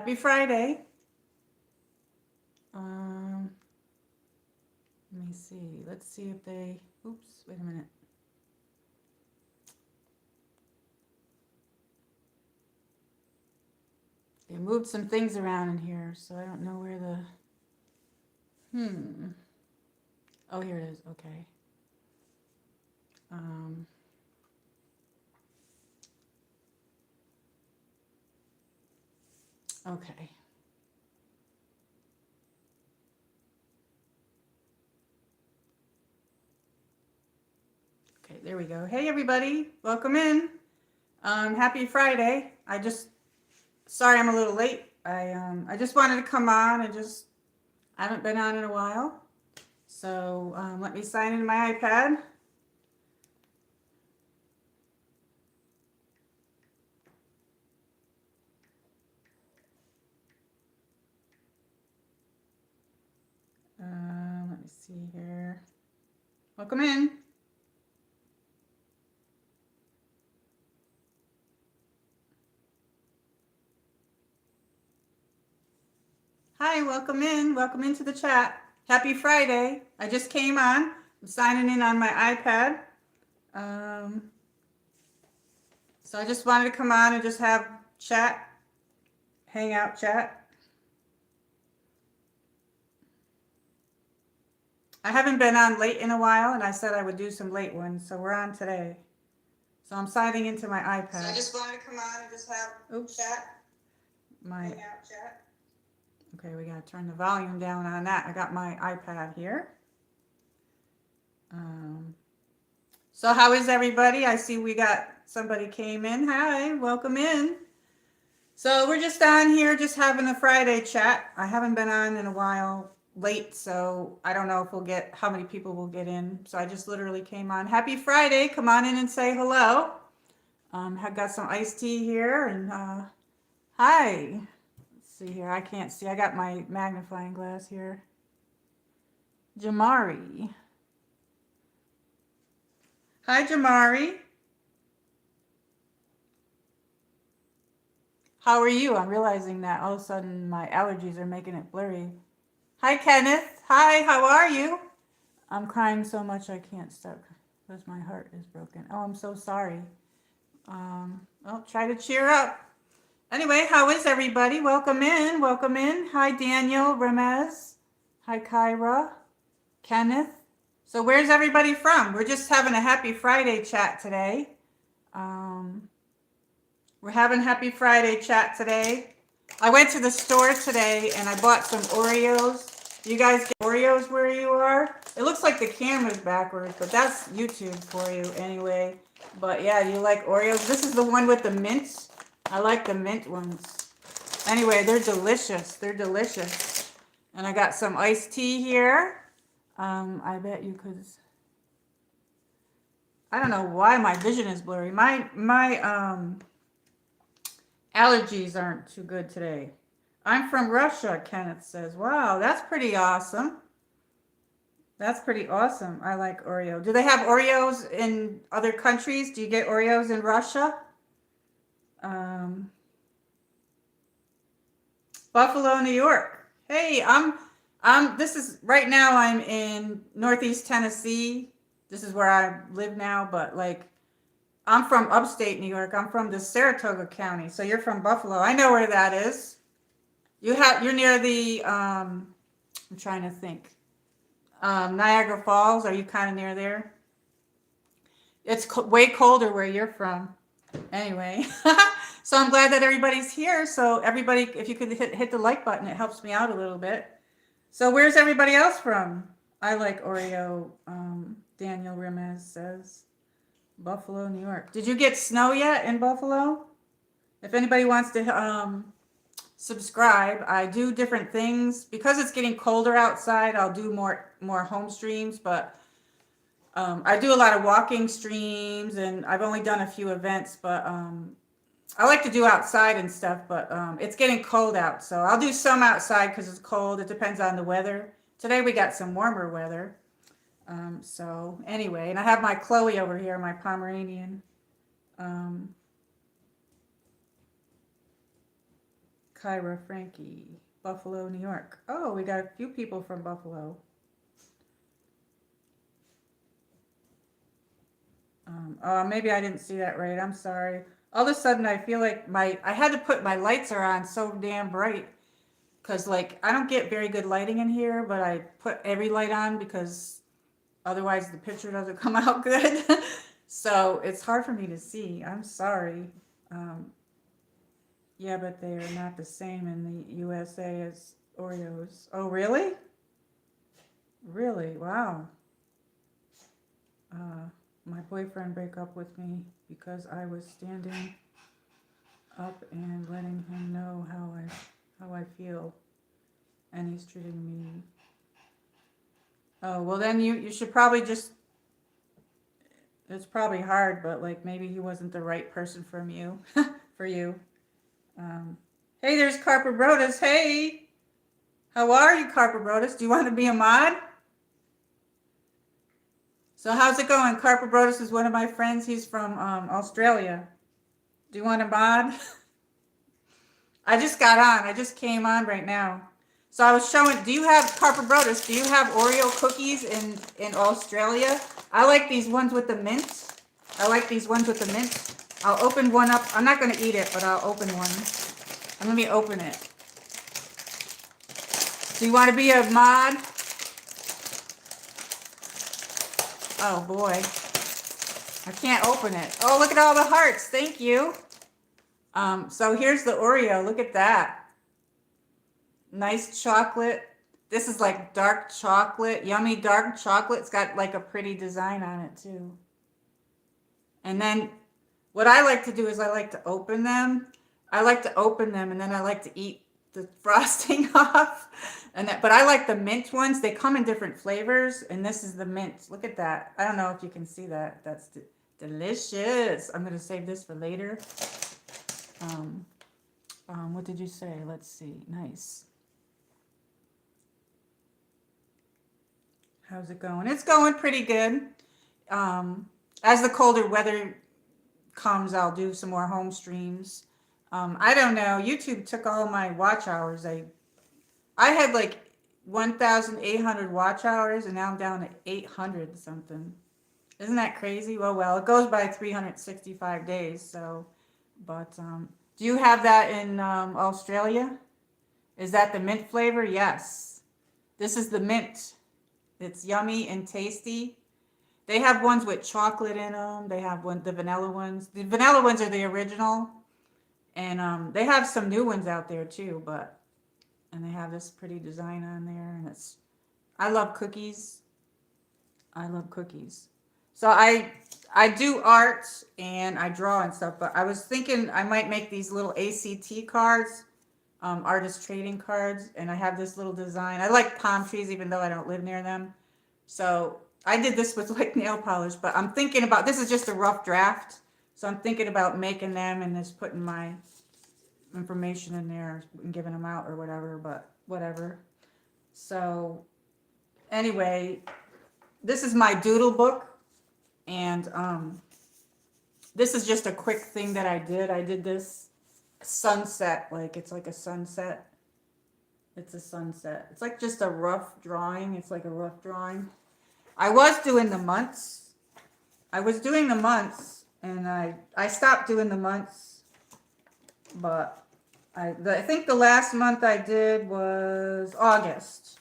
Happy Friday. Let me see. Let's see if they, oops, wait a minute. They moved some things around in here, so I don't know where oh, here it is. Okay. Um, okay. Okay, there we go. Hey, everybody. Welcome in. Happy Friday. Sorry I'm a little late. I just wanted to come on and I haven't been on in a while. So let me sign in my iPad. Let me see here. Welcome in. Hi, welcome in. Welcome into the chat. Happy Friday. I just came on. I'm signing in on my iPad. So I just wanted to come on and just have chat, hangout chat. I haven't been on late in a while, and I said I would do some late ones, so we're on today. So I'm signing into my iPad. So I just wanted to come on and just have chat, hangout chat. Okay, we gotta turn the volume down on that. I got my iPad here. So how is everybody? I see we got somebody came in. Hi, welcome in. So we're just on here just having a Friday chat. I haven't been on in a while, late, so I don't know if how many people will get in. So I just literally came on. Happy Friday. Come on in and say hello. I've got some iced tea here and hi. Let's see here. I can't see. I got my magnifying glass here. Jamari. Hi, Jamari. How are you? I'm realizing that all of a sudden my allergies are making it blurry. Hi, Kenneth. Hi, how are you? I'm crying so much I can't stop because my heart is broken. Oh, I'm so sorry. Well, try to cheer up. Anyway, how is everybody? Welcome in. Welcome in. Hi, Daniel Remez. Hi, Kyra. Kenneth. So where's everybody from? We're just having a happy Friday chat today. We're having happy Friday chat today. I went to the store today and I bought some Oreos. You guys get Oreos where you are? It looks like the camera's backwards, but that's YouTube for you anyway. But yeah, you like Oreos? This is the one with the mint. I like the mint ones. Anyway, they're delicious. They're delicious. And I got some iced tea here. I bet you could. I don't know why my vision is blurry. My allergies aren't too good today. I'm from Russia, Kenneth says. Wow, that's pretty awesome. That's pretty awesome. I like Oreo. Do they have Oreos in other countries? Do you get Oreos in Russia? Um, Buffalo, New York. Hey, this is, right now I'm in Northeast Tennessee. This is where I live now, but like, I'm from upstate New York. I'm from the Saratoga County. So you're from Buffalo. I know where that is. You're near the, I'm trying to think. Niagara Falls. Are you kind of near there? It's way colder where you're from. Anyway, so I'm glad that everybody's here. So everybody, if you could hit the like button, it helps me out a little bit. So where's everybody else from? I like Oreo. Daniel Remez says Buffalo, New York. Did you get snow yet in Buffalo? If anybody wants to subscribe, I do different things because it's getting colder outside. I'll do more home streams, but I do a lot of walking streams, and I've only done a few events, but I like to do outside and stuff, but it's getting cold out, so I'll do some outside because it's cold. It depends on the weather. Today we got some warmer weather. So anyway, and I have my Chloe over here, my Pomeranian. Kyra Frankie, Buffalo, New York. Oh, we got a few people from Buffalo. Maybe I didn't see that right. I'm sorry. All of a sudden, I feel like I had to put my lights are on so damn bright because like I don't get very good lighting in here, but I put every light on because otherwise the picture doesn't come out good. So it's hard for me to see. I'm sorry. Um, yeah, but they are not the same in the USA as Oreos. Oh, really? Really? Wow. My boyfriend broke up with me because I was standing up and letting him know how I feel, and he's treating me. Oh, well then you should probably just. It's probably hard, but like maybe he wasn't the right person from you, for you. Um, hey, there's Carpabrotus. Hey, how are you, Carpabrotus? Do you want to be a mod? So how's it going? Carpabrotus is one of my friends. He's from Australia. Do you want a mod? I just got on. I just came on right now. So I was showing, do you have, Carpabrotus, do you have Oreo cookies in Australia? I like these ones with the mint. I like these ones with the mint. I'll open one up. I'm not going to eat it, but I'll open one. And let me open it. Do you want to be a mod? Oh boy. I can't open it. Oh, look at all the hearts. Thank you. So here's the Oreo. Look at that. Nice chocolate. This is like dark chocolate, yummy dark chocolate. It's got like a pretty design on it too. And then what I like to do is I like to open them. I like to open them and then I like to eat the frosting off. But I like the mint ones. They come in different flavors and this is the mint. Look at that. I don't know if you can see that. That's delicious. I'm going to save this for later. What did you say? Let's see. Nice. How's it going? It's going pretty good. As the colder weather comes, I'll do some more home streams. I don't know. YouTube took all my watch hours. I had like 1,800 watch hours, and now I'm down to 800 something. Isn't that crazy? Well, it goes by 365 days. So, but do you have that in Australia? Is that the mint flavor? Yes. This is the mint. It's yummy and tasty. They have ones with chocolate in them. They have the vanilla ones. The vanilla ones are the original. And they have some new ones out there too, and they have this pretty design on there. And I love cookies. I love cookies. So I do art and I draw and stuff, but I was thinking I might make these little ACT cards, artist trading cards, and I have this little design. I like palm trees even though I don't live near them. So I did this with like nail polish, but I'm thinking about, this is just a rough draft. So I'm thinking about making them and just putting my information in there and giving them out or whatever, but whatever. So anyway, this is my doodle book. And this is just a quick thing that I did. I did this sunset, like it's like a sunset. It's a sunset. It's like just a rough drawing. It's like a rough drawing. I was doing the months. And I stopped doing the months. But I think the last month I did was August.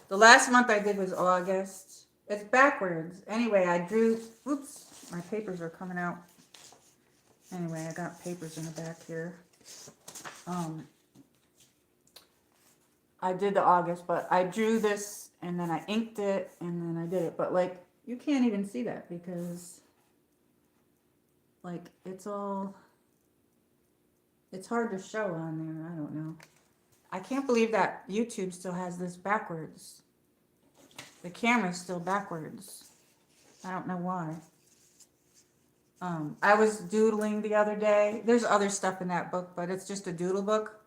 The last month I did was August. It's backwards. Anyway, I drew, oops, my papers are coming out. Anyway, I got papers in the back here. I did the August, but I drew this and then I inked it and then I did it. But like, you can't even see that because like it's hard to show on there. I don't know. I can't believe that YouTube still has this backwards. The camera's still backwards. I don't know why. I was doodling the other day. There's other stuff in that book, but it's just a doodle book.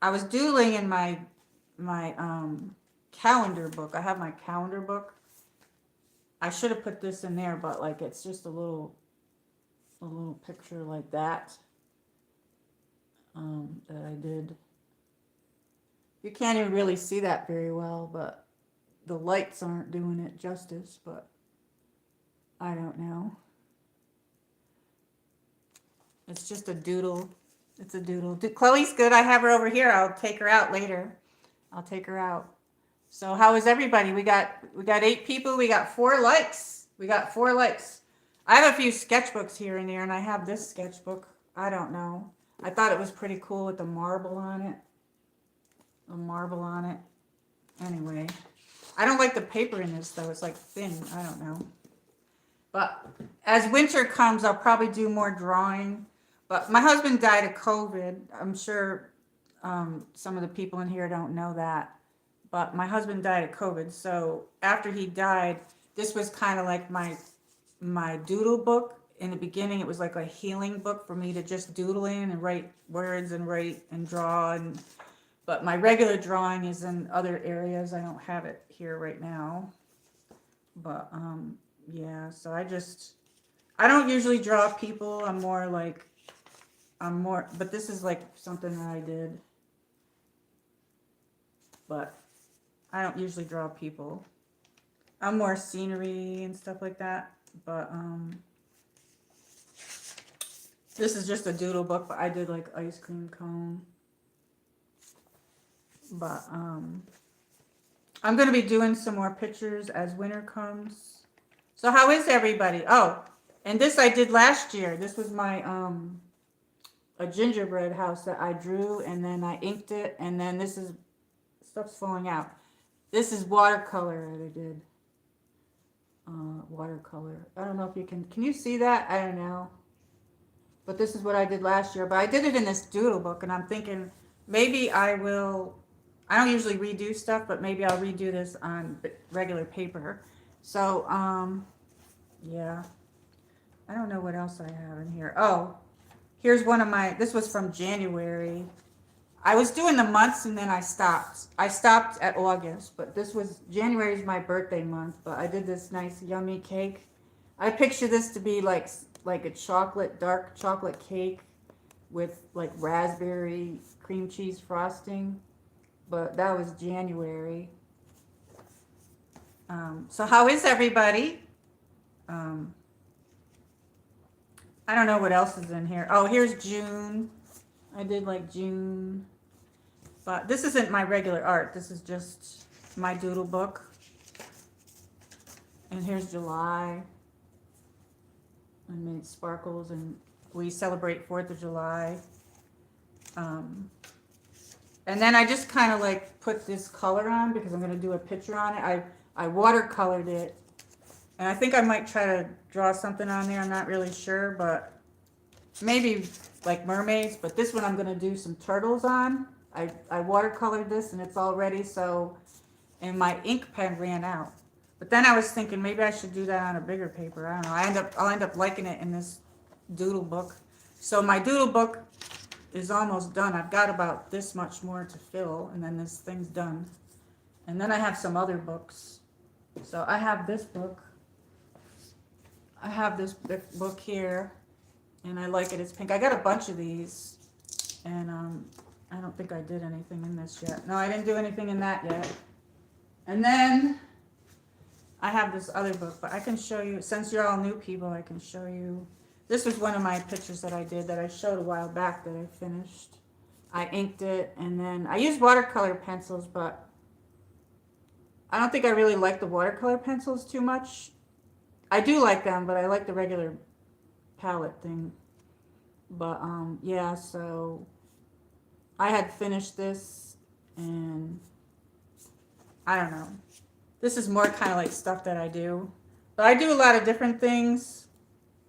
I was doodling in my calendar book. I have my calendar book. I should have put this in there, but like it's just a little picture like that. that I did. You can't even really see that very well, but the lights aren't doing it justice, but I don't know. It's just a doodle. It's a doodle. Chloe's good. I have her over here. I'll take her out later. I'll take her out. So how is everybody? We got 8 people. We got 4 likes. We got 4 likes. I have a few sketchbooks here and there, and I have this sketchbook. I don't know. I thought it was pretty cool with the marble on it. A marble on it. Anyway, I don't like the paper in this though. It's like thin. I don't know. But as winter comes, I'll probably do more drawing. But my husband died of COVID. I'm sure some of the people in here don't know that. But my husband died of COVID. So after he died, this was kind of like my doodle book. In the beginning, it was like a healing book for me to just doodle in and write words and write and draw. But my regular drawing is in other areas. I don't have it here right now. But yeah, so I don't usually draw people. But this is like something that I did. But I don't usually draw people. I'm more scenery and stuff like that. But this is just a doodle book, but I did like ice cream cone. But I'm going to be doing some more pictures as winter comes. So how is everybody? Oh, and this I did last year. This was my a gingerbread house that I drew, and then I inked it, and then this is stuff's falling out. This is watercolor that I did. Watercolor. I don't know if you can you see that? I don't know. But this is what I did last year. But I did it in this doodle book, and I'm thinking maybe I don't usually redo stuff, but maybe I'll redo this on regular paper. So, yeah. I don't know what else I have in here. Oh, here's this was from January. I was doing the months and then I stopped. I stopped at August, but January is my birthday month, but I did this nice yummy cake. I picture this to be like a dark chocolate cake with like raspberry cream cheese frosting, but that was January. So how is everybody? I don't know what else is in here. Oh, here's June. I did like June. But this isn't my regular art. This is just my doodle book. And here's July. I made sparkles, and we celebrate 4th of July. And then I just kind of like put this color on because I'm going to do a picture on it. I watercolored it. And I think I might try to draw something on there. I'm not really sure, but maybe like mermaids. But this one I'm going to do some turtles on. I watercolored this and it's all ready. So, and my ink pen ran out. But then I was thinking maybe I should do that on a bigger paper. I don't know. I'll end up liking it in this doodle book. So my doodle book is almost done. I've got about this much more to fill, and then this thing's done. And then I have some other books. So I have this book. I have this book here, and I like it. It's pink. I got a bunch of these, and I don't think I did anything in this yet. No, I didn't do anything in that yet. And then I have this other book, but I can show you, since you're all new people, I can show you. This was one of my pictures that I did that I showed a while back that I finished. I inked it, and then I used watercolor pencils, but I don't think I really like the watercolor pencils too much. I do like them, but I like the regular palette thing. But yeah, so I had finished this, and I don't know. This is more kind of like stuff that I do. But I do a lot of different things.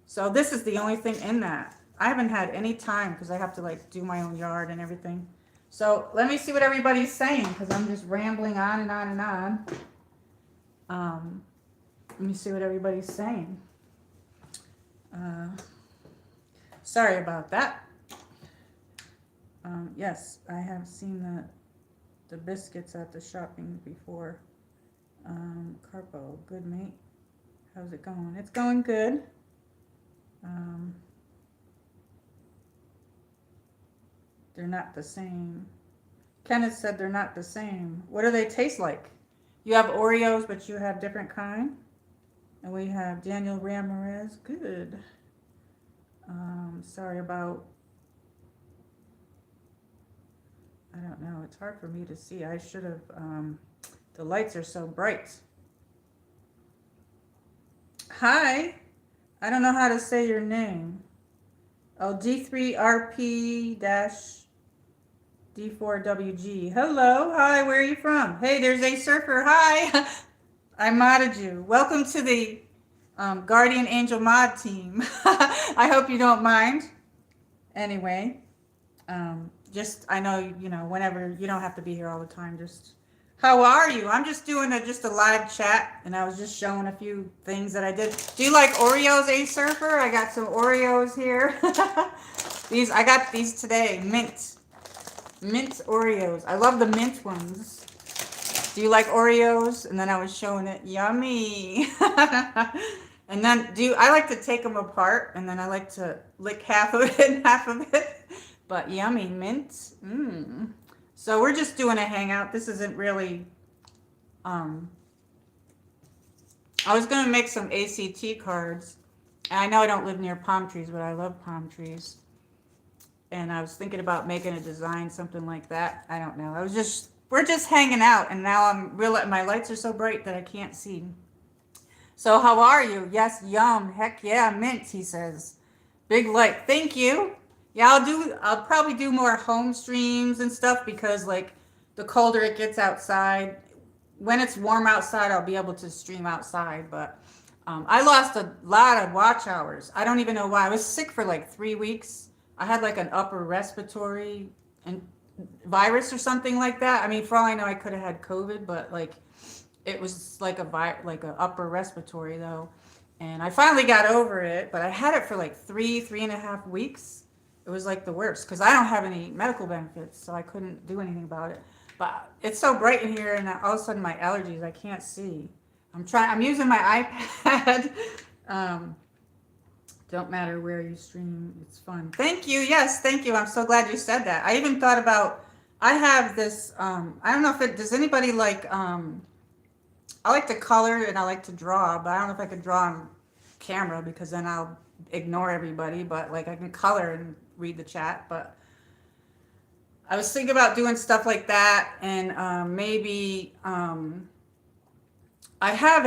So this is the only thing in that. I haven't had any time because I have to like do my own yard and everything. So let me see what everybody's saying because I'm just rambling on and on and on. Let me see what everybody's saying. Sorry about that. Yes, I have seen the biscuits at the shopping before. Carpo, good mate. How's it going? It's going good. They're not the same. Kenneth said they're not the same. What do they taste like? You have Oreos, but you have different kind. And we have Daniel Ramirez. Good. Sorry about, I don't know. It's hard for me to see. I should have, the lights are so bright. Hi. I don't know how to say your name. Oh, D3RP D4WG. Hello. Hi. Where are you from? Hey, there's a surfer. Hi. I modded you. Welcome to the Guardian Angel mod team. I hope you don't mind. Anyway, just I know whenever you don't have to be here all the time. Just how are you? I'm just doing just a live chat, and I was just showing a few things that I did. Do you like Oreos, A Surfer? I got some Oreos here. I got these today. Mint Oreos. I love the mint ones. Do you like Oreos? And then I was showing it. Yummy. And then I like to take them apart, and then I like to lick half of it and half of it. But yummy mint. So we're just doing a hangout. This isn't really, I was going to make some ACT cards. And I know I don't live near palm trees, but I love palm trees. And I was thinking about making a design, something like that. I don't know. We're just hanging out, and now my lights are so bright that I can't see. So how are you? Yes, yum. Heck yeah, mint, he says. Big light. Thank you. Yeah, I'll probably do more home streams and stuff because like the colder it gets outside. When it's warm outside, I'll be able to stream outside, but I lost a lot of watch hours. I don't even know why. I was sick for like 3 weeks. I had like an upper respiratory virus or something like that. I mean, for all I know, I could have had COVID, but like it was like a upper respiratory though. And I finally got over it, but I had it for like 3.5 weeks. It was like the worst because I don't have any medical benefits, so I couldn't do anything about it. But it's so bright in here, and all of a sudden my allergies, I can't see. I'm using my iPad. Don't matter where you stream, it's fun. Thank you. Yes, thank you. I'm so glad you said that. I even thought about, I have this, I don't know if does anybody like, I like to color and I like to draw, but I don't know if I could draw on camera because then I'll ignore everybody, but like I can color and read the chat. But I was thinking about doing stuff like that, and maybe I have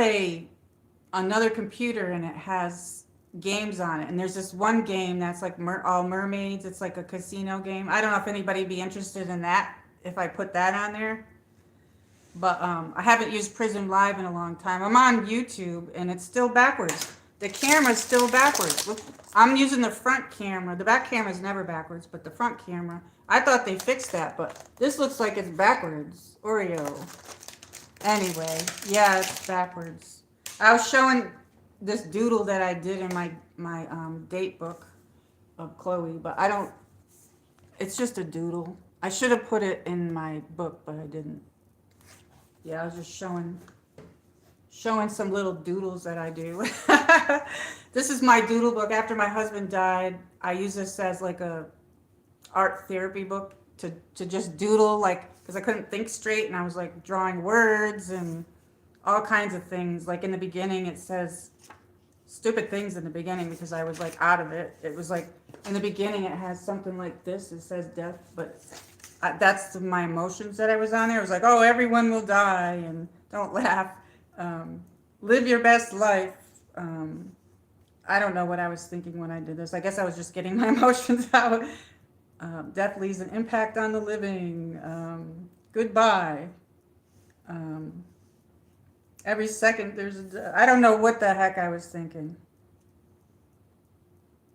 another computer and it has games on it, and there's this one game that's like all mermaids. It's like a casino game. I don't know if anybody would be interested in that if I put that on there. But I haven't used Prism Live in a long time. I'm on YouTube and it's still backwards. The camera's still backwards. Look, I'm using the front camera. The back camera is never backwards, but the front camera, I thought they fixed that, but this looks like it's backwards. Oreo. Anyway, yeah, it's backwards. I was showing this doodle that I did in my date book of Chloe, but I don't, it's just a doodle. I should have put it in my book, but I didn't. Yeah, I was just showing some little doodles that I do. This is my doodle book. After my husband died, I use this as like a art therapy book to just doodle, like, because I couldn't think straight, and I was like drawing words and all kinds of things. Like in the beginning, it says stupid things in the beginning because I was like out of it. It was like in the beginning, it has something like this. It says death, but that's my emotions that I was on there. It was like, oh, everyone will die, and don't laugh. Live your best life. I don't know what I was thinking when I did this. I guess I was just getting my emotions out. Death leaves an impact on the living. Goodbye. Every second I don't know what the heck I was thinking.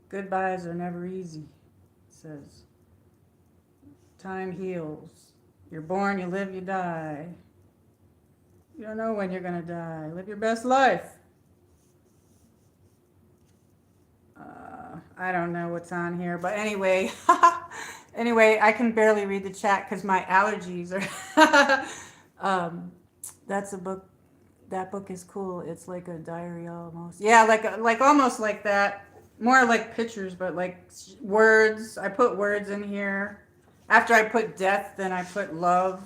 Goodbyes are never easy, it says. Time heals. You're born, you live, you die. You don't know when you're going to die. Live your best life. I don't know what's on here, but anyway. Anyway, I can barely read the chat because my allergies are... that's a book. That book is cool. It's like a diary almost. Yeah, like almost like that. More like pictures, but like words. I put words in here. After I put death, then I put love.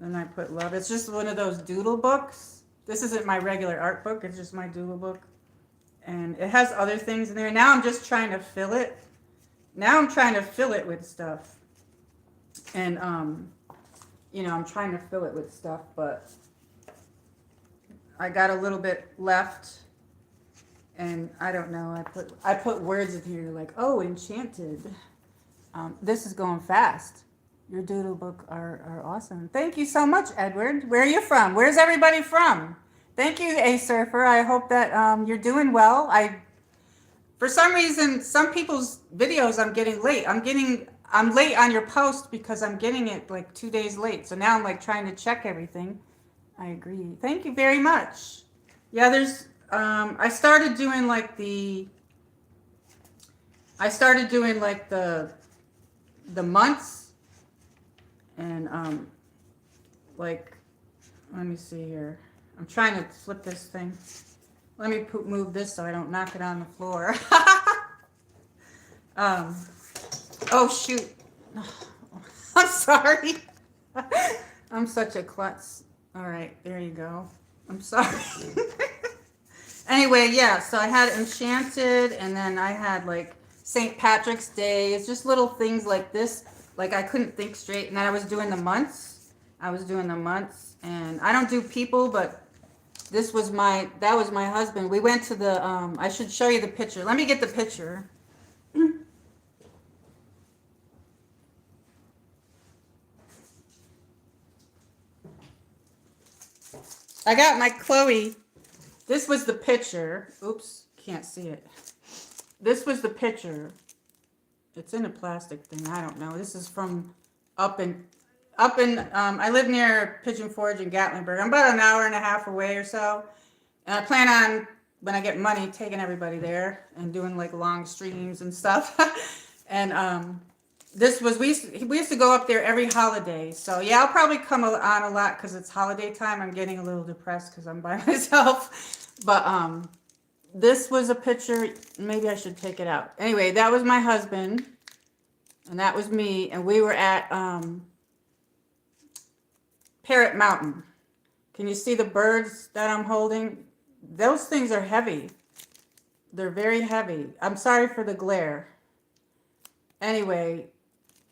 Then I put love. It's just one of those doodle books. This isn't my regular art book. It's just my doodle book. And it has other things in there. Now I'm just trying to fill it. Now I'm trying to fill it with stuff. And, I'm trying to fill it with stuff, but I got a little bit left. And I don't know. I put words in here like, oh, enchanted. This is going fast. Your doodle book are awesome. Thank you so much, Edward. Where are you from? Where's everybody from? Thank you, A Surfer. I hope that you're doing well. For some reason, some people's videos I'm getting late. I'm late on your post because I'm getting it like 2 days late. So now I'm like trying to check everything. I agree. Thank you very much. Yeah, I started doing like the months. And like, let me see here. I'm trying to flip this thing. Let me move this so I don't knock it on the floor. Oh shoot. I'm sorry. I'm such a klutz. All right, there you go. I'm sorry. Anyway, yeah, so I had Enchanted, and then I had like St. Patrick's Day. It's just little things like this. Like I couldn't think straight, and then I was doing the months. And I don't do people, but that was my husband. We went to the, I should show you the picture. Let me get the picture. I got my Chloe. This was the picture. Oops, can't see it. This was the picture. It's in a plastic thing. I don't know. This is from up in, I live near Pigeon Forge in Gatlinburg. I'm about an hour and a half away or so. And I plan on, when I get money, taking everybody there and doing like long streams and stuff. And we used to go up there every holiday. So yeah, I'll probably come on a lot because it's holiday time. I'm getting a little depressed because I'm by myself. But this was a picture. Maybe I should take it out. Anyway, that was my husband. And that was me. And we were at Parrot Mountain. Can you see the birds that I'm holding? Those things are heavy. They're very heavy. I'm sorry for the glare. Anyway,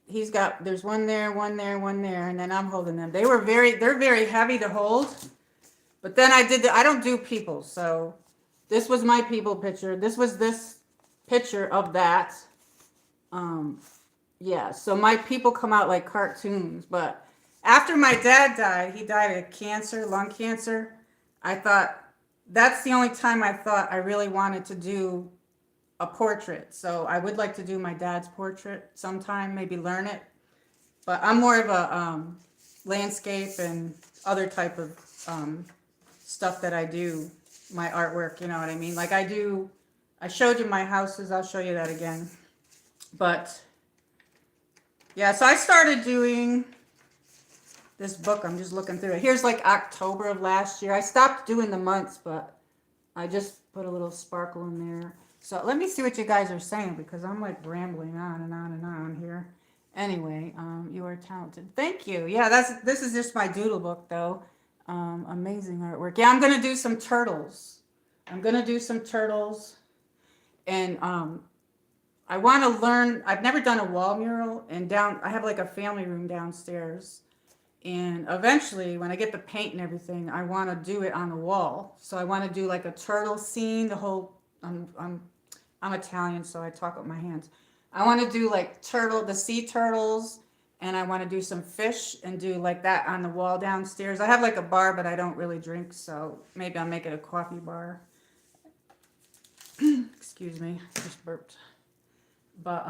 there's one there, and then I'm holding them. They're very heavy to hold. But then I don't do people, so this was my people picture. This was this picture of that. Yeah, so my people come out like cartoons, but after my dad died, he died of cancer, lung cancer. I thought that's the only time I thought I really wanted to do a portrait. So I would like to do my dad's portrait sometime, maybe learn it. But I'm more of a landscape and other type of stuff that I do, my artwork, you know what I mean? Like I showed you my houses, I'll show you that again. But yeah, so I started doing this book. I'm just looking through it. Here's like October of last year. I stopped doing the months, but I just put a little sparkle in there. So let me see what you guys are saying because I'm like rambling on and on and on here. Anyway, you are talented. Thank you. Yeah, this is just my doodle book though. Amazing artwork. Yeah, I'm gonna do some turtles. And I want to learn. I've never done a wall mural, and I have like a family room downstairs. And eventually, when I get the paint and everything, I want to do it on the wall. So I want to do like a turtle scene. I'm Italian, so I talk with my hands. I want to do like the sea turtles, and I want to do some fish and do like that on the wall downstairs. I have like a bar, but I don't really drink, so maybe I'll make it a coffee bar. Excuse me, just burped. But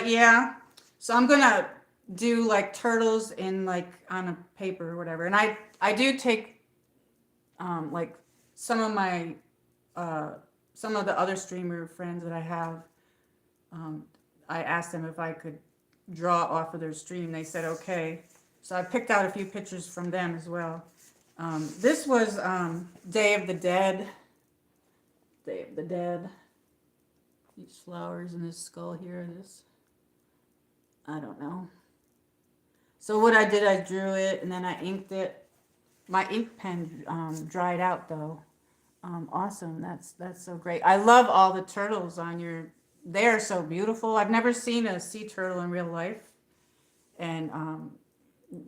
yeah, so I'm gonna do like turtles in like on a paper or whatever, and I do take like some of the other streamer friends that I have. I asked them if I could draw off of their stream. They said okay, so I picked out a few pictures from them as well. This was Day of the Dead. These flowers in this skull here. I don't know. So what I did, I drew it and then I inked it. My ink pen dried out though. Awesome. That's so great. I love all the turtles on your. They're so beautiful. I've never seen a sea turtle in real life, and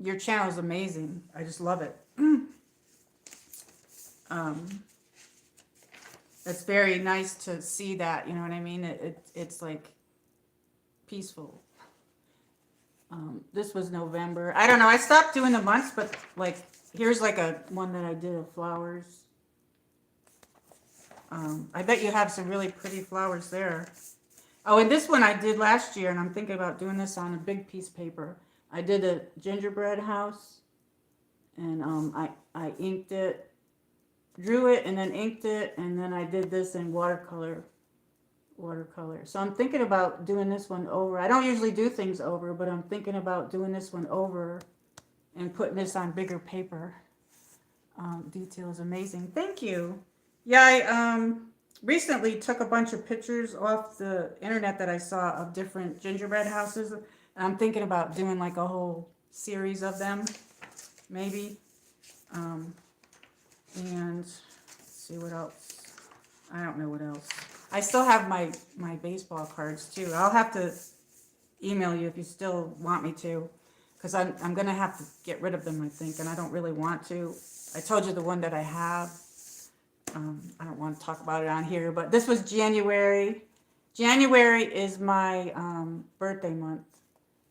your channel is amazing. I just love it. Um, it's very nice to see that. You know what I mean? It's like peaceful. This was November. I don't know. I stopped doing the months, but like here's like a one that I did of flowers. I bet you have some really pretty flowers there. Oh, and this one I did last year, and I'm thinking about doing this on a big piece of paper. I did a gingerbread house, and I inked it, drew it, and then inked it, and then I did this in watercolor. So I'm thinking about doing this one over. I don't usually do things over, but I'm thinking about doing this one over and putting this on bigger paper. Detail is amazing. Thank you. Yeah, I recently took a bunch of pictures off the internet that I saw of different gingerbread houses. I'm thinking about doing like a whole series of them, maybe. And let's see what else. I don't know what else. I still have my baseball cards too. I'll have to email you if you still want me to, because I'm gonna have to get rid of them, I think, and I don't really want to. I told you the one that I have. I don't want to talk about it on here, but this was January. January is my birthday month.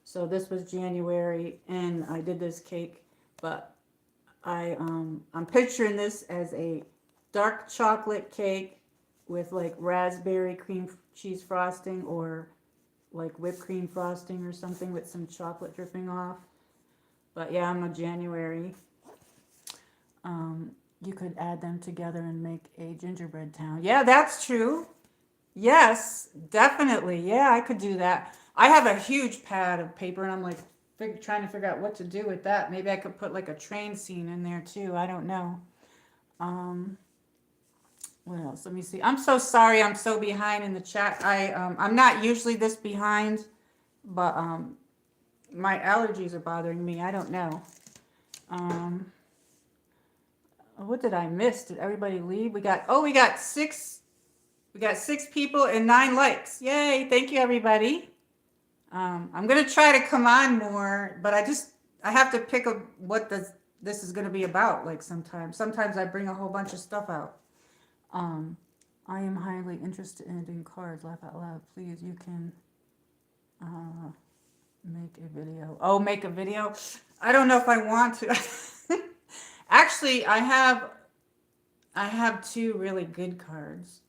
So this was January, and I did this cake, but I'm picturing this as a dark chocolate cake with like raspberry cream cheese frosting or like whipped cream frosting or something with some chocolate dripping off. But yeah, I'm a January. You could add them together and make a gingerbread town. Yeah, that's true. Yes, definitely. Yeah, I could do that. I have a huge pad of paper, and I'm like trying to figure out what to do with that. Maybe I could put like a train scene in there too. I don't know. What else? Let me see. I'm so sorry. I'm so behind in the chat. I'm not usually this behind, but my allergies are bothering me. I don't know. What did I miss? Did everybody leave? We got six people and 9 likes. Yay. Thank you, everybody. I'm going to try to come on more, but I have to pick up what this is going to be about. Like sometimes I bring a whole bunch of stuff out. I am highly interested in cards. Laugh out loud. Please, you can make a video. Oh, make a video? I don't know if I want to. Actually, I have 2 really good cards.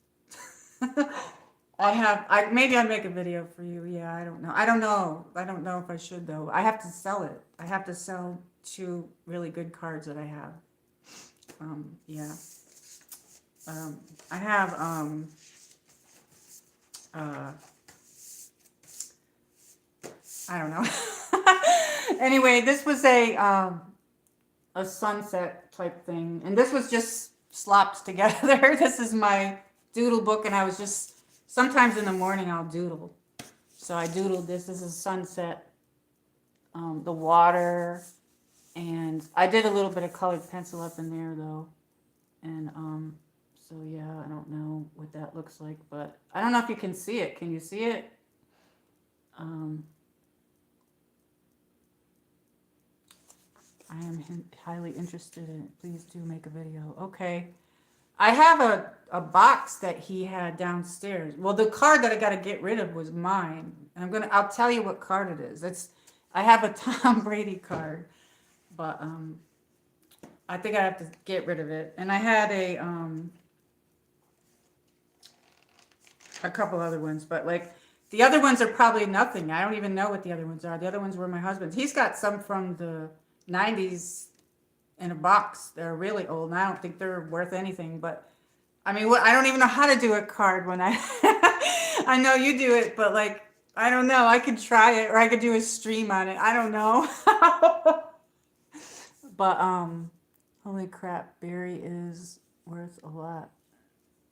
Maybe I'll make a video for you. Yeah, I don't know. I don't know if I should though. I have to sell it. I have to sell 2 really good cards that I have. Yeah. I have I don't know. Anyway, this was a sunset type thing, and this was just slopped together. This is my doodle book, and I was just sometimes in the morning I'll doodle. So I doodled this. This is sunset, the water, and I did a little bit of colored pencil up in there though, and so yeah, I don't know what that looks like, but I don't know if you can see it. Can you see it? I am highly interested in it. Please do make a video. Okay. I have a box that he had downstairs. Well, the card that I got to get rid of was mine. And I'll tell you what card it is. I have a Tom Brady card, but I think I have to get rid of it. And I had a couple other ones, but like the other ones are probably nothing. I don't even know what the other ones are. The other ones were my husband's. He's got some from the 90s in a box. They're really old, and I don't think they're worth anything. But I mean, I don't even know how to do a card when I I know you do it, but like I don't know. I could try it, or I could do a stream on it. I don't know. But holy crap, Barry is worth a lot.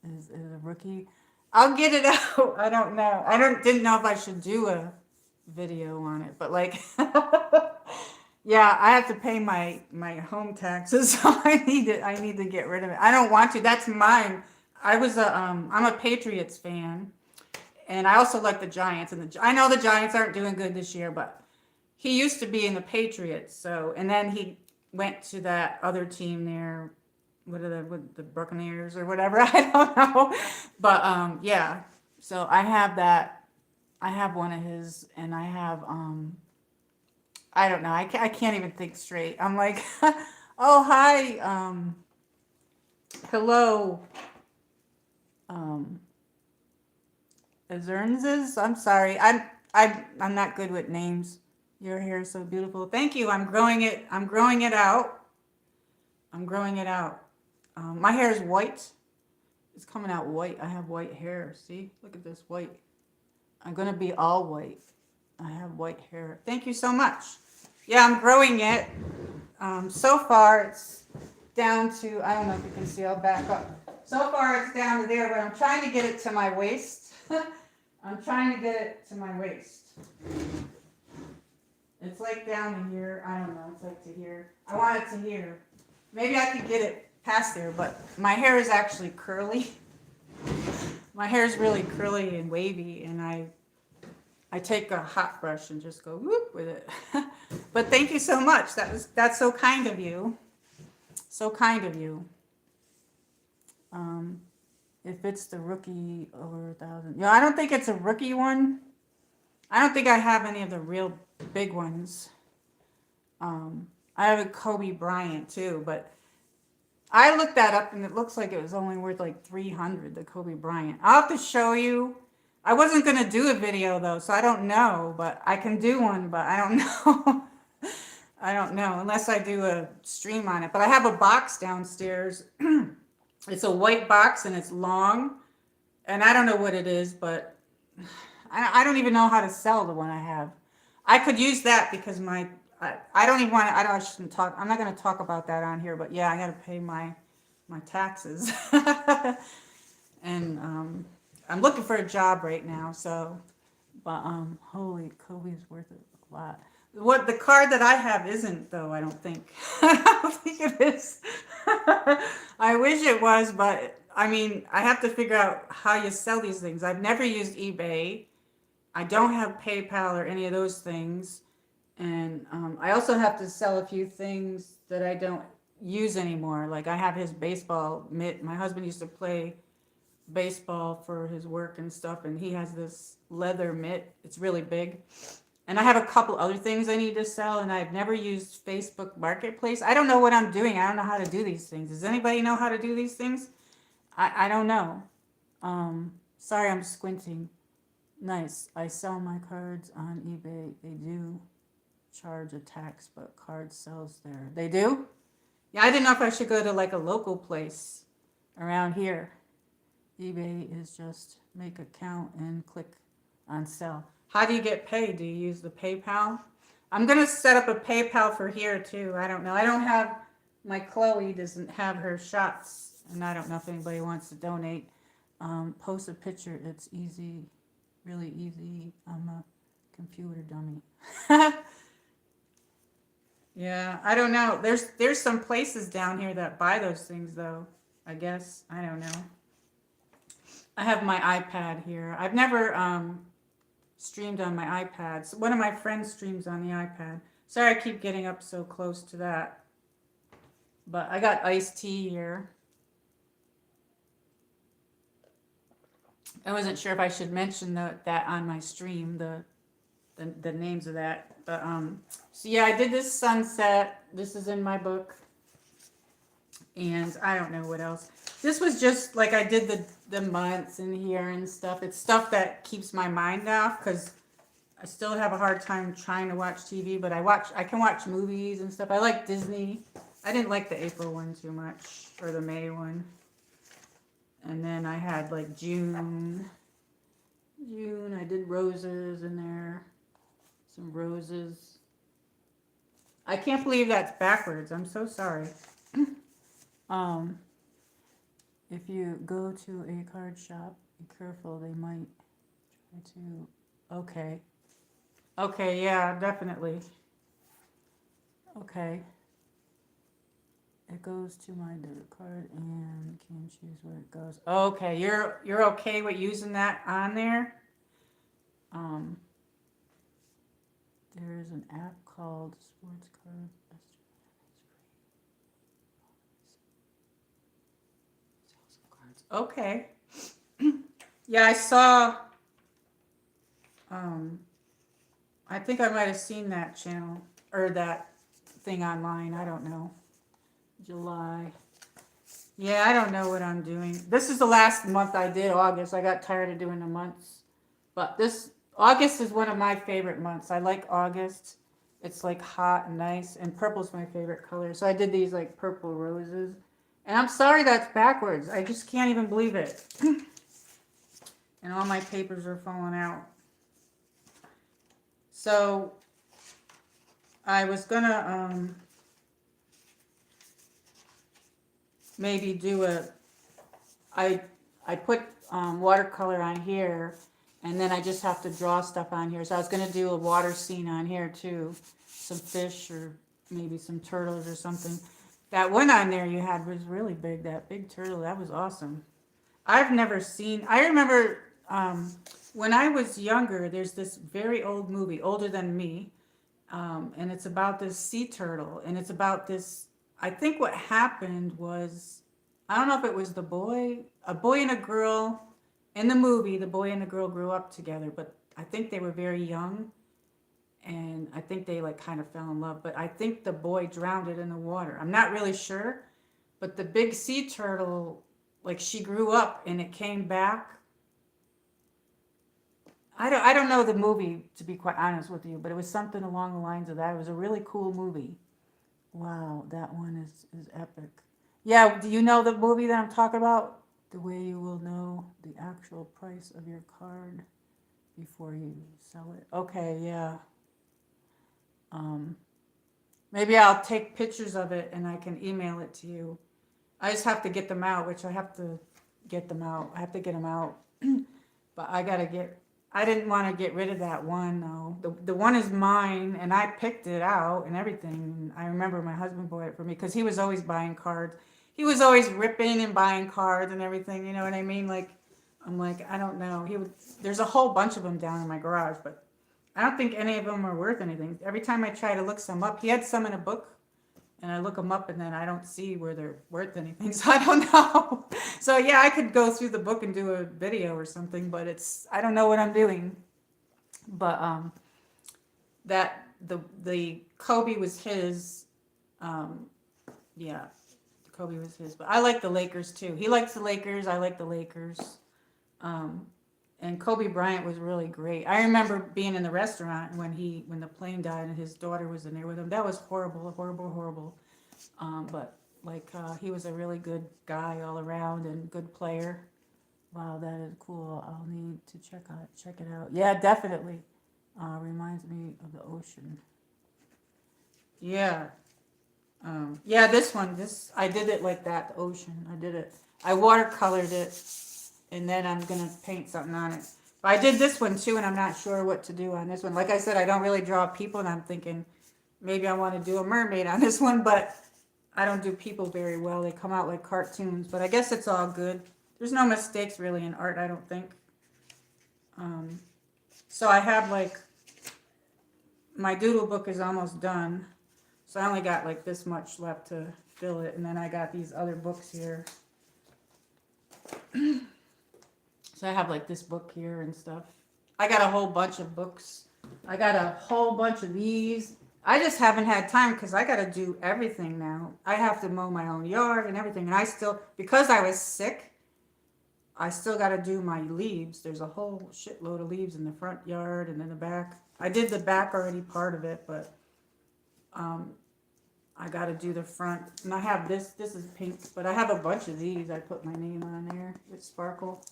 Is a rookie. I'll get it out. I don't know. Didn't know if I should do a video on it, but like, yeah, I have to pay my home taxes, so I need to get rid of it. I don't want to. That's mine. I'm a Patriots fan, and I also like the Giants. And I know the Giants aren't doing good this year, but he used to be in the Patriots. So, and then he went to that other team there. What the Buccaneers or whatever? I don't know, but yeah. So I have that. I have one of his, and I have I don't know. I can't even think straight. I'm like, oh hi, hello, um, Azernzes. I'm sorry. I'm not good with names. Your hair is so beautiful. Thank you. I'm growing it. I'm growing it out. I'm growing it out. My hair is white. It's coming out white. I have white hair. See? Look at this white. I'm gonna be all white. I have white hair. Thank you so much. Yeah, I'm growing it. So far it's down to, I don't know if you can see, I'll back up. So far it's down to there, but I'm trying to get it to my waist. I'm trying to get it to my waist. It's like down to here. I don't know. It's like to here. I want it to here. Maybe I could get it past there, but my hair is actually curly. My hair is really curly and wavy, and I take a hot brush and just go whoop with it. But thank you so much. That's so kind of you. So kind of you. If it's the rookie over 1,000, yeah, I don't think it's a rookie one. I don't think I have any of the real big ones. I have a Kobe Bryant too, but I looked that up and it looks like it was only worth like 300, the Kobe Bryant. I'll have to show you. I wasn't going to do a video though, so I don't know, but I can do one, but I don't know. I don't know unless I do a stream on it. But I have a box downstairs. It's a white box and it's long, and I don't know what it is, but I don't even know how to sell the one I have. I could use that because I don't even want to, I shouldn't talk, I'm not going to talk about that on here, but yeah, I got to pay my taxes. And I'm looking for a job right now, so, but holy, Kobe's worth a lot. What the card that I have isn't though, I don't think. I don't think it is. I wish it was, but I mean, I have to figure out how you sell these things. I've never used eBay. I don't have PayPal or any of those things. And I also have to sell a few things that I don't use anymore. Like I have his baseball mitt. My husband used to play baseball for his work and stuff, and he has this leather mitt. It's really big. And I have a couple other things I need to sell, and I've never used Facebook Marketplace. I don't know what I'm doing. I don't know how to do these things. Does anybody know how to do these things? I don't know. Sorry, I'm squinting. Nice. I sell my cards on eBay. They do charge a tax, but card sells there. They do? Yeah, I didn't know if I should go to like a local place around here. eBay is just make account and click on sell. How do you get paid? Do you use the PayPal? I'm going to set up a PayPal for here too. I don't know. I don't have, my Chloe doesn't have her shots, and I don't know if anybody wants to donate. Post a picture. It's easy, really easy. I'm a computer dummy. Yeah, I don't know. There's some places down here that buy those things though, I guess. I don't know. I have my iPad here. I've never streamed on my iPad. So one of my friends streams on the iPad. Sorry I keep getting up so close to that. But I got iced tea here. I wasn't sure if I should mention that on my stream, the names of that. But so yeah, I did this sunset. This is in my book. And I don't know what else. This was just like I did the months in here and stuff. It's stuff that keeps my mind off because I still have a hard time trying to watch TV, but I can watch movies and stuff. I like Disney. I didn't like the April one too much, or the May one. And then I had like June, I did roses in there. Some roses. I can't believe that's backwards. I'm so sorry. If you go to a card shop, be careful. They might try to. Okay. Okay, yeah, definitely. Okay. It goes to my debit card and can choose where it goes. Okay, you're okay with using that on there? Um, there is an app called Sports Card. Okay. Yeah, I saw. Um, I think I might have seen that channel or that thing online. I don't know. July. Yeah, I don't know what I'm doing. This is the last month I did August. I got tired of doing the months. But this August is one of my favorite months. I like August. It's like hot and nice, and purple's my favorite color. So I did these like purple roses. And I'm sorry that's backwards. I just can't even believe it. And all my papers are falling out. So I was gonna maybe do I I put watercolor on here, and then I just have to draw stuff on here. So I was gonna do a water scene on here too, some fish or maybe some turtles or something. That one on there you had was really big. That big turtle, that was awesome. I've never seen. I remember when I was younger. There's this very old movie, older than me, and it's about this sea turtle, and it's about this. I think what happened was, I don't know if it was a boy and a girl. In the movie, the boy and the girl grew up together, but I think they were very young, and I think they like kind of fell in love. But I think the boy drowned it in the water. I'm not really sure, but the big sea turtle, like she grew up and it came back. I don't know the movie, to be quite honest with you, but it was something along the lines of that. It was a really cool movie. Wow, that one is epic. Yeah, do you know the movie that I'm talking about? The way you will know the actual price of your card before you sell it. Okay, yeah. Um, Maybe I'll take pictures of it and I can email it to you. I just have to get them out, which I have to get them out. I have to get them out. But I gotta get. I didn't want to get rid of that one though. The one is mine, and I picked it out and everything. I remember my husband bought it for me because he was always buying cards. He was always ripping and buying cards and everything. You know what I mean? Like, I'm like, I don't know. He would. There's a whole bunch of them down in my garage, but I don't think any of them are worth anything. Every time I try to look some up, he had some in a book, and I look them up, and then I don't see where they're worth anything, so I don't know. So yeah, I could go through the book and do a video or something, but I don't know what I'm doing. But that the Kobe was his. Um, yeah, Kobe was his. But I like the Lakers too. He likes the Lakers. I like the Lakers. Um, and Kobe Bryant was really great. I remember being in the restaurant when the plane died and his daughter was in there with him. That was horrible, horrible, horrible. But like he was a really good guy all around and good player. Wow, that is cool. I'll need to check it out. Yeah, definitely. Reminds me of the ocean. Yeah. Yeah, this I did it like that, the ocean. I did it. I watercolored it, and then I'm gonna paint something on it. But I did this one too, and I'm not sure what to do on this one. Like I said, I don't really draw people, and I'm thinking maybe I want to do a mermaid on this one, but I don't do people very well. They come out like cartoons, but I guess it's all good. There's no mistakes really in art, I don't think. Um, so I have like my doodle book is almost done. So I only got like this much left to fill it, and then I got these other books here. So I have like this book here and stuff. I got a whole bunch of books. I got a whole bunch of these. I just haven't had time because I got to do everything now. I have to mow my own yard and everything. And I still, because I was sick, I still got to do my leaves. There's a whole shitload of leaves in the front yard and in the back. I did the back already, part of it, but um, I got to do the front. And I have this. This is pink, but I have a bunch of these. I put my name on there with sparkle.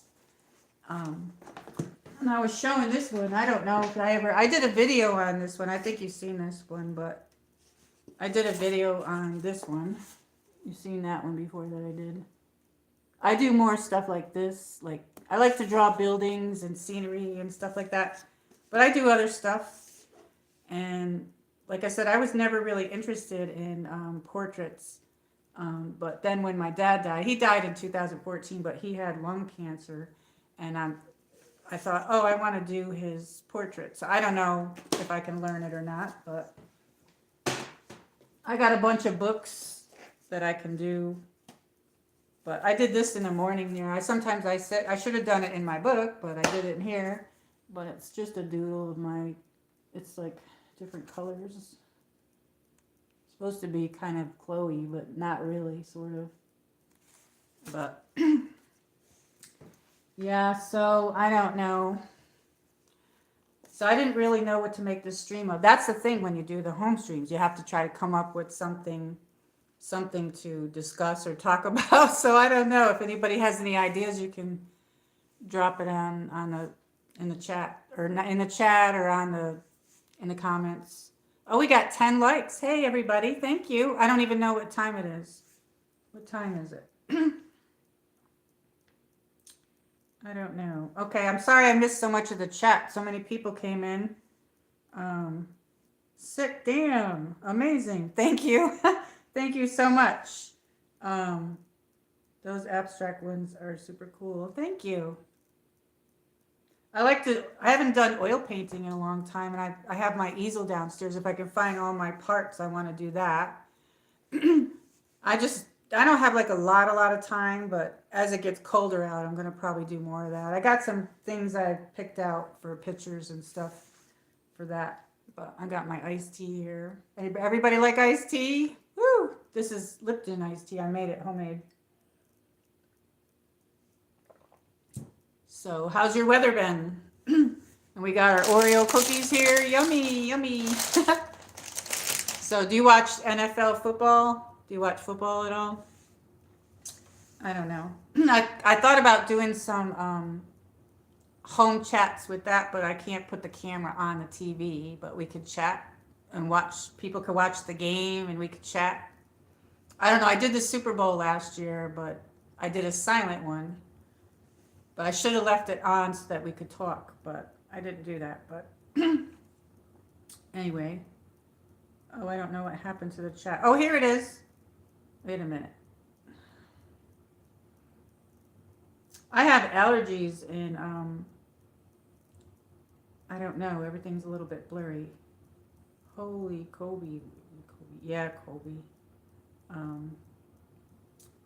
And I was showing this one. I don't know if I did a video on this one. I think you've seen this one, but I did a video on this one. You've seen that one before that I did. I do more stuff like this. Like I like to draw buildings and scenery and stuff like that. But I do other stuff. And like I said, I was never really interested in portraits. But then when my dad died, he died in 2014, but he had lung cancer. And I thought, oh, I want to do his portrait. So I don't know if I can learn it or not, but I got a bunch of books that I can do. But I did this in the morning here. I said I should have done it in my book, but I did it in here. But it's just a doodle of my. It's like different colors. It's supposed to be kind of Chloe, but not really, sort of. But yeah, so I don't know. So I didn't really know what to make this stream of. That's the thing when you do the home streams, you have to try to come up with something to discuss or talk about. So I don't know if anybody has any ideas. You can drop it on the in the chat or in the chat or in the comments. Oh, we got 10 likes. Hey everybody, thank you. I don't even know what time it is. What time is it? I don't know. Okay, I'm sorry I missed so much of the chat. So many people came in. Sick, damn, amazing. Thank you. Thank you so much. Those abstract ones are super cool. Thank you. I haven't done oil painting in a long time, and I have my easel downstairs. If I can find all my parts, I want to do that. I don't have like a lot of time, but as it gets colder out, I'm going to probably do more of that. I got some things I picked out for pictures and stuff for that. But I got my iced tea here. Everybody like iced tea? Woo! This is Lipton iced tea. I made it homemade. So how's your weather been? And we got our Oreo cookies here. Yummy, yummy. So do you watch NFL football? Do you watch football at all? I don't know. I thought about doing some home chats with that, but I can't put the camera on the TV. But we could chat and watch. People could watch the game and we could chat. I don't know. I did the Super Bowl last year, but I did a silent one. But I should have left it on so that we could talk, but I didn't do that. But anyway. Oh, I don't know what happened to the chat. Oh, here it is. Wait a minute. I have allergies and I don't know. Everything's a little bit blurry. Holy Kobe. Yeah, Kobe.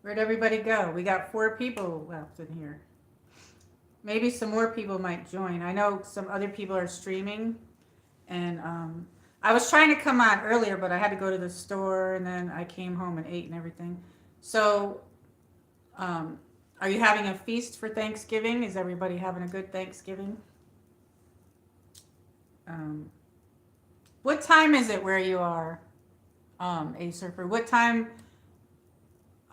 Where'd everybody go? We got 4 people left in here. Maybe some more people might join. I know some other people are streaming, and I was trying to come on earlier, but I had to go to the store, and then I came home and ate and everything. So, are you having a feast for Thanksgiving? Is everybody having a good Thanksgiving? What time is it where you are, A Surfer? What time?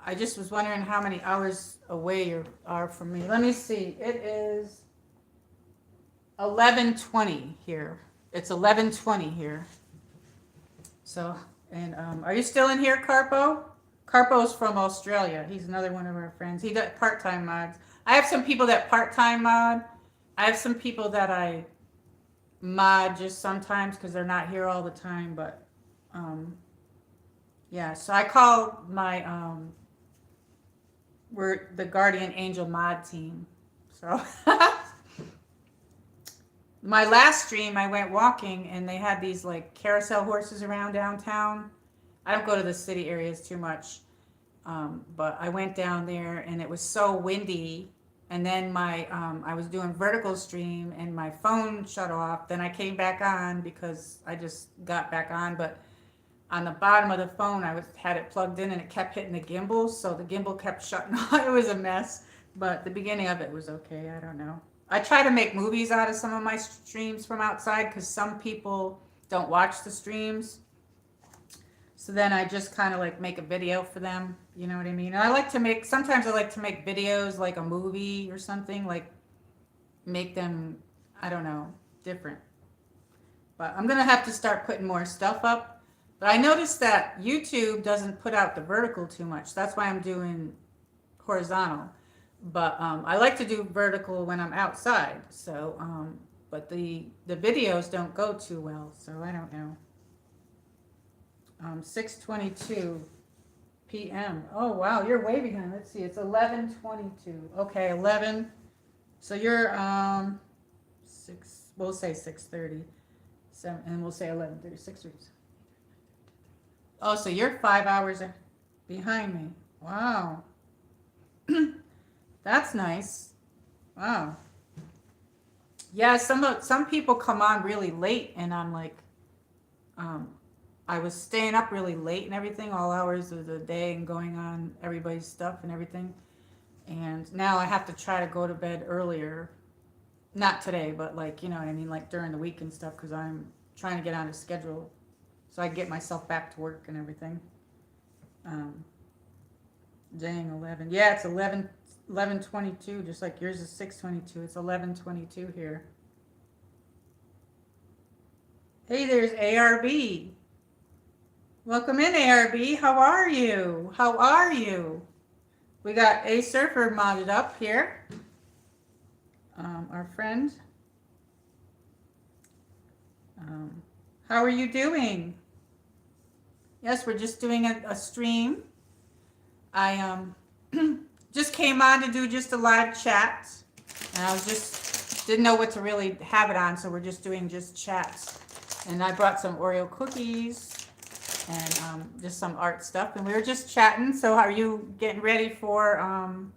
I just was wondering how many hours away you are from me. Let me see. It is 11:20 here. It's 11:20 here. So, and are you still in here, Carpo? Carpo's from Australia. He's another one of our friends. He does part-time mods. I have some people that part-time mod. I have some people that I mod just sometimes because they're not here all the time. But yeah, so I call my we're the Guardian Angel mod team. So my last stream, I went walking and they had these like carousel horses around downtown. I don't go to the city areas too much, but I went down there and it was so windy. And then I was doing vertical stream and my phone shut off. Then I came back on because I just got back on, but on the bottom of the phone, I had it plugged in and it kept hitting the gimbal. So the gimbal kept shutting off. It was a mess, but the beginning of it was okay. I don't know. I try to make movies out of some of my streams from outside because some people don't watch the streams. So then I just kind of like make a video for them. You know what I mean? And sometimes I like to make videos like a movie or something, like make them, I don't know, different. But I'm going to have to start putting more stuff up. But I noticed that YouTube doesn't put out the vertical too much. That's why I'm doing horizontal. But I like to do vertical when I'm outside. So but the videos don't go too well, so I don't know. 6:22 p.m. Oh wow, you're way behind. Let's see, it's 11:22. Okay, 11. So you're 6. We'll say 6:30. 7, and we'll say 11:30. 6:30. Oh, so you're 5 hours behind me. Wow, that's nice. Wow. Yeah, some people come on really late, and I'm like, um, I was staying up really late and everything, all hours of the day, and going on everybody's stuff and everything. And now I have to try to go to bed earlier. Not today, but like, you know what I mean, like during the week and stuff, because I'm trying to get on a schedule so I get myself back to work and everything. Um, Dang, 11. Yeah, it's 11:22, just like yours is 6:22. It's 11:22 here. Hey, there's ARB. Welcome in, ARB. How are you? How are you? We got A Surfer modded up here. Our friend. How are you doing? Yes, we're just doing a stream. I just came on to do just a live chat, and I was just didn't know what to really have it on, so we're just doing just chats. And I brought some Oreo cookies and just some art stuff, and we were just chatting. So, are you getting ready for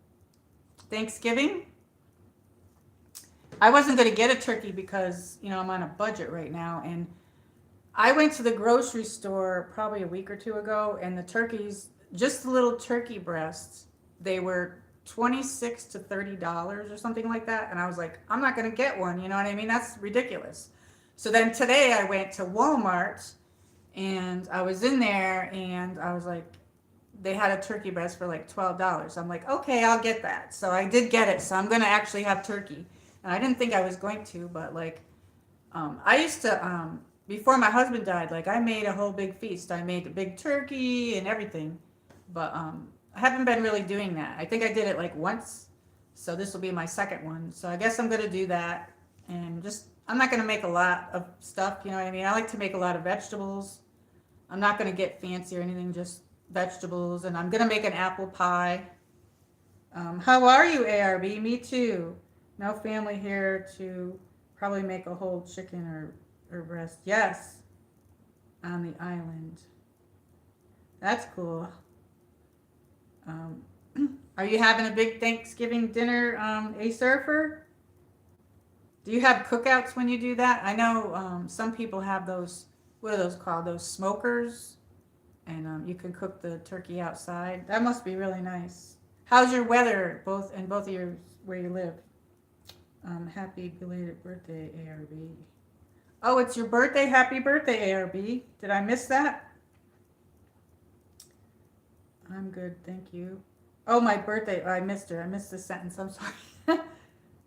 Thanksgiving? I wasn't going to get a turkey because I'm on a budget right now, and I went to the grocery store probably a week or two ago, and the turkeys, just the little turkey breasts, they were $26 to $30 or something like that. And I was like, I'm not going to get one. You know what I mean? That's ridiculous. So then today I went to Walmart, and I was in there, and I was like, they had a turkey breast for like $12. I'm like, okay, I'll get that. So I did get it. So I'm going to actually have turkey. And I didn't think I was going to, but like, I used to, before my husband died, like I made a whole big feast. I made a big turkey and everything, but I haven't been really doing that. I think I did it like once, so this will be my second one. So I guess I'm gonna do that, and just I'm not gonna make a lot of stuff. You know what I mean? I like to make a lot of vegetables. I'm not gonna get fancy or anything, just vegetables, and I'm gonna make an apple pie. How are you, ARB? Me too. No family here to probably make a whole chicken or breast. Yes, on the island. That's cool. Um, are you having a big Thanksgiving dinner, A Surfer? Do you have cookouts when you do that? I know some people have those, what are those called? Those smokers. And you can cook the turkey outside. That must be really nice. How's your weather both of your where you live? Happy belated birthday, ARB. Oh, it's your birthday. Happy birthday, ARB. Did I miss that? I'm good, thank you. Oh, my birthday. I missed her. I missed the sentence. I'm sorry.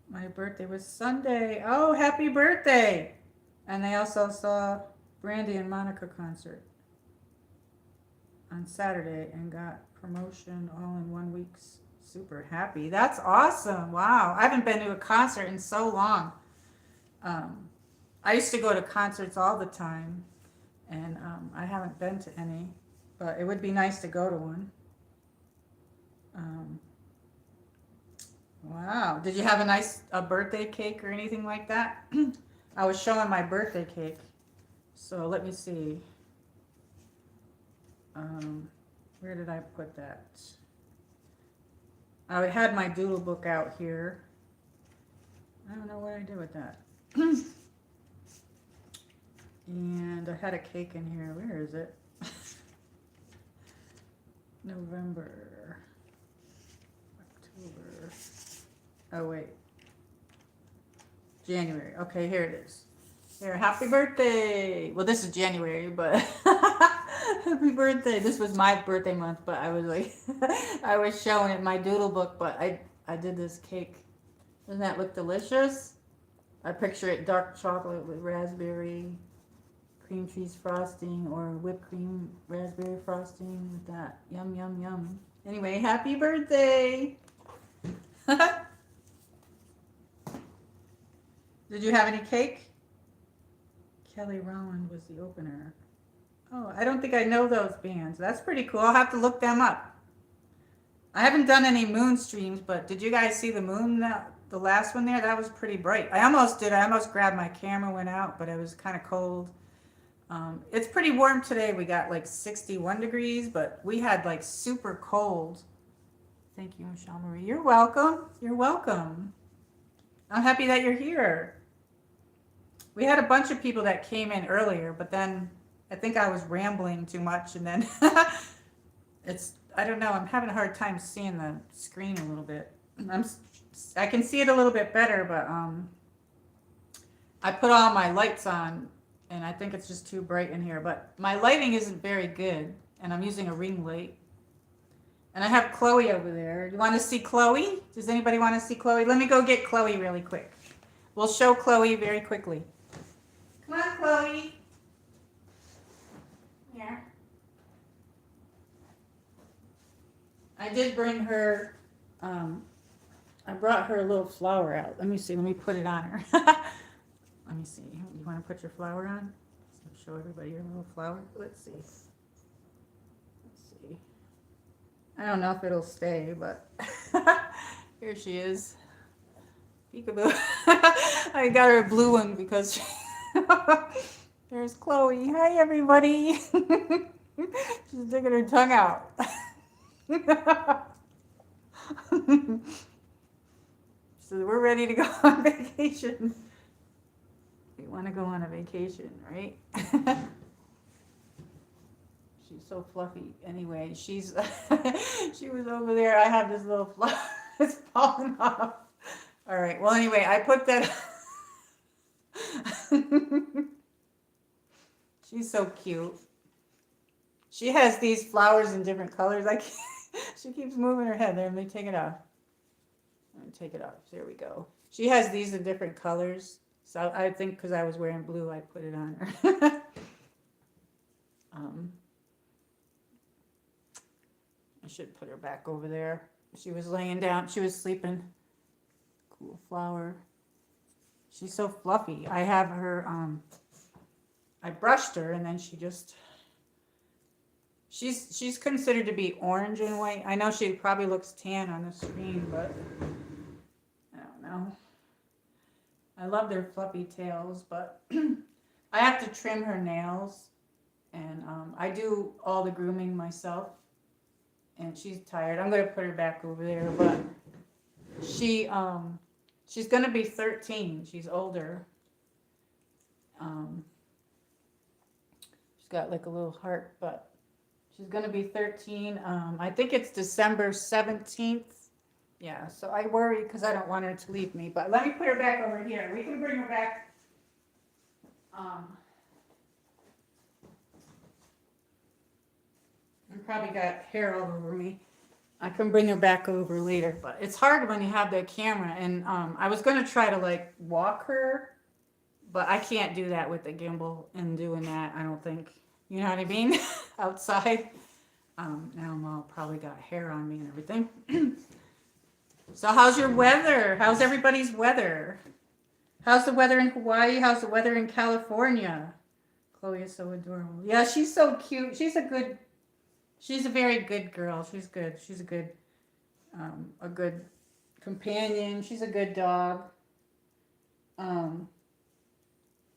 My birthday was Sunday. Oh, happy birthday. And they also saw Brandy and Monica concert on Saturday and got promotion all in 1 week. Super happy. That's awesome. Wow. I haven't been to a concert in so long. I used to go to concerts all the time, and I haven't been to any, but it would be nice to go to one. Wow. Did you have a nice birthday cake or anything like that? I was showing my birthday cake. So let me see. Where did I put that? I had my doodle book out here. I don't know what I did with that. And I had a cake in here. Where is it? November. October. Oh, wait. January. Okay, here it is. Here, happy birthday. Well, this is January, but happy birthday. This was my birthday month, but I was like, I was showing it my doodle book, but I did this cake. Doesn't that look delicious? I picture it dark chocolate with raspberry cream cheese frosting or whipped cream raspberry frosting with that. Yum, yum, yum. Anyway, happy birthday. Did you have any cake? Kelly Rowland was the opener. Oh, I don't think I know those bands. That's pretty cool. I'll have to look them up. I haven't done any moon streams, but did you guys see the moon the last one there? That was pretty bright. I almost did. I almost grabbed my camera, went out, but it was kind of cold. It's pretty warm today. We got like 61 degrees, but we had like super cold. Thank you, MichelleMarie. You're welcome. You're welcome. I'm happy that you're here. We had a bunch of people that came in earlier, but then I think I was rambling too much, and then I don't know, I'm having a hard time seeing the screen a little bit. I can see it a little bit better, but I put all my lights on, and I think it's just too bright in here, but my lighting isn't very good, and I'm using a ring light. And I have Chloe over there. You want to see Chloe? Does anybody want to see Chloe? Let me go get Chloe really quick. We'll show Chloe very quickly. Come on, Chloe. Here. I did bring her, I brought her a little flower out. Let me see. Let me put it on her. Let me see. You want to put your flower on? Show everybody your little flower. Let's see. I don't know if it'll stay, but here she is. Peekaboo. I got her a blue one because there's Chloe. Hi, everybody. She's sticking her tongue out. So we're ready to go on vacation. We want to go on a vacation, right? She's so fluffy. Anyway, she was over there. I have this little fluff. It's falling off. All right. Well, anyway, I put that. She's so cute. She has these flowers in different colors. She keeps moving her head. There, let me take it off. Let me take it off. There we go. She has these in different colors. So I think because I was wearing blue, I put it on her. I should put her back over there. She was laying down. She was sleeping. Cool flower. She's so fluffy. I have her, I brushed her and then she's considered to be orange and white. I know she probably looks tan on the screen, but I don't know. I love their fluffy tails, but I have to trim her nails, and I do all the grooming myself. And she's tired. I'm going to put her back over there, but she's going to be 13. She's older. She's got like a little heart, but she's going to be 13. I think it's December 17th. Yeah, so I worry because I don't want her to leave me. But let me put her back over here. We can bring her back. I probably got hair all over me. I can bring her back over later, but it's hard when you have the camera. And I was going to try to like walk her, but I can't do that with the gimbal and doing that. I don't think, you know what I mean? Outside. Now I'm all probably got hair on me and everything. So how's your weather? How's everybody's weather? How's the weather in Hawaii? How's the weather in California? Chloe is so adorable. Yeah, she's so cute. She's a very good girl. She's good. She's a good companion. She's a good dog.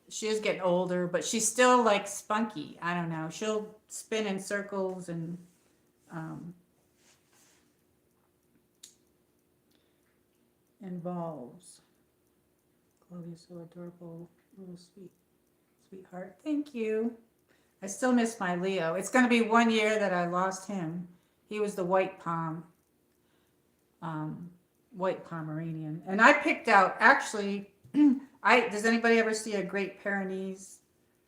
She is getting older, but she's still like spunky. I don't know. She'll spin in circles and involves. Chloe's so adorable, little sweetheart. Thank you. I still miss my Leo. It's going to be 1 year that I lost him. He was the white Pomeranian. And I picked out, actually, does anybody ever see a Great Pyrenees?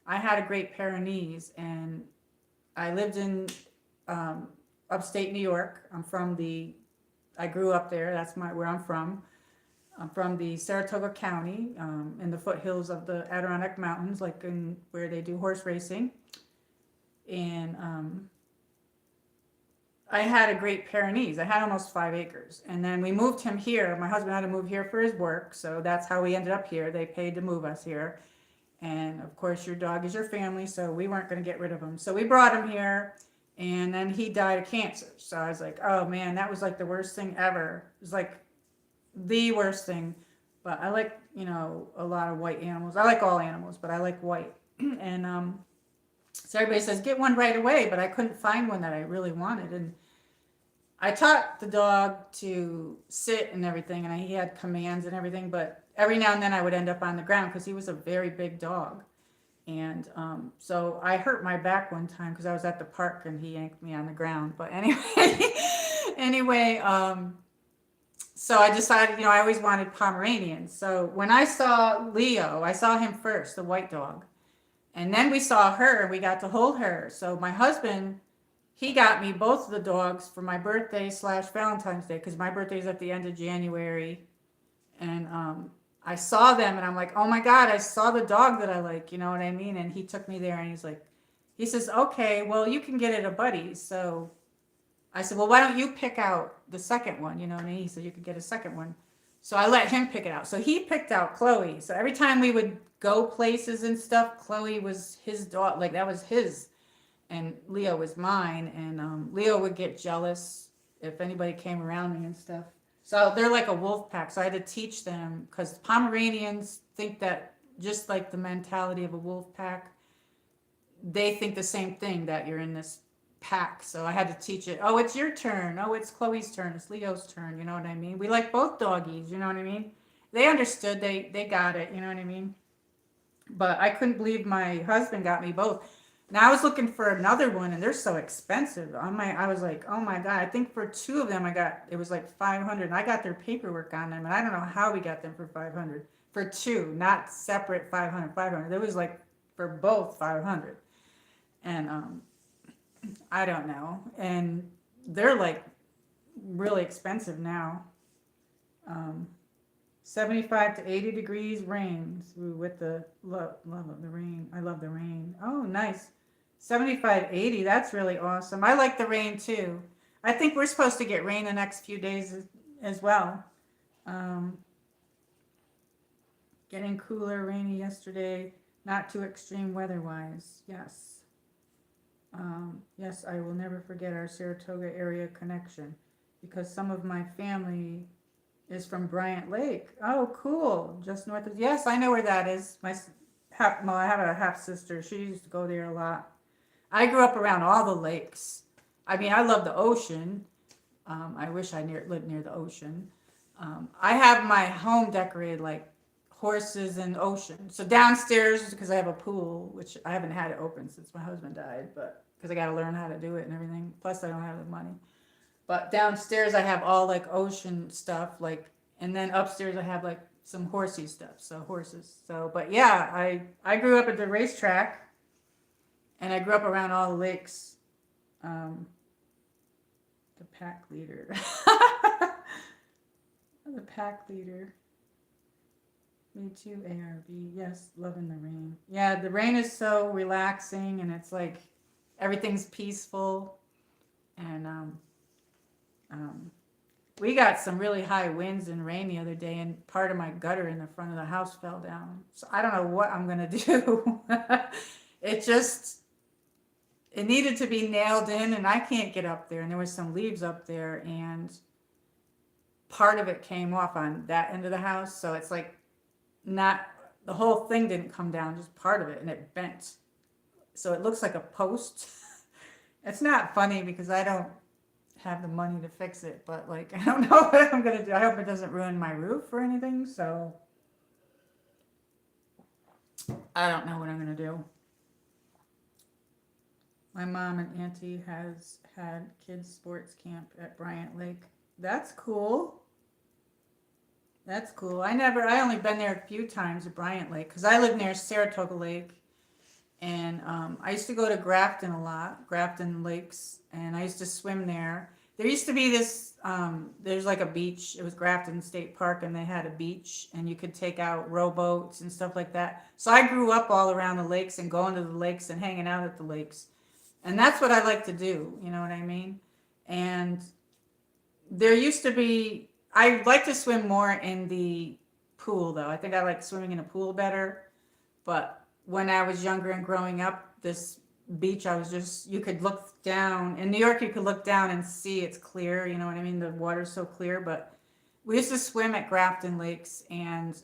I had a Great Pyrenees, and I lived in upstate New York. I grew up there. That's where I'm from. I'm from the Saratoga County, in the foothills of the Adirondack Mountains, like where they do horse racing. And I had a Great Pyrenees. I had almost 5 acres. And then we moved him here. My husband had to move here for his work. So that's how we ended up here. They paid to move us here. And of course, your dog is your family. So we weren't going to get rid of him. So we brought him here. And then he died of cancer. So I was like, oh man, that was like the worst thing ever. It was like the worst thing. But I like, a lot of white animals. I like all animals, but I like white. And so everybody says, get one right away. But I couldn't find one that I really wanted. And I taught the dog to sit and everything, and he had commands and everything, but every now and then I would end up on the ground because he was a very big dog. And so I hurt my back one time because I was at the park and he yanked me on the ground. But anyway, anyway, so I decided, I always wanted Pomeranians. So when I saw Leo, I saw him first, the white dog. And then we saw her, we got to hold her. So my husband, he got me both of the dogs for my birthday / Valentine's Day, because my birthday is at the end of January. And I saw them and I'm like, oh my God, I saw the dog that I like, you know what I mean? And he took me there and he says, okay, well, you can get it a buddy. So I said, well, why don't you pick out the second one? You know what I mean? He said, you could get a second one. So I let him pick it out. So he picked out Chloe. So every time we would go places and stuff, Chloe was his dog, like that was his. And Leo was mine, and Leo would get jealous if anybody came around me and stuff. So they're like a wolf pack. So I had to teach them, because Pomeranians think that, just like the mentality of a wolf pack, they think the same thing, that you're in this pack. So I had to teach it. Oh, it's your turn. Oh, it's Chloe's turn. It's Leo's turn. You know what I mean? We like both doggies. You know what I mean? They understood. They got it. You know what I mean? But I couldn't believe my husband got me both. Now I was looking for another one, and they're so expensive. I was like, oh my God! I think for 2 of them, it was like 500. And I got their paperwork on them, and I don't know how we got them for 500 for 2, not separate 500, 500. It was like for both 500, and I don't know. And they're like really expensive now. 75 to 80 degrees rains with the love of the rain. I love the rain. Oh, nice. 75, 80. That's really awesome. I like the rain too. I think we're supposed to get rain the next few days as well. Getting cooler, rainy yesterday. Not too extreme weather-wise. Yes. Yes, I will never forget our Saratoga area connection, because some of my family is from Bryant Lake. Oh, cool. Just north of, yes, I know where that is. I have a half sister. She used to go there a lot. I grew up around all the lakes. I mean, I love the ocean. I wish I lived near the ocean. I have my home decorated like horses and ocean. So downstairs, because I have a pool, which I haven't had it open since my husband died, but because I got to learn how to do it and everything. Plus, I don't have the money. But downstairs, I have all like ocean stuff, and then upstairs, I have like some horsey stuff. So horses. So, but yeah, I grew up at the racetrack, and I grew up around all the lakes. The pack leader. The pack leader. Me too, ARB. Yes, loving the rain. Yeah, the rain is so relaxing, and it's like everything's peaceful. And we got some really high winds and rain the other day, and part of my gutter in the front of the house fell down. So I don't know what I'm going to do. It needed to be nailed in, and I can't get up there. And there was some leaves up there, and part of it came off on that end of the house. So it's like not, the whole thing didn't come down, just part of it, and it bent. So it looks like a post. It's not funny because I don't have the money to fix it, but like, I don't know what I'm going to do. I hope it doesn't ruin my roof or anything. So I don't know what I'm going to do. My mom and auntie has had kids sports camp at Bryant Lake. That's cool. That's cool. I only been there a few times at Bryant Lake because I live near Saratoga Lake. And I used to go to Grafton a lot, Grafton Lakes, and I used to swim there. There used to be this, there's like a beach. It was Grafton State Park, and they had a beach, and you could take out rowboats and stuff like that. So I grew up all around the lakes and going to the lakes and hanging out at the lakes. And that's what I like to do, you know what I mean? And there used to be, I like to swim more in the pool though. I think I like swimming in a pool better. But when I was younger and growing up, this beach, I was just, you could look down. In New York, you could look down and see it's clear. You know what I mean? The water's so clear. But we used to swim at Grafton Lakes. And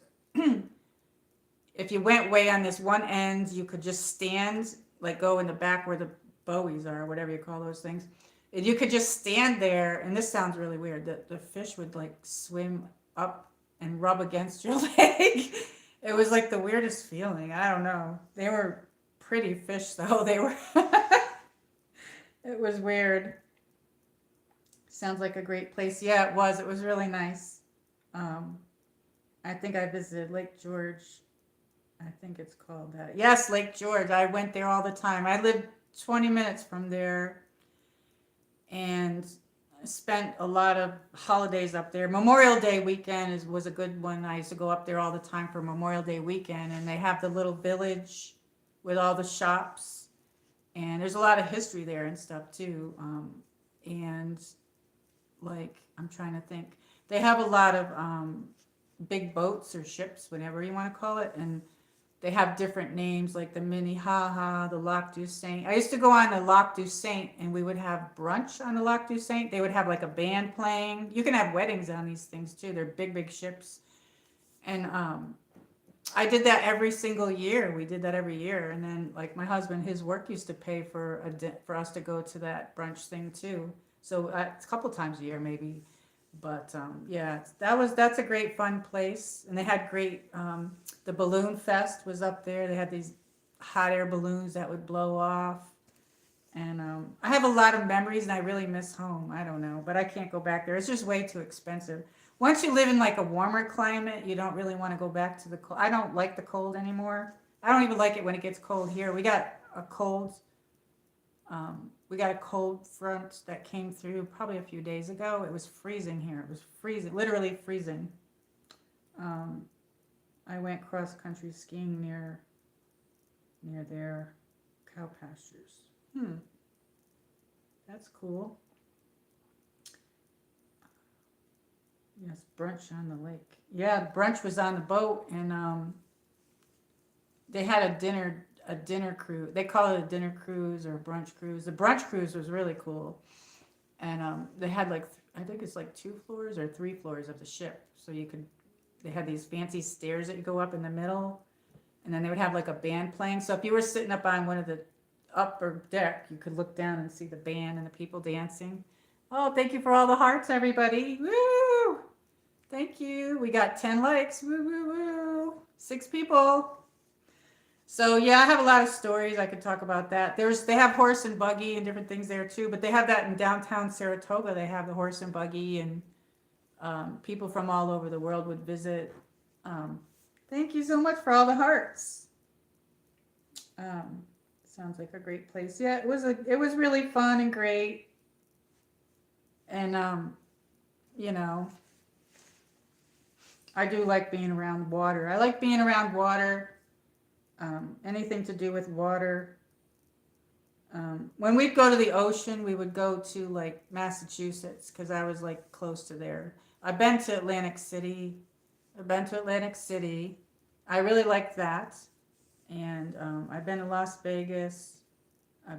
if you went way on this one end, you could just stand, like go in the back where the bowies are, whatever you call those things. And you could just stand there. And this sounds really weird. The fish would like swim up and rub against your leg. It was like the weirdest feeling. I don't know. They were pretty fish though. They were it was weird. Sounds like a great place. Yeah, it was. It was really nice. Um, I think I visited Lake George. I think it's called that. Yes, Lake George. I went there all the time. I lived 20 minutes from there and spent a lot of holidays up there. Memorial Day weekend was a good one. I used to go up there all the time for Memorial Day weekend, and they have the little village with all the shops, and there's a lot of history there and stuff too. And like, I'm trying to think, they have a lot of big boats or ships, whatever you want to call it, and they have different names like the Minnehaha, the Lac du Saint. I used to go on the Lac du Saint and we would have brunch on the Lac du Saint. They would have like a band playing. You can have weddings on these things too. They're big, big ships. And I did that every single year. We did that every year. And then like my husband, his work used to pay for us to go to that brunch thing too. So it's a couple times a year maybe. But yeah, that's a great fun place. And they had great, the Balloon Fest was up there. They had these hot air balloons that would blow off. And I have a lot of memories and I really miss home. I don't know, but I can't go back there. It's just way too expensive. Once you live in like a warmer climate, you don't really want to go back to the cold. I don't like the cold anymore. I don't even like it when it gets cold here. We got a cold front that came through probably a few days ago. It was freezing here. It was freezing, literally freezing. I went cross country skiing near their cow pastures. That's cool. Yes, brunch on the lake. Yeah, the brunch was on the boat, and they had a dinner cruise. They call it a dinner cruise or a brunch cruise. The brunch cruise was really cool, and they had like I think it's like 2 floors or 3 floors of the ship. So they had these fancy stairs that you go up in the middle, and then they would have like a band playing. So if you were sitting up on one of the upper deck, you could look down and see the band and the people dancing. Oh, thank you for all the hearts, everybody! Woo! Thank you. We got 10 likes. Woo woo woo! 6 people. So yeah, I have a lot of stories. I could talk about that. They have horse and buggy and different things there too, but they have that in downtown Saratoga. They have the horse and buggy, and people from all over the world would visit. Thank you so much for all the hearts. Sounds like a great place. Yeah, it was really fun and great. And you know, I do like being around water. I like being around water. Anything to do with water. When we'd go to the ocean, we would go to like Massachusetts because I was like close to there. I've been to Atlantic City. I really liked that. And I've been to Las Vegas. I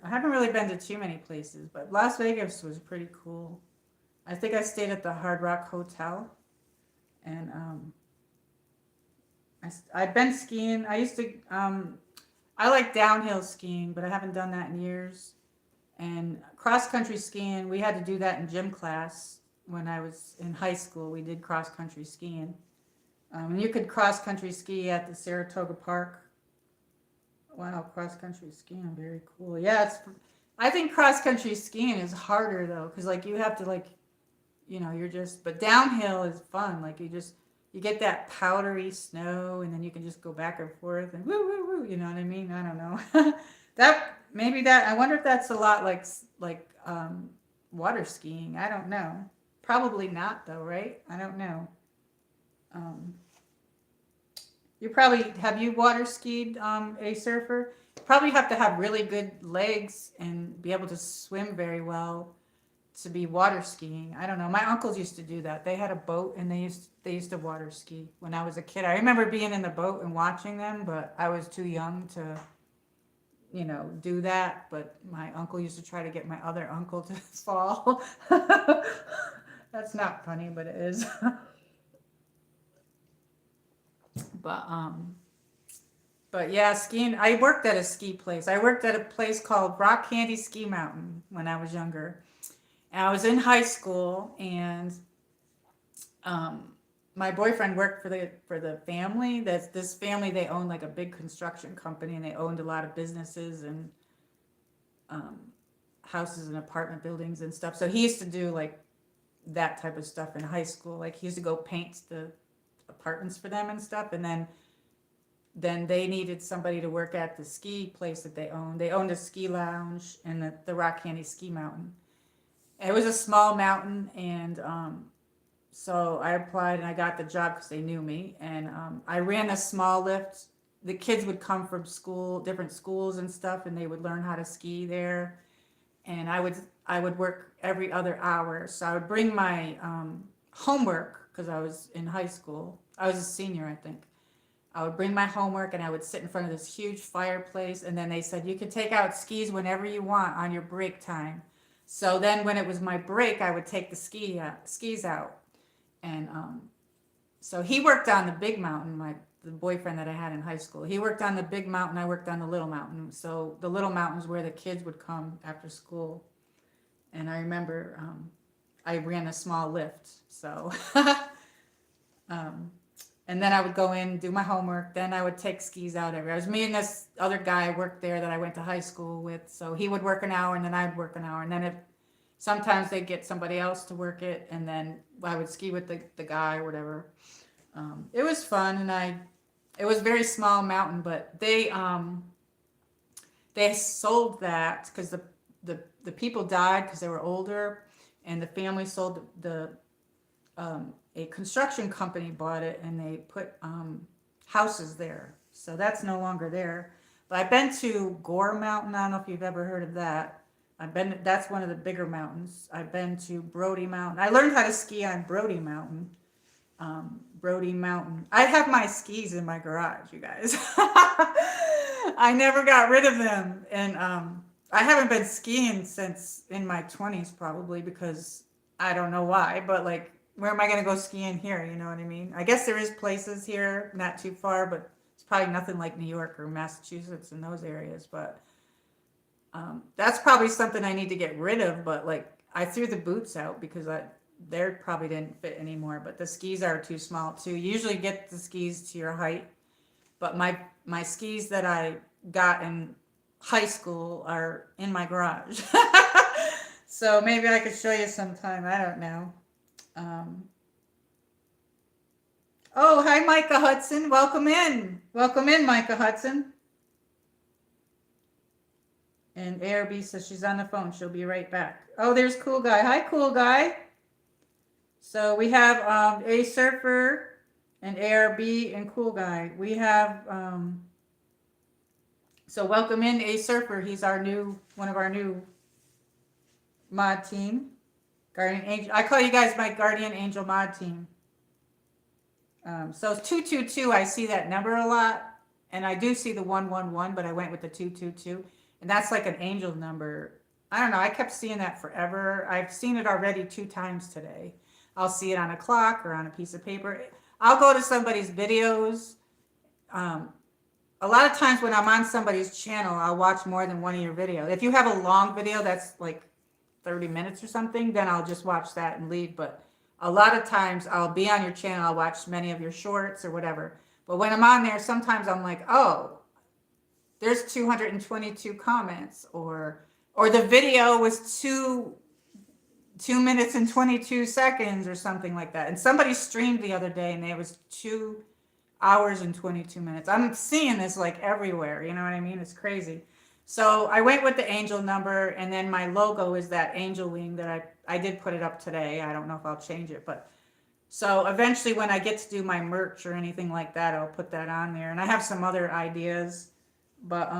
haven't really been to too many places, but Las Vegas was pretty cool. I think I stayed at the Hard Rock Hotel. And I've been skiing. I like downhill skiing, but I haven't done that in years. And cross country skiing, we had to do that in gym class when I was in high school. We did cross country skiing. And you could cross country ski at the Saratoga Park. Wow, cross country skiing, very cool. Yeah, I think cross country skiing is harder though, because like you have to like, but downhill is fun. Like you get that powdery snow, and then you can just go back and forth and woo woo woo. You know what I mean? I don't know. I wonder if that's a lot like water skiing. I don't know. Probably not though, right? I don't know. Have you water skied, a surfer? You probably have to have really good legs and be able to swim very well. to be water skiing. I don't know. My uncles used to do that. They had a boat and they used to water ski when I was a kid. I remember being in the boat and watching them, but I was too young to, do that. But my uncle used to try to get my other uncle to fall. That's not funny, but it is. But but yeah, skiing. I worked at a ski place. I worked at a place called Rock Candy Ski Mountain when I was younger. And I was in high school, and um, my boyfriend worked for the family. That's this family. They owned like a big construction company, and they owned a lot of businesses and um, houses and apartment buildings and stuff. So he used to do like that type of stuff in high school. Like he used to go paint the apartments for them and stuff, and then they needed somebody to work at the ski place that they owned. They owned a ski lounge in the Rock Candy Ski Mountain. It was a small mountain, and so I applied and I got the job because they knew me. And I ran a small lift. The kids would come from school, different schools and stuff, and they would learn how to ski there. And I would work every other hour. So I would bring my homework because I was in high school. I was a senior, I think. I would bring my homework and I would sit in front of this huge fireplace. And then they said, you can take out skis whenever you want on your break time. So then when it was my break, I would take the skis out. And so he worked on the big mountain, the boyfriend that I had in high school. He worked on the big mountain. I worked on the little mountain. So the little mountain's where the kids would come after school. And I remember I ran a small lift. So and then I would go in, do my homework. Then I would take skis out every. I was me and this other guy worked there that I went to high school with. So he would work an hour, and then I'd work an hour. And then sometimes they'd get somebody else to work it, and then I would ski with the guy or whatever. It was fun, and it was a very small mountain, but they sold that because the people died because they were older, and the family sold a construction company bought it, and they put houses there. So that's no longer there. But I've been to Gore Mountain. I don't know if you've ever heard of that. That's one of the bigger mountains. I've been to Brody Mountain. I learned how to ski on Brody Mountain. Brody Mountain. I have my skis in my garage, you guys. I never got rid of them. And I haven't been skiing since in my 20s probably because I don't know why, but like, where am I going to go skiing here? You know what I mean? I guess there is places here, not too far, but it's probably nothing like New York or Massachusetts in those areas. But that's probably something I need to get rid of. But like, I threw the boots out because they probably didn't fit anymore. But the skis are too small too. You usually get the skis to your height, but my skis that I got in high school are in my garage. So maybe I could show you sometime. I don't know. Oh, hi, Micah Hudson. Welcome in. Welcome in, Micah Hudson. And ARB says she's on the phone. She'll be right back. Oh, there's Cool Guy. Hi, Cool Guy. So we have A Surfer and ARB and Cool Guy. We have, so welcome in A Surfer. He's one of our new mod team. Guardian Angel. I call you guys my Guardian Angel mod team. So 222, I see that number a lot. And I do see the 111, but I went with the 222. And that's like an angel number. I don't know. I kept seeing that forever. I've seen it already 2 times today. I'll see it on a clock or on a piece of paper. I'll go to somebody's videos. A lot of times when I'm on somebody's channel, I'll watch more than one of your videos. If you have a long video that's like 30 minutes or something, then I'll just watch that and leave. But a lot of times I'll be on your channel, I'll watch many of your shorts or whatever. But when I'm on there, sometimes I'm like, oh, there's 222 comments, or the video was 2 minutes and 22 seconds or something like that. And somebody streamed the other day and it was 2 hours and 22 minutes. I'm seeing this like everywhere, you know what I mean? It's crazy. So I went with the angel number, and then my logo is that angel wing that I did put it up today. I don't know if I'll change it, but so eventually when I get to do my merch or anything like that, I'll put that on there. And I have some other ideas, but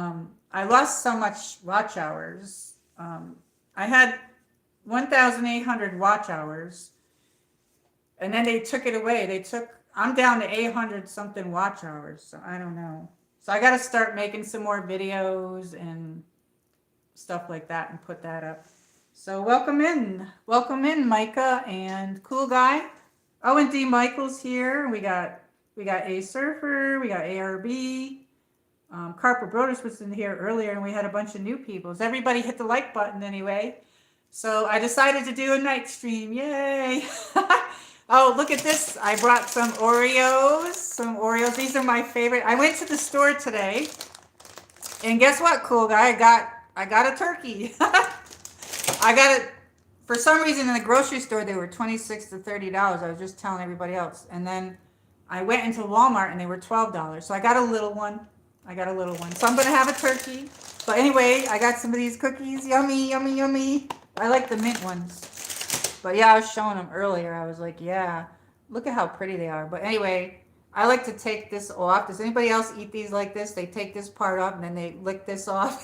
I lost so much watch hours. I had 1,800 watch hours. And then they took it away. I'm down to 800 something watch hours. So I don't know. So I got to start making some more videos and stuff like that and put that up. So welcome in, Micah and Cool Guy. Oh, and D Michael's here. We got A Surfer. We got ARB. Carper Broders was in here earlier, and we had a bunch of new people. Everybody hit the like button anyway. So I decided to do a night stream. Yay! Oh, look at this. I brought some Oreos. These are my favorite. I went to the store today, and guess what, Cool Guy? I got a turkey. I got it for some reason in the grocery store. They were $26 to $30. I was just telling everybody else, and then I went into Walmart and they were $12. So I got a little one. So I'm gonna have a turkey. But anyway, I got some of these cookies. Yummy, yummy, yummy. I like the mint ones. But yeah, I was showing them earlier. I was like, yeah, look at how pretty they are. But anyway, I like to take this off. Does anybody else eat these like this? They take this part off and then they lick this off.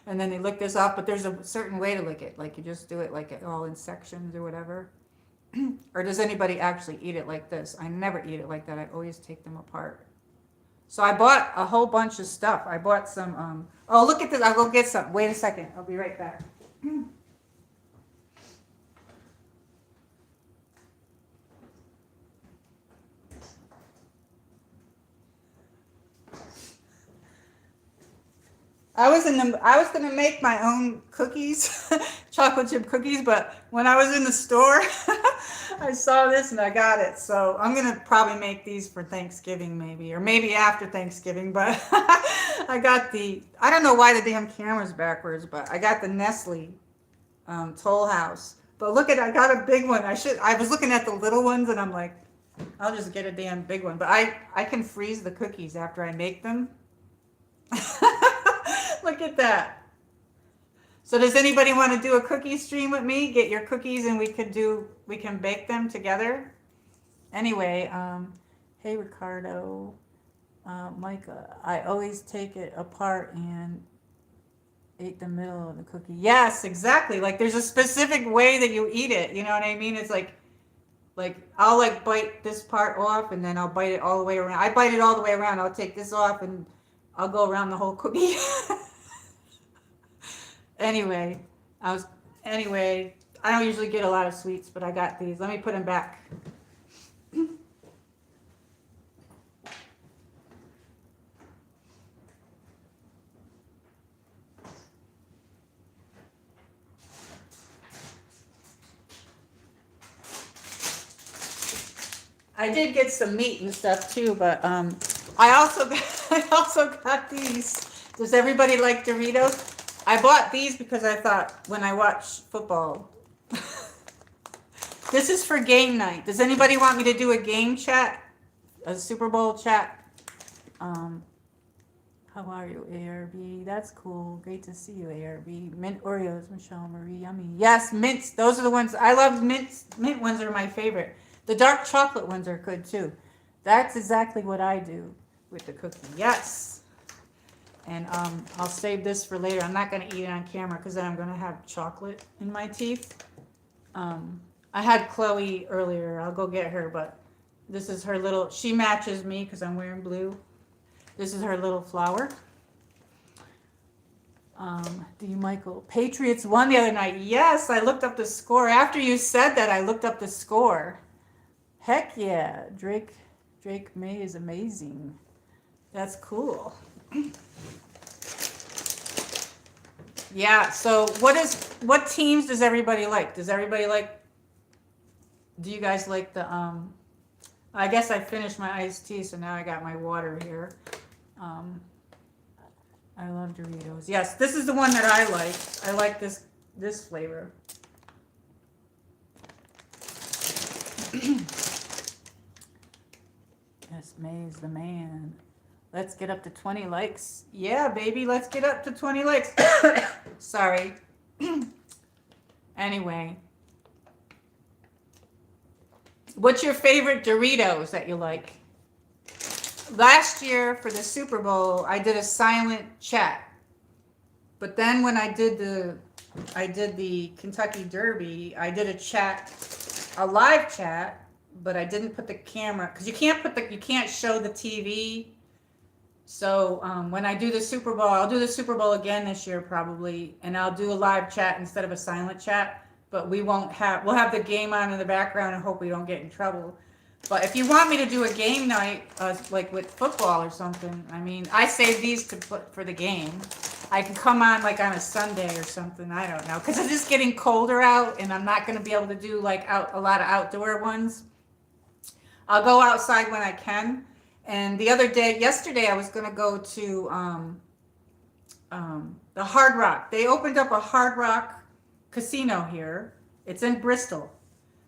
And then they lick this off. But there's a certain way to lick it. Like you just do it like all in sections or whatever. Or does anybody actually eat it like this? I never eat it like that. I always take them apart. So I bought a whole bunch of stuff. I bought some, oh, look at this. I'll go get some. Wait a second. I'll be right back. I was gonna make my own cookies, chocolate chip cookies, but when I was in the store, I saw this and I got it. So I'm gonna probably make these for Thanksgiving maybe, or maybe after Thanksgiving, but I got I don't know why the damn camera's backwards, but I got the Nestle Toll House. But look I got a big one. I was looking at the little ones and I'm like, I'll just get a damn big one. But I can freeze the cookies after I make them. Look at that. So does anybody want to do a cookie stream with me? Get your cookies and we can bake them together. Anyway, hey Ricardo, Micah, I always take it apart and eat the middle of the cookie. Yes, exactly. Like there's a specific way that you eat it. You know what I mean? It's like I'll like bite this part off and then I'll bite it all the way around. I bite it all the way around. I'll take this off and I'll go around the whole cookie. Anyway, I don't usually get a lot of sweets, but I got these. Let me put them back. I did get some meat and stuff too, but I also got these. Does everybody like Doritos? I bought these because I thought when I watch football. This is for game night. Does anybody want me to do a game chat? A Super Bowl chat? How are you, ARB? That's cool. Great to see you, ARB. Mint Oreos, MichelleMarie, yummy. Yes, mints. Those are the ones. I love mints. Mint ones are my favorite. The dark chocolate ones are good too. That's exactly what I do with the cookie. Yes. And I'll save this for later. I'm not going to eat it on camera because then I'm going to have chocolate in my teeth. I had Chloe earlier. I'll go get her, but this is her little, she matches me because I'm wearing blue. This is her little flower. Do you, Michael? Patriots won the other night. Yes, I looked up the score. After you said that, I looked up the score. Heck yeah. Drake May is amazing. That's cool. Yeah, so what teams does everybody like? Do you guys like the I guess I finished my iced tea, so now I got my water here. I love Doritos. Yes, this is the one that I like. I like this flavor. Yes, May's the man. Let's get up to 20 likes. Yeah, baby, let's get up to 20 likes. Sorry. Anyway. What's your favorite Doritos that you like? Last year for the Super Bowl, I did a silent chat. But then when I did I did the Kentucky Derby. I did a live chat, but I didn't put the camera because you can't show the TV. So when I do the Super Bowl, I'll do the Super Bowl again this year probably, and I'll do a live chat instead of a silent chat. But we'll have the game on in the background and hope we don't get in trouble. But if you want me to do a game night, like with football or something, I mean, I save these to put for the game. I can come on like on a Sunday or something. I don't know, because it's just getting colder out, and I'm not going to be able to do like a lot of outdoor ones. I'll go outside when I can. And yesterday, I was going to go to the Hard Rock. They opened up a Hard Rock casino here. It's in Bristol.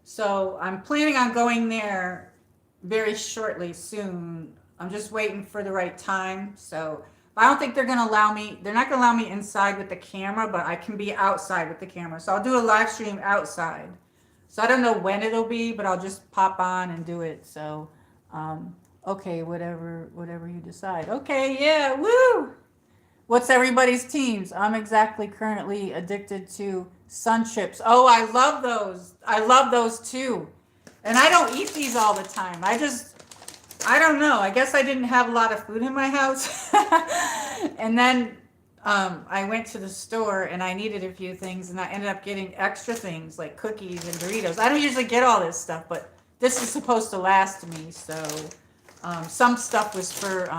So I'm planning on going there very shortly, soon. I'm just waiting for the right time. So I don't think they're not going to allow me inside with the camera, but I can be outside with the camera. So I'll do a live stream outside. So I don't know when it'll be, but I'll just pop on and do it. So, okay, whatever you decide. Okay, yeah, woo! What's everybody's teams? I'm currently addicted to Sun Chips. Oh, I love those. I love those too. And I don't eat these all the time. I don't know. I guess I didn't have a lot of food in my house. And then I went to the store and I needed a few things and I ended up getting extra things like cookies and burritos. I don't usually get all this stuff, but this is supposed to last me. So some stuff was for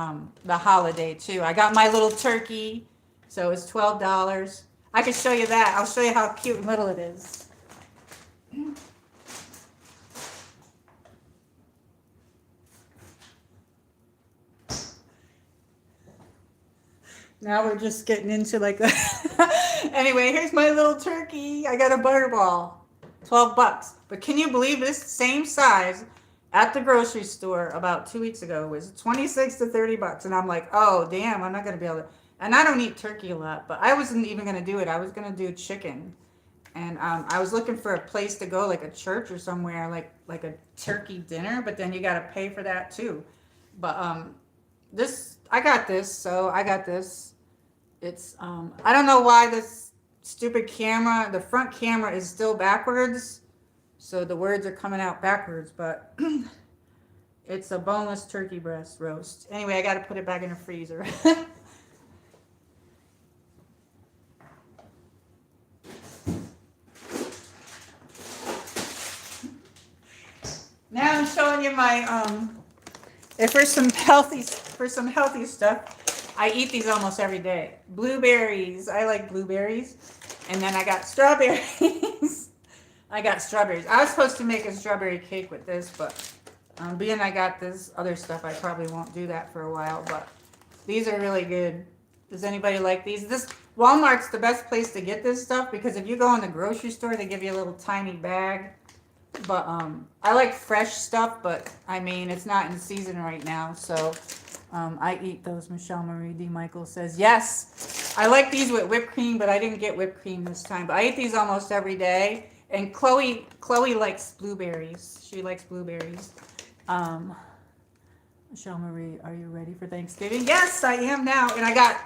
the holiday too. I got my little turkey. So it's $12. I can show you that. I'll show you how cute and little it is. Now we're just getting into like that. Anyway, here's my little turkey. I got a butterball. $12. But can you believe this same size at the grocery store about 2 weeks ago was 26 to 30 bucks. And I'm like, oh, damn, I'm not going to be able to. And I don't eat turkey a lot, but I wasn't even going to do it. I was going to do chicken. And I was looking for a place to go, like a church or somewhere, like a turkey dinner. But then you got to pay for that too. But I got this. So I got this. It's, I don't know why this stupid camera, the front camera is still backwards. So the words are coming out backwards, but it's a boneless turkey breast roast. Anyway, I got to put it back in the freezer. Now I'm showing you my, for some healthy stuff, I eat these almost every day. Blueberries. I like blueberries. And then I got strawberries. I was supposed to make a strawberry cake with this, but being I got this other stuff, I probably won't do that for a while. But these are really good. Does anybody like these? Walmart's the best place to get this stuff because if you go in the grocery store, they give you a little tiny bag. But I like fresh stuff, but I mean, it's not in season right now. So I eat those. MichelleMarie D. Michael says, yes, I like these with whipped cream, but I didn't get whipped cream this time. But I eat these almost every day. And Chloe likes blueberries. She likes blueberries. MichelleMarie, are you ready for Thanksgiving? Yes, I am now. And I got,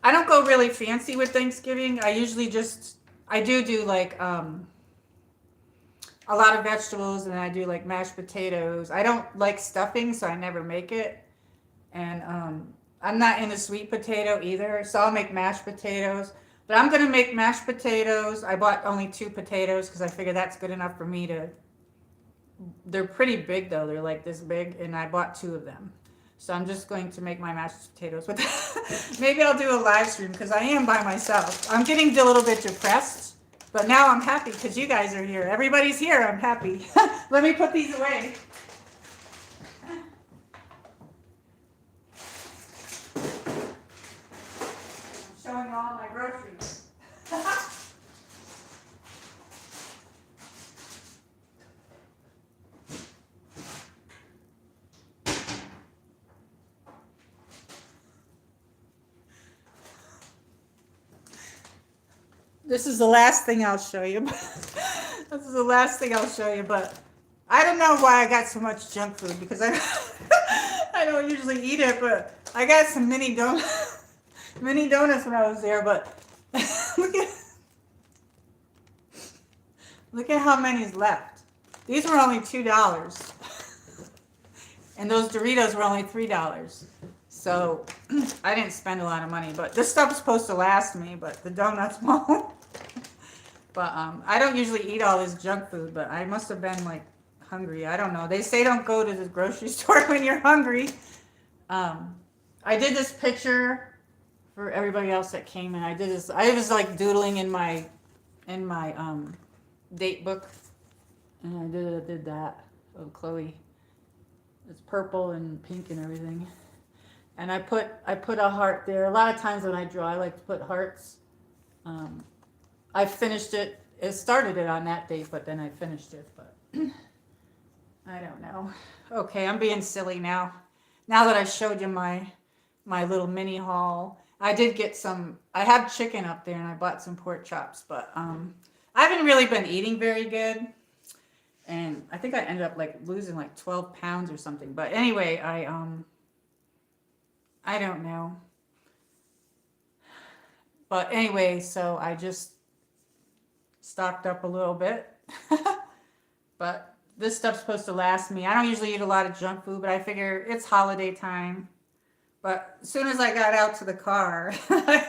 I don't go really fancy with Thanksgiving. I usually I do like, a lot of vegetables, and I do like mashed potatoes. I don't like stuffing, so I never make it. And I'm not into sweet potato either, so I'll make mashed potatoes. But I'm going to make mashed potatoes. I bought only 2 potatoes because I figured that's good enough for me to... They're pretty big, though. They're like this big, and I bought 2 of them. So I'm just going to make my mashed potatoes with that. Maybe I'll do a live stream because I am by myself. I'm getting a little bit depressed, but now I'm happy because you guys are here. Everybody's here. I'm happy. Let me put these away. Showing all my groceries. This is the last thing I'll show you. But I don't know why I got so much junk food because I don't usually eat it, but I got some mini donuts when I was there, but look at look at how many's left. These were only $2, and those Doritos were only $3. So I didn't spend a lot of money, but this stuff's supposed to last me, but the donuts won't. But I don't usually eat all this junk food, but I must have been like hungry. I don't know. They say don't go to the grocery store when you're hungry. I did this picture for everybody else that came in. I did this. I was like doodling in my date book, and I did that of Chloe. It's purple and pink and everything. And I put a heart there. A lot of times when I draw, I like to put hearts. I finished it. It started it on that date, but then I finished it. But I don't know. Okay, I'm being silly now. Now that I showed you my little mini haul, I did get some. I have chicken up there, and I bought some pork chops. But I haven't really been eating very good, and I think I ended up like losing like 12 pounds or something. But anyway, I don't know. But anyway, so I just stocked up a little bit. But this stuff's supposed to last me. I don't usually eat a lot of junk food, but I figure it's holiday time. But as soon as I got out to the car, I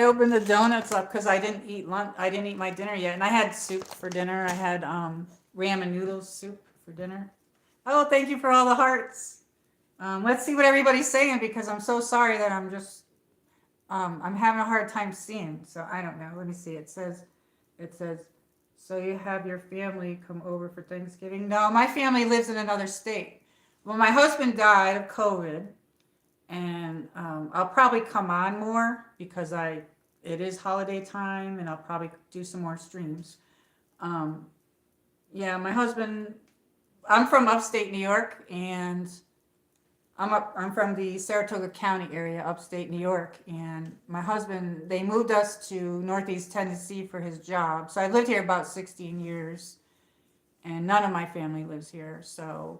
opened the donuts up because I didn't eat lunch. I didn't eat my dinner yet, and I had soup for dinner. I had ramen noodles soup for dinner. Oh, thank you for all the hearts. Let's see what everybody's saying, because I'm so sorry that I'm just I'm having a hard time seeing. So I don't know. Let me see. It says, so you have your family come over for Thanksgiving? No, my family lives in another state. Well, my husband died of COVID, and I'll probably come on more because it is holiday time, and I'll probably do some more streams. Yeah, my husband. I'm from upstate New York, and I'm from the Saratoga County area, upstate New York, and my husband, they moved us to Northeast Tennessee for his job. So I lived here about 16 years, and none of my family lives here. So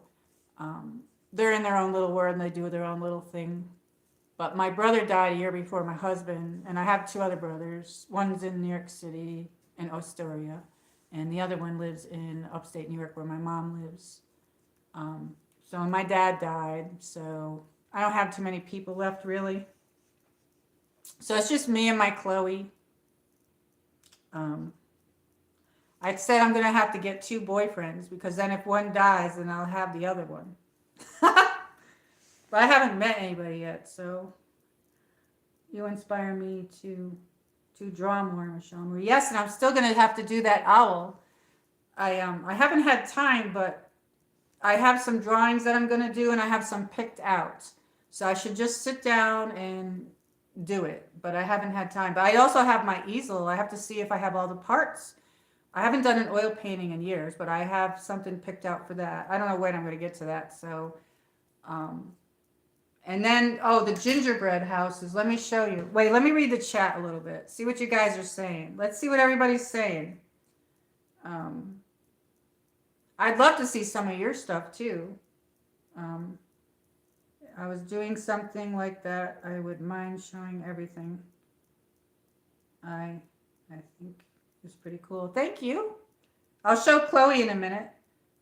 they're in their own little world, and they do their own little thing. But my brother died a year before my husband, and I have two other brothers. One's in New York City, in Astoria, and the other one lives in upstate New York where my mom lives. So my dad died, so I don't have too many people left, really. So it's just me and my Chloe. I said I'm going to have to get two boyfriends, because then if one dies, then I'll have the other one. But I haven't met anybody yet, so you inspire me to draw more, MichelleMarie. Yes, and I'm still going to have to do that owl. I haven't had time, but I have some drawings that I'm going to do, and I have some picked out. So I should just sit down and do it, but I haven't had time. But I also have my easel. I have to see if I have all the parts. I haven't done an oil painting in years, but I have something picked out for that. I don't know when I'm going to get to that. So, and then, the gingerbread houses. Let me show you. Wait, let me read the chat a little bit. See what you guys are saying. Let's see what everybody's saying. I'd love to see some of your stuff too. I was doing something like that. I would mind showing everything. I think it's pretty cool. Thank you. I'll show Chloe in a minute.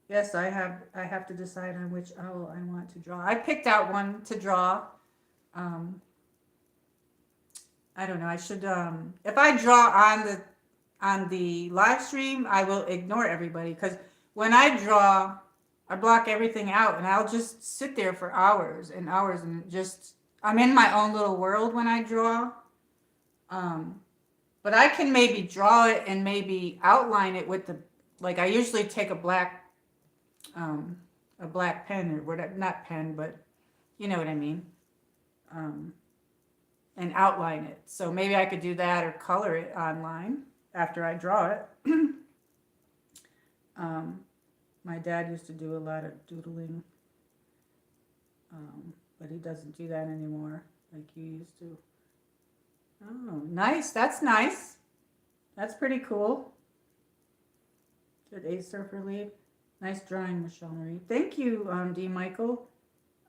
Yes, I have to decide on which owl I want to draw. I picked out one to draw. I don't know. I should if I draw on the live stream, I will ignore everybody, because when I draw, I block everything out, and I'll just sit there for hours and hours, and just I'm in my own little world when I draw. But I can maybe draw it and maybe outline it with like I usually take a black pen, or whatever, not pen, but you know what I mean, and outline it. So maybe I could do that, or color it online after I draw it. My dad used to do a lot of doodling, but he doesn't do that anymore like you used to. Oh, nice. That's nice. That's pretty cool. Did A Surfer leave? Nice drawing, MichelleMarie. Thank you, D. Michael.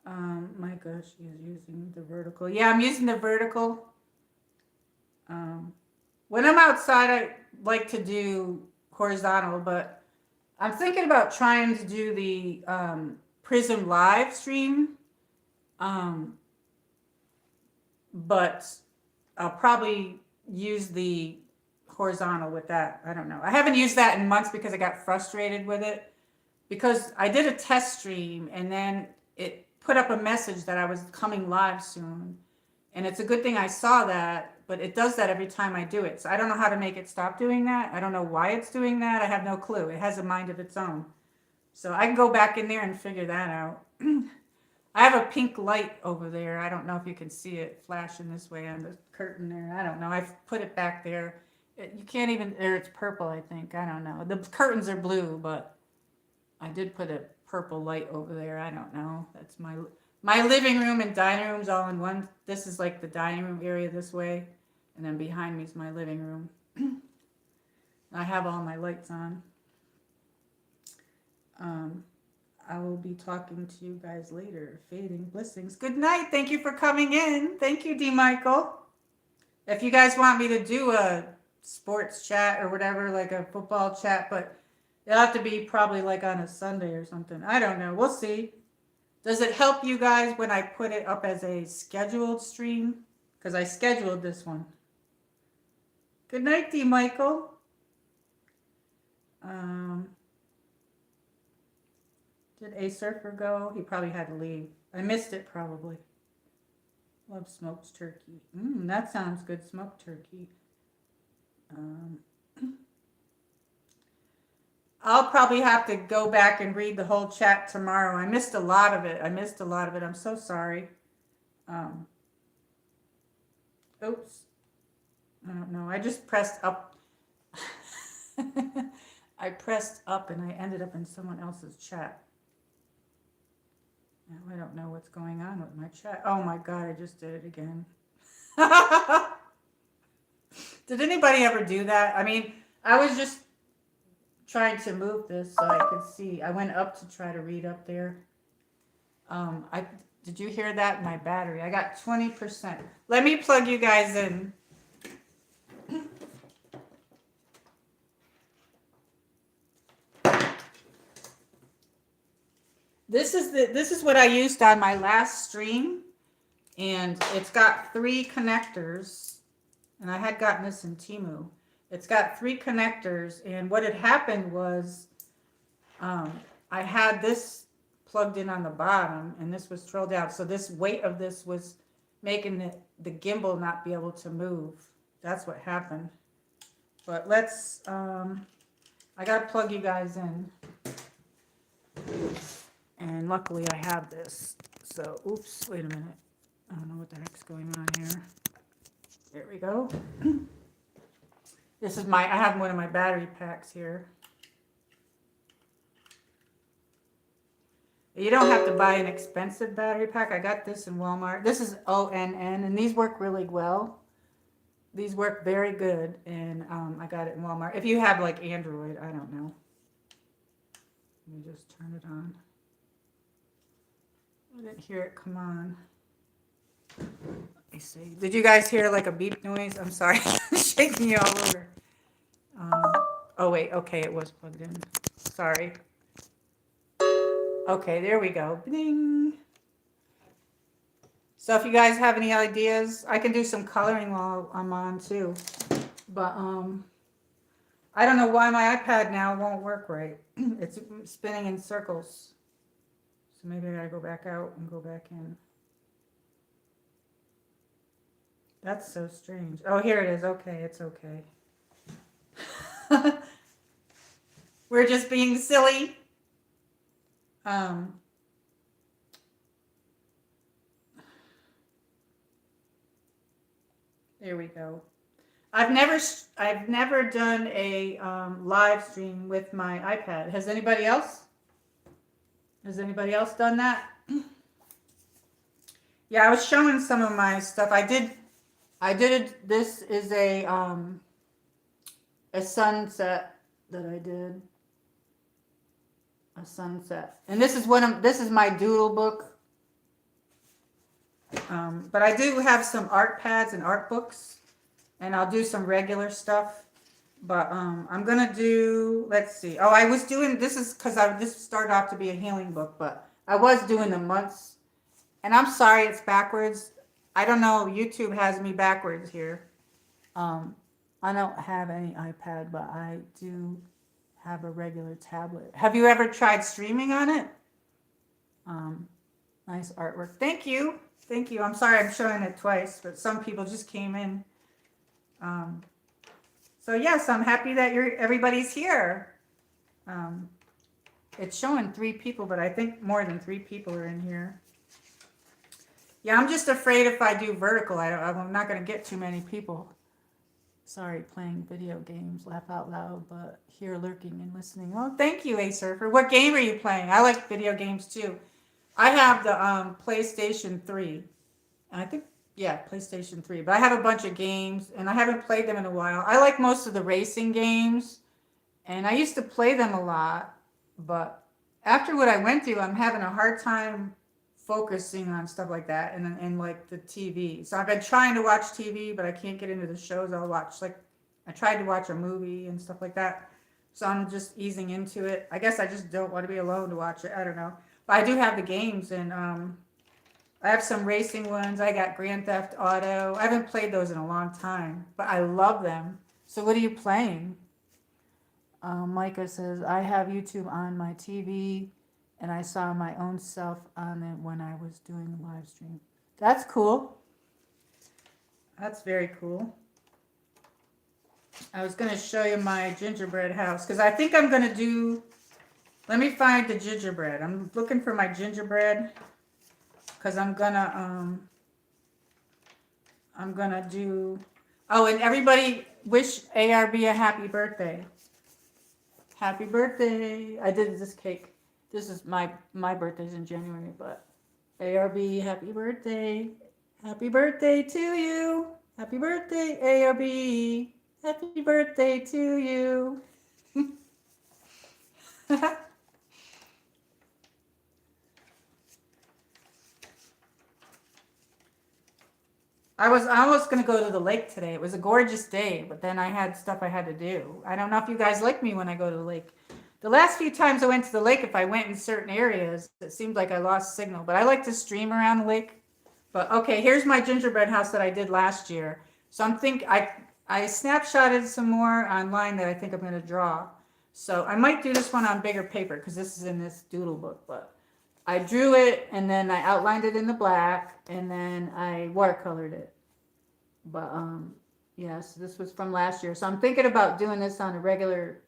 My gosh, she is using the vertical. Yeah, I'm using the vertical. When I'm outside, I like to do horizontal, but I'm thinking about trying to do the Prism live stream. Um, but I'll probably use the horizontal with that. I don't know. I haven't used that in months because I got frustrated with it because I did a test stream and then it put up a message that I was coming live soon. And it's a good thing I saw that, but it does that every time I do it. So I don't know how to make it stop doing that. I don't know why it's doing that. I have no clue. It has a mind of its own. So I can go back in there and figure that out. I have a pink light over there. I don't know if you can see it flashing this way on the curtain there. I don't know. I've put it back there. You can't even, or it's purple, I think. I don't know. The curtains are blue, but I did put a purple light over there. I don't know. That's my living room and dining room's all in one. This is like the dining room area this way. And then behind me is my living room. I have all my lights on. I will be talking to you guys later. Fading blessings. Good night. Thank you for coming in. Thank you, D. Michael. If you guys want me to do a sports chat or whatever, like a football chat, but it'll have to be probably like on a Sunday or something. I don't know. We'll see. Does it help you guys when I put it up as a scheduled stream? Because I scheduled this one. Good night, D. Michael. Did A Surfer go? He probably had to leave. I missed it probably. Love smoked turkey. That sounds good, smoked turkey. I'll probably have to go back and read the whole chat tomorrow. I missed a lot of it. I'm so sorry. Oops. I don't know. I just pressed up. I pressed up and I ended up in someone else's chat. Now I don't know what's going on with my chat. Oh my God, I just did it again. Did anybody ever do that? I mean, I was just trying to move this so I could see. I went up to try to read up there. Did you hear that? My battery. I got 20%. Let me plug you guys in. This is what I used on my last stream, and it's got 3 connectors, and I had gotten this in Temu. It's got 3 connectors, and what had happened was I had this plugged in on the bottom, and this was drilled out. So this weight of this was making the gimbal not be able to move. That's what happened. But let's, I gotta plug you guys in. And luckily I have this. So, oops, wait a minute. I don't know what the heck's going on here. There we go. This is I have one of my battery packs here. You don't have to buy an expensive battery pack. I got this in Walmart. This is ONN, and these work really well. These work very good, and I got it in Walmart. If you have like Android, I don't know. Let me just turn it on. I didn't hear it come on. Let me see. Did you guys hear like a beep noise? I'm sorry. Shaking you all over. Oh, wait. Okay, it was plugged in. Sorry. Okay, there we go. Ding. So if you guys have any ideas, I can do some coloring while I'm on too. But I don't know why my iPad now won't work right. It's spinning in circles. So maybe I gotta go back out and go back in. That's so strange. Oh, here it is. Okay, it's okay. We're just being silly. There we go. I've never done a live stream with my iPad. Has anybody else? Has anybody else done that? Yeah, I was showing some of my stuff. I did. This is a sunset that I did. A sunset, and this is my doodle book. But I do have some art pads and art books. and I'll do some regular stuff. But I'm gonna do. Let's see. Oh, I was doing this is because this started off to be a healing book, but I was doing the months. And I'm sorry, it's backwards. I don't know. YouTube has me backwards here. Um, I don't have any iPad, but I do have a regular tablet. Have you ever tried streaming on it? Um, nice artwork. Thank you. Thank you. I'm sorry I'm showing it twice, but some people just came in. Um, so yes, I'm happy that everybody's here. Um, it's showing 3 people, but I think more than 3 people are in here. Yeah, I'm just afraid if I do vertical, I'm not going to get too many people. Sorry, playing video games, laugh out loud, but here lurking and listening. Oh, thank you, A-Surfer. What game are you playing? I like video games too. I have the PlayStation 3. And I think, yeah, PlayStation 3. But I have a bunch of games, and I haven't played them in a while. I like most of the racing games, and I used to play them a lot. But after what I went through, I'm having a hard time focusing on stuff like that and like the TV. So I've been trying to watch TV, but I can't get into the shows I'll watch. Like I tried to watch a movie and stuff like that. So I'm just easing into it. I guess I just don't want to be alone to watch it. I don't know. But I do have the games, and I have some racing ones. I got Grand Theft Auto. I haven't played those in a long time, but I love them. So what are you playing? Micah says, I have YouTube on my TV, and I saw my own self on it when I was doing a live stream. That's cool. That's very cool. I was going to show you my gingerbread house, because I think I'm going to do, let me find the gingerbread. I'm looking for my gingerbread, because I'm going to do, oh, and everybody wish ARB a happy birthday. Happy birthday. I did this cake. This is my birthday's in January, but ARB, happy birthday. Happy birthday to you. Happy birthday, ARB. Happy birthday to you. I was almost going to go to the lake today. It was a gorgeous day, but then I had stuff I had to do. I don't know if you guys like me when I go to the lake. The last few times I went to the lake, if I went in certain areas, it seemed like I lost signal. But I like to stream around the lake. But okay, here's my gingerbread house that I did last year. So I snapshotted some more online that I think I'm going to draw. So I might do this one on bigger paper because this is in this doodle book. But I drew it, and then I outlined it in the black, and then I watercolored it. But yes, this was from last year. So I'm thinking about doing this on a regular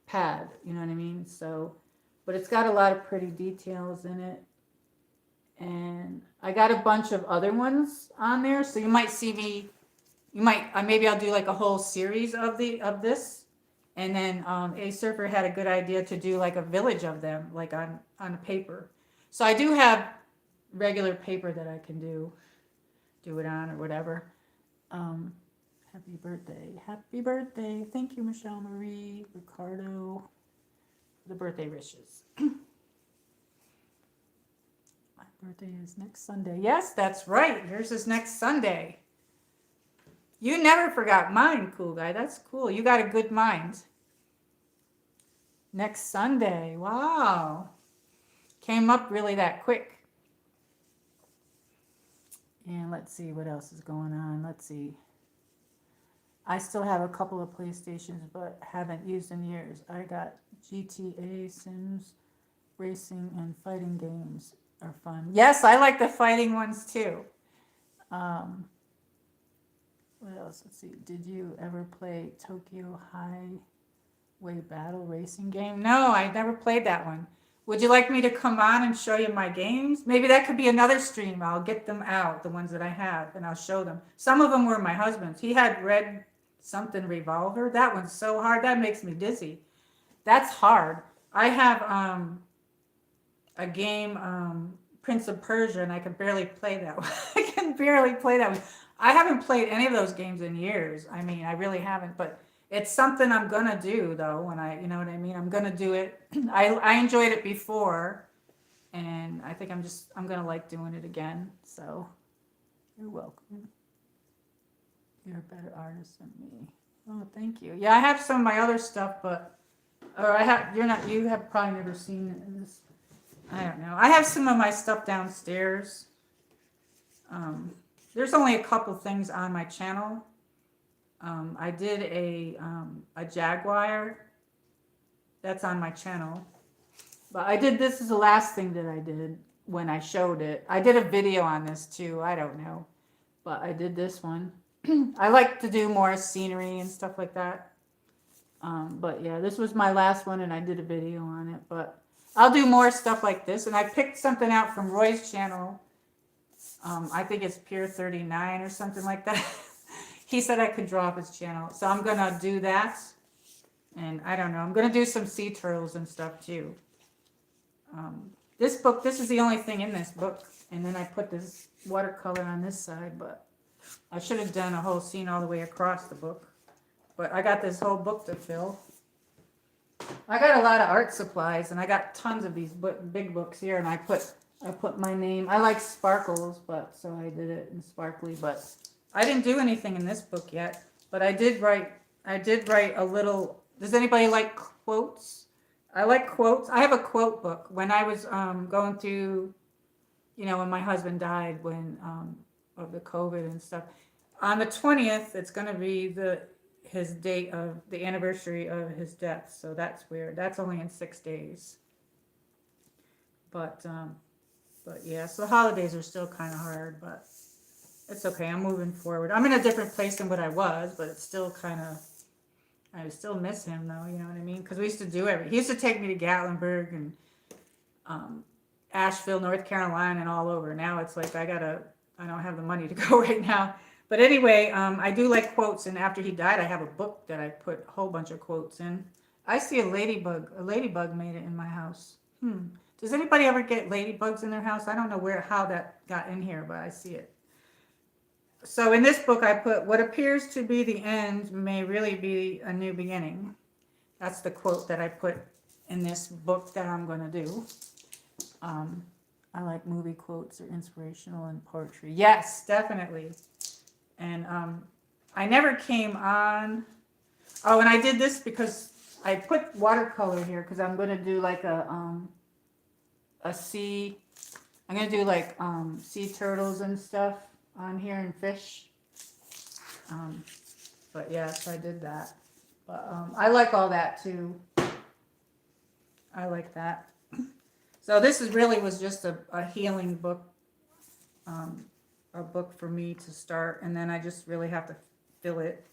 pad, you know what I mean? So, but it's got a lot of pretty details in it. And I got a bunch of other ones on there, so you might see me, maybe I'll do like a whole series of this. And then A Surfer had a good idea to do like a village of them, like on a paper. So I do have regular paper that I can do it on or whatever. Happy birthday. Happy birthday. Thank you, MichelleMarie, Ricardo, for the birthday wishes. My birthday is next Sunday. Yes, that's right. Yours is next Sunday. You never forgot mine, cool guy. That's cool. You got a good mind. Next Sunday. Wow. Came up really that quick. And let's see what else is going on. Let's see. I still have a couple of PlayStations, but haven't used in years. I got GTA, Sims, racing, and fighting games are fun. Yes, I like the fighting ones too. What else? Let's see. Did you ever play Tokyo Highway Battle Racing game? No, I never played that one. Would you like me to come on and show you my games? Maybe that could be another stream. I'll get them out, the ones that I have, and I'll show them. Some of them were my husband's. He had Red something Revolver. That one's so hard. That makes me dizzy. That's hard. I have a game, Prince of Persia, and I can barely play that one. I can barely play that one. I haven't played any of those games in years. I mean, I really haven't, but it's something I'm gonna do though. When you know what I mean? I'm gonna do it. I enjoyed it before, and I think I'm gonna like doing it again. So, you're welcome. You're a better artist than me. Oh, thank you. Yeah, I have some of my other stuff, but or I have you're not you have probably never seen it in this. I don't know. I have some of my stuff downstairs. Um, there's only a couple things on my channel. I did a Jaguar that's on my channel, but I did this is the last thing that I did when I showed it. I did a video on this too. I don't know, but I did this one. I like to do more scenery and stuff like that. But yeah, this was my last one, and I did a video on it. But I'll do more stuff like this, and I picked something out from Roy's channel. I think it's Pier 39 or something like that. He said I could draw up his channel. So I'm going to do that. And I don't know. I'm going to do some sea turtles and stuff too. This book, this is the only thing in this book. And then I put this watercolor on this side. But I should have done a whole scene all the way across the book. But I got this whole book to fill. I got a lot of art supplies. And I got tons of these big books here. And I put my name. I like sparkles, but so I did it in sparkly. But I didn't do anything in this book yet. But I did write a little. Does anybody like quotes? I like quotes. I have a quote book. When I was going through, when my husband died of the COVID and stuff. On the 20th, it's going to be his date of the anniversary of his death. So that's weird. That's only in 6 days. But yeah, so the holidays are still kind of hard, but it's okay. I'm moving forward. I'm in a different place than what I was, but it's still kind of, I still miss him though, you know what I mean? Because we used to do everything. He used to take me to Gatlinburg and Asheville, North Carolina, and all over. Now it's like I don't have the money to go right now. But anyway, I do like quotes, and after he died, I have a book that I put a whole bunch of quotes in. I see a ladybug. A ladybug made it in my house. Does anybody ever get ladybugs in their house? I don't know how that got in here, but I see it. So in this book, I put, what appears to be the end may really be a new beginning. That's the quote that I put in this book that I'm going to do. I like movie quotes or inspirational and poetry. Yes, definitely. And I never came on. Oh, and I did this because I put watercolor here because I'm going to do like a sea. I'm going to do like sea turtles and stuff on here and fish. But yeah, so I did that. But I like all that too. I like that. So this was just a healing book. A book for me to start, and then I just really have to fill it.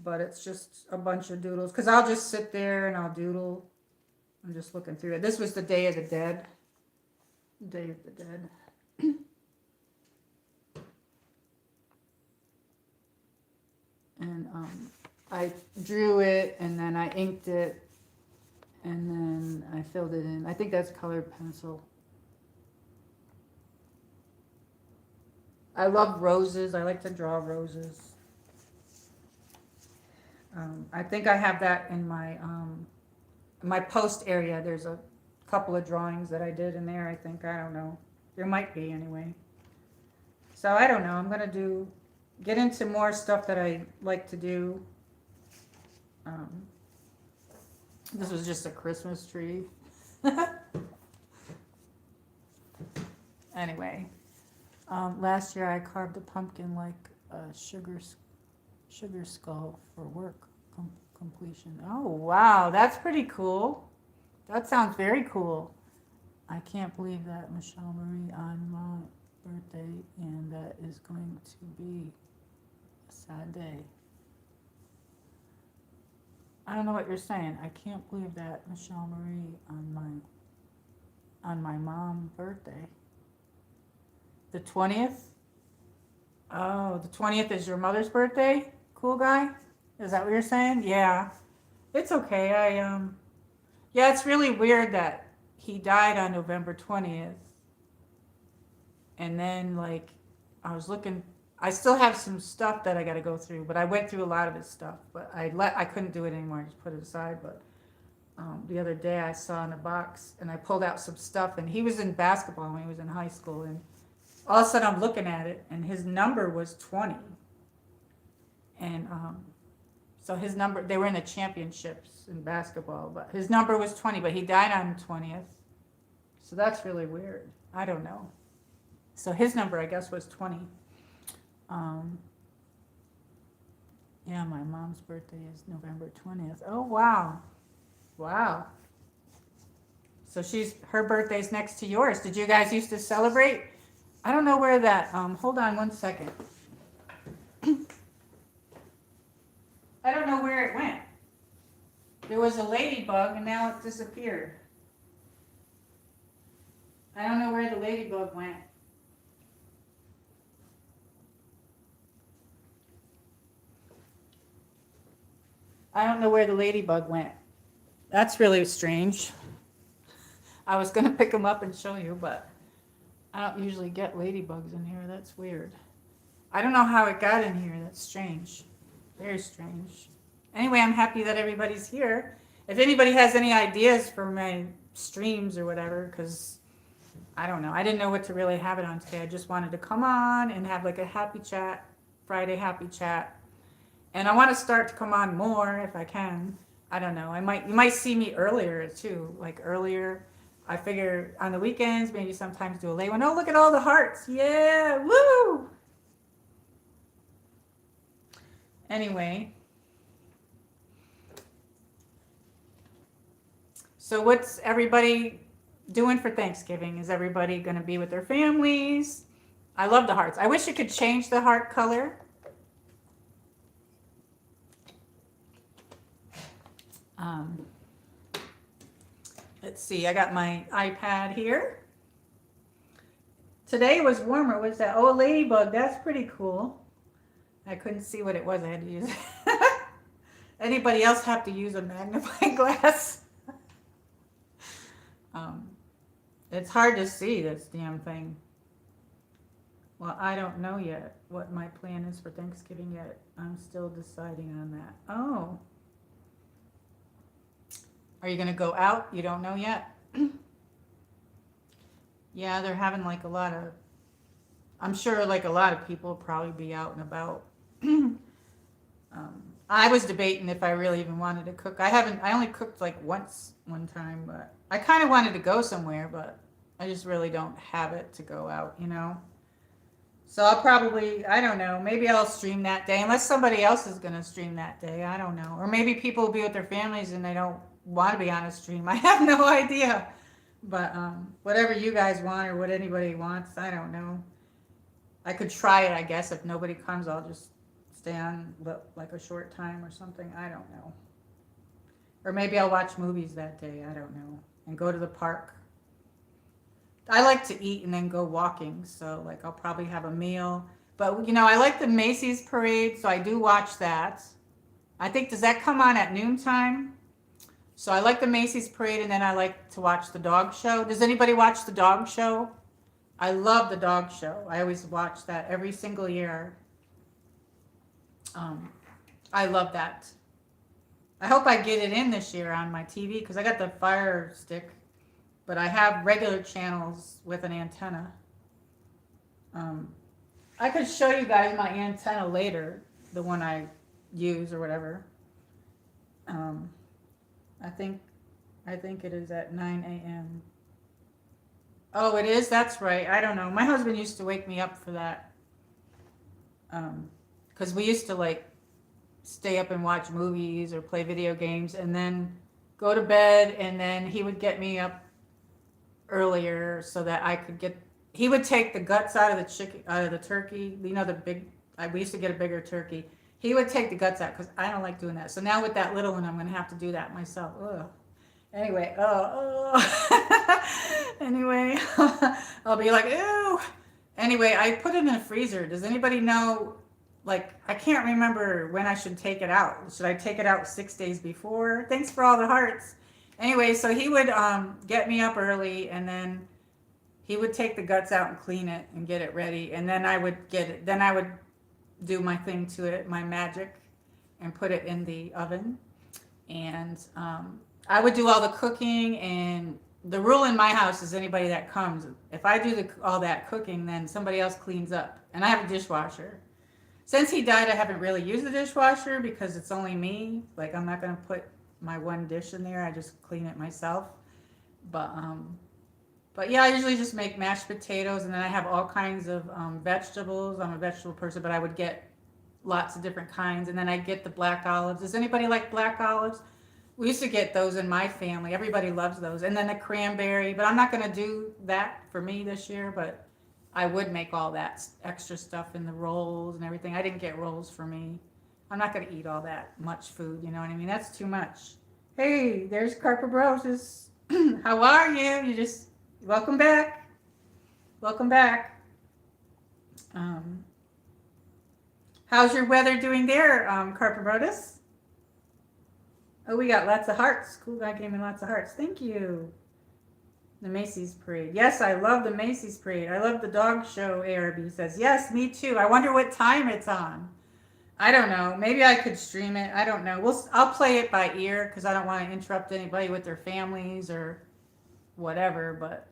But it's just a bunch of doodles because I'll just sit there and I'll doodle. I'm just looking through it. This was the Day of the Dead. Day of the Dead. And I drew it, and then I inked it, and then I filled it in. I think that's colored pencil. I love roses. I like to draw roses. I think I have that in my post area. There's a couple of drawings that I did in there, I think. I don't know. There might be anyway. So I don't know. I'm going to get into more stuff that I like to do. This was just a Christmas tree. Anyway. Last year I carved a pumpkin like a sugar skull for work completion. Oh, wow. That's pretty cool. That sounds very cool. I can't believe that, MichelleMarie, on my birthday, and that is going to be a sad day. I don't know what you're saying. I can't believe that, MichelleMarie, on my mom's birthday. The 20th? Oh, the 20th is your mother's birthday? Cool guy? Is that what you're saying? Yeah. It's okay. Yeah, it's really weird that he died on November 20th. And then, like, I still have some stuff that I got to go through, but I went through a lot of his stuff, but I couldn't do it anymore. I just put it aside, but the other day I saw in a box, and I pulled out some stuff, and he was in basketball when he was in high school, and all of a sudden I'm looking at it, and his number was 20. And so his number, they were in the championships in basketball, but his number was 20, but he died on the 20th. So that's really weird. I don't know. So his number, I guess, was 20. Um, yeah, my mom's birthday is November 20th. Oh, wow. Wow. So her birthday's next to yours. Did you guys used to celebrate? I don't know where that, hold on one second. I don't know where it went. There was a ladybug and now it disappeared. I don't know where the ladybug went. I don't know where the ladybug went. That's really strange. I was going to pick them up and show you, but I don't usually get ladybugs in here. That's weird. I don't know how it got in here. That's strange. Very strange. Anyway, I'm happy that everybody's here. If anybody has any ideas for my streams or whatever, because I don't know. I didn't know what to really have it on today. I just wanted to come on and have like a happy chat, Friday happy chat. And I want to start to come on more if I can. I don't know. You might see me earlier too, like earlier. I figure on the weekends, maybe sometimes do a late one. Oh, look at all the hearts. Yeah, woo! Anyway. So what's everybody doing for Thanksgiving? Is everybody going to be with their families? I love the hearts. I wish you could change the heart color. Let's see, I got my iPad here. Today was warmer. What's that? Oh, a ladybug. That's pretty cool. I couldn't see what it was. I had to use it. Anybody else have to use a magnifying glass? It's hard to see this damn thing. Well, I don't know yet what my plan is for Thanksgiving yet. I'm still deciding on that. Oh. Are you going to go out? You don't know yet? Yeah, they're having like a lot of, I'm sure like a lot of people will probably be out and about. I was debating if I really even wanted to cook. I only cooked like once one time, but I kind of wanted to go somewhere, but I just really don't have it to go out, you know? So I'll probably, I don't know, maybe I'll stream that day, unless somebody else is going to stream that day. I don't know. Or maybe people will be with their families and they don't want to be on a stream. I have no idea. But whatever you guys want or what anybody wants, I don't know. I could try it, I guess. If nobody comes, I'll just stay on like a short time or something. I don't know. Or maybe I'll watch movies that day. I don't know. And go to the park. I like to eat and then go walking. So like I'll probably have a meal. But you know, I like the Macy's parade, so I do watch that. I think, does that come on at noontime? So I like the Macy's parade, and then I like to watch the dog show. Does anybody watch the dog show? I love the dog show. I always watch that every single year. I love that. I hope I get it in this year on my TV because I got the Fire Stick, but I have regular channels with an antenna. I could show you guys my antenna later, the one I use or whatever. I think it is at 9 a.m. Oh, it is? That's right. I don't know. My husband used to wake me up for that. Because we used to like stay up and watch movies or play video games and then go to bed, and then he would get me up earlier so that I could get, he would take the guts out of the chicken, out of the turkey. You know, the big, we used to get a bigger turkey. He would take the guts out because I don't like doing that. So now with that little one, I'm going to have to do that myself. Ugh. Anyway, anyway, I'll be like, ew. Anyway, I put it in the freezer. Does anybody know, like, I can't remember when I should take it out. Should I take it out 6 days before? Thanks for all the hearts. Anyway, so he would get me up early, and then he would take the guts out and clean it and get it ready. And then I would get it. Then I would do my thing to it, my magic, and put it in the oven. And I would do all the cooking, and the rule in my house is anybody that comes, if I do all that cooking, then somebody else cleans up. And I have a dishwasher. Since he died, I haven't really used the dishwasher because it's only me. Like, I'm not gonna put my one dish in there. I just clean it myself. But but yeah, I usually just make mashed potatoes, and then I have all kinds of vegetables. I'm a vegetable person, but I would get lots of different kinds, and then I get the black olives. Does anybody like black olives? We used to get those in my family. Everybody loves those. And then the cranberry, but I'm not going to do that for me this year, but I would make all that extra stuff in the rolls and everything. I didn't get rolls for me. I'm not going to eat all that much food, you know what I mean? That's too much. Hey, there's Carpabrosis. How are you? You just, welcome back. Welcome back. Um, how's your weather doing there, Carpabrotis? Oh, we got lots of hearts. Cool guy gave me lots of hearts. Thank you. The Macy's Parade. Yes, I love the Macy's Parade. I love the dog show, ARB says. Yes, me too. I wonder what time it's on. I don't know. Maybe I could stream it. I don't know. I'll play it by ear because I don't want to interrupt anybody with their families or whatever. But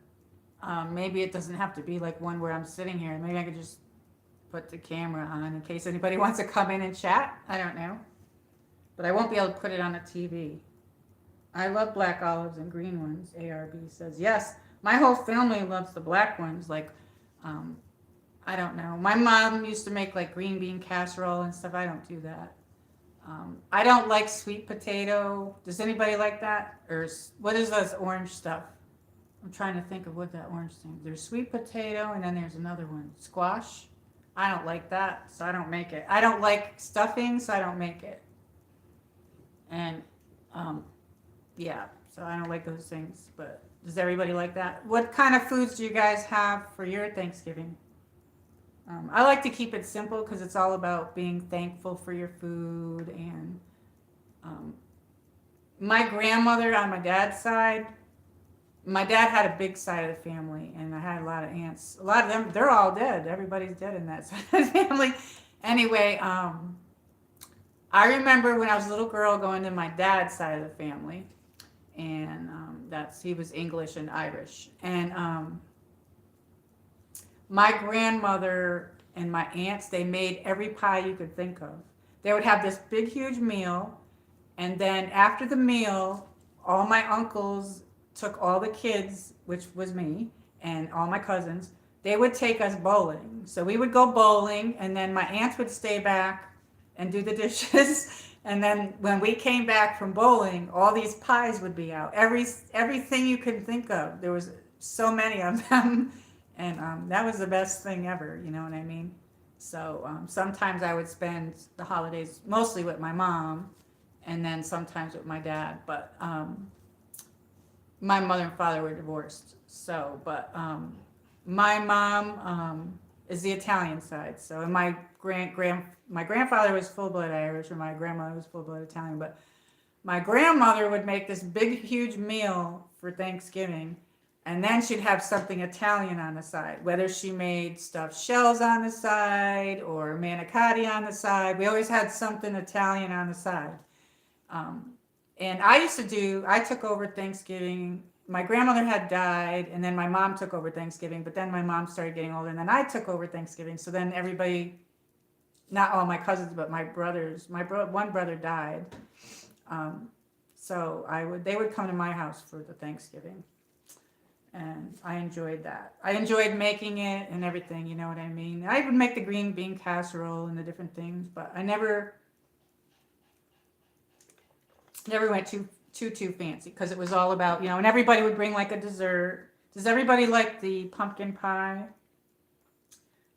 maybe it doesn't have to be like one where I'm sitting here. Maybe I could just put the camera on in case anybody wants to come in and chat. I don't know. But I won't be able to put it on a TV. I love black olives and green ones, ARB says. Yes, my whole family loves the black ones. Like, I don't know. My mom used to make like green bean casserole and stuff. I don't do that. I don't like sweet potato. Does anybody like that? Or what is this orange stuff? I'm trying to think of what that orange thing. There's sweet potato and then there's another one. Squash. I don't like that, so I don't make it. I don't like stuffing, so I don't make it. And yeah, so I don't like those things, but does everybody like that? What kind of foods do you guys have for your Thanksgiving? I like to keep it simple because it's all about being thankful for your food. And my grandmother on my dad's side, my dad had a big side of the family, and I had a lot of aunts. A lot of them, they're all dead. Everybody's dead in that side of the family. Anyway, I remember when I was a little girl going to my dad's side of the family, and he was English and Irish, and my grandmother and my aunts, they made every pie you could think of. They would have this big huge meal, and then after the meal, all my uncles took all the kids, which was me, and all my cousins. They would take us bowling, so we would go bowling, and then my aunts would stay back and do the dishes. And then when we came back from bowling, all these pies would be out. Everything you could think of. There was so many of them. And that was the best thing ever, you know what I mean? So sometimes I would spend the holidays mostly with my mom and then sometimes with my dad. But my mother and father were divorced. So, but my mom is the Italian side. So, and my grandfather was full-blood Irish, or my grandmother was full-blood Italian. But my grandmother would make this big, huge meal for Thanksgiving, and then she'd have something Italian on the side. Whether she made stuffed shells on the side or manicotti on the side, we always had something Italian on the side. And I took over Thanksgiving. My grandmother had died, and then my mom took over Thanksgiving, but then my mom started getting older, and then I took over Thanksgiving. So then everybody, not all my cousins, but my brothers, one brother died. So they would come to my house for the Thanksgiving. And I enjoyed that. I enjoyed making it and everything, you know what I mean? I would make the green bean casserole and the different things, but I never went too fancy because it was all about, and everybody would bring like a dessert. Does everybody like the pumpkin pie?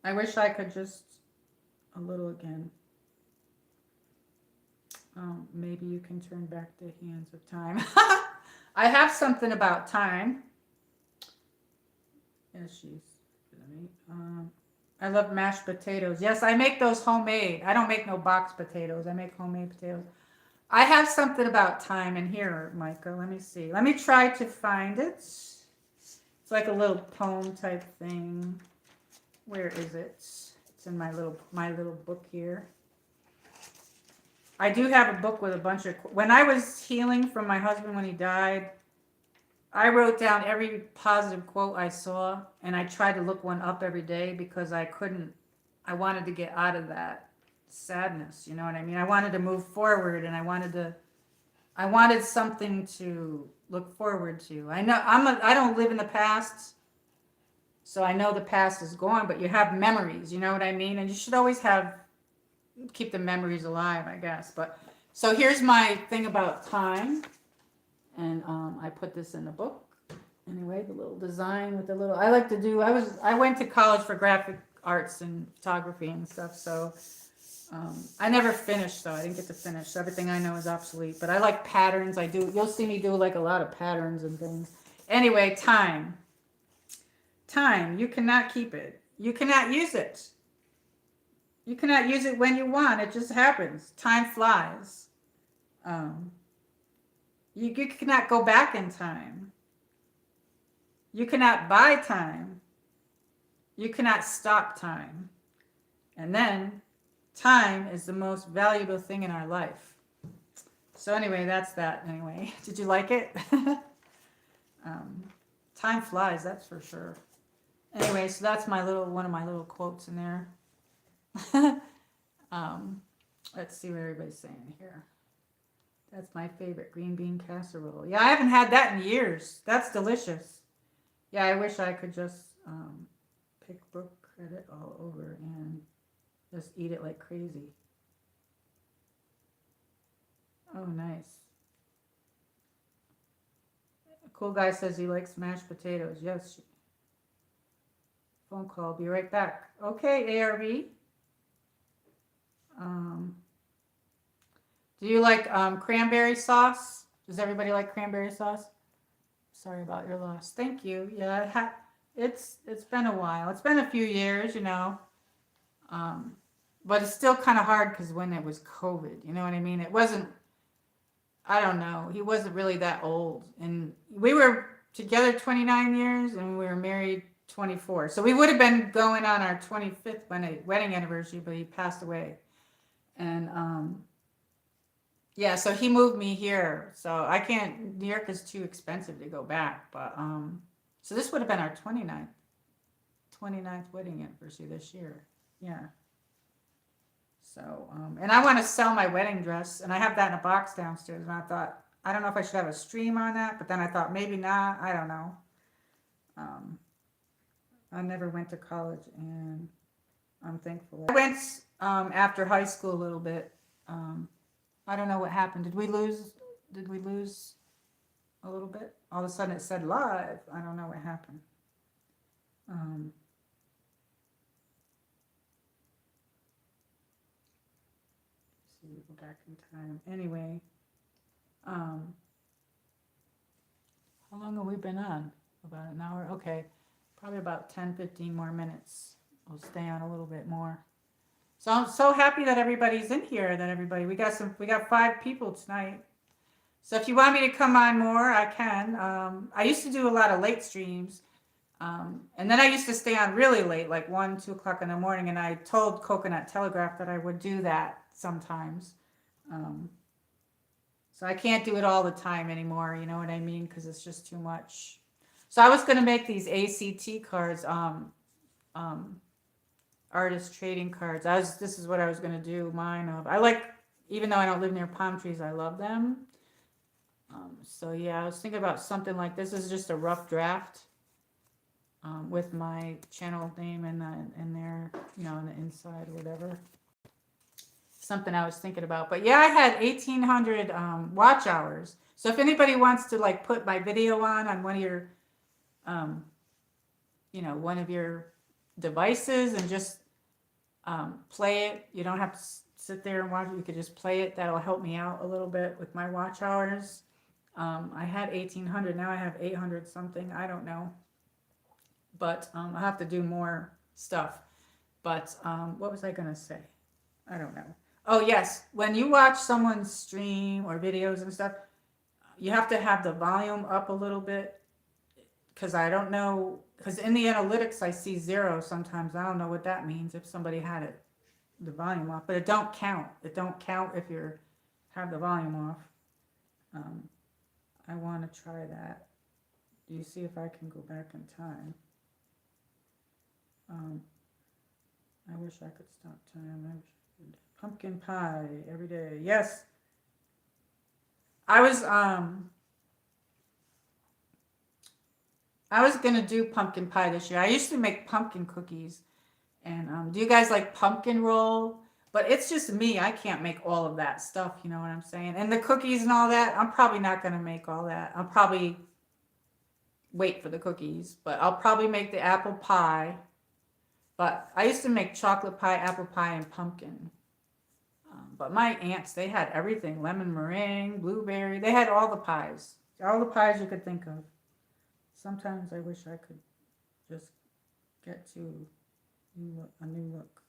I wish I could just a little again. Maybe you can turn back the hands of time. I have something about time. Yes, I love mashed potatoes. Yes, I make those homemade. I don't make no box potatoes. I make homemade potatoes. I have something about time in here, Micah. Let me see. Let me try to find it. It's like a little poem type thing. Where is it? It's in my little book here. I do have a book with a bunch of... When I was healing from my husband when he died, I wrote down every positive quote I saw, and I tried to look one up every day because I wanted to get out of that. sadness. You know what I mean? I wanted to move forward, and I wanted something to look forward to. I don't live in the past, so I know the past is gone, but you have memories, you know what I mean? And you should always keep the memories alive, I guess. But so here's my thing about time, and I put this in the book. Anyway, the little design with the little, I went to college for graphic arts and photography and stuff, so I never finished though. I didn't get to finish. So everything I know is obsolete. But I like patterns. You'll see me do like a lot of patterns and things. Anyway, time. Time. You cannot keep it. You cannot use it. You cannot use it when you want. It just happens. Time flies. You cannot go back in time. You cannot buy time. You cannot stop time. And then time is the most valuable thing in our life. So anyway, that's that. Anyway, did you like it? Time flies, that's for sure. Anyway, so that's one of my little quotes in there. Let's see what everybody's saying here. That's my favorite, green bean casserole. Yeah, I haven't had that in years. That's delicious. Yeah, I wish I could just pick book credit all over and just eat it like crazy. Oh, nice. A cool guy says he likes mashed potatoes. Yes. Phone call. Be right back. Okay, ARV. Do you like cranberry sauce? Does everybody like cranberry sauce? Sorry about your loss. Thank you. Yeah, it's been a while. It's been a few years, you know. But it's still kind of hard because when it was COVID, you know what I mean? It wasn't, I don't know. He wasn't really that old. And we were together 29 years and we were married 24. So we would have been going on our 25th wedding anniversary, but he passed away. And yeah, so he moved me here. So I can't, New York is too expensive to go back. But so this would have been our 29th wedding anniversary this year. Yeah. So, and I want to sell my wedding dress, and I have that in a box downstairs. And I thought, I don't know if I should have a stream on that, but then I thought maybe not. I don't know. I never went to college, and I'm thankful. I went after high school a little bit. I don't know what happened. Did we lose a little bit? All of a sudden it said live. I don't know what happened. See, go back in time. Anyway, how long have we been on? About an hour? Okay, probably about 10-15 more minutes. We'll stay on a little bit more. So I'm so happy that everybody's in here. We got 5 people tonight. So if you want me to come on more, I can. I used to do a lot of late streams. And then I used to stay on really late, like 1, 2 o'clock in the morning. And I told Coconut Telegraph that I would do that sometimes. So I can't do it all the time anymore. You know what I mean? Because it's just too much. So I was going to make these ACT cards, artist trading cards. This is what I was going to do mine of. Even though I don't live near palm trees, I love them. So yeah, I was thinking about something like this. This is just a rough draft with my channel name in there, you know, on the inside or whatever. Something I was thinking about. But yeah, I had 1,800 watch hours. So if anybody wants to like put my video on one of your, you know, one of your devices and just play it. You don't have to sit there and watch it. You could just play it. That'll help me out a little bit with my watch hours. I had 1,800. Now I have 800 something. I don't know. But I'll have to do more stuff. But what was I going to say? I don't know. Oh, yes. When you watch someone's stream or videos and stuff, you have to have the volume up a little bit. Because I don't know. Because in the analytics, I see 0 sometimes. I don't know what that means if somebody had the volume off. But it don't count. It don't count if you have the volume off. I want to try that. Do you see if I can go back in time? I wish I could stop time. Pumpkin pie every day. Yes. I was I was gonna do pumpkin pie this year. I used to make pumpkin cookies. And do you guys like pumpkin roll? But it's just me. I can't make all of that stuff. You know what I'm saying? And the cookies and all that. I'm probably not gonna make all that. I'll probably wait for the cookies. But I'll probably make the apple pie. But I used to make chocolate pie, apple pie, and pumpkin. But my aunts, they had everything: lemon meringue, blueberry. They had all the pies you could think of. Sometimes I wish I could just get to a new look.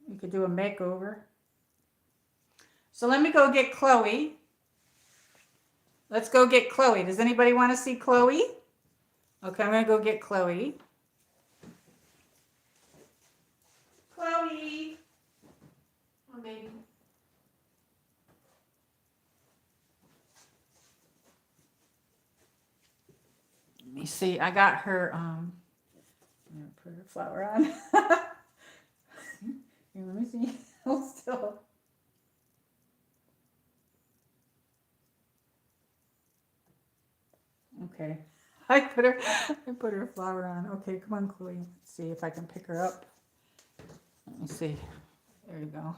You could do a makeover. So let me go get Chloe. Let's go get Chloe. Does anybody want to see Chloe? Okay, I'm going to go get Chloe. Chloe. Oh, baby. Let me see. I got her, I'm going to put her flower on. Here, let me see. Hold still. Okay. I put her flower on. Okay, come on, Chloe. Let's see if I can pick her up. Let me see. There you go.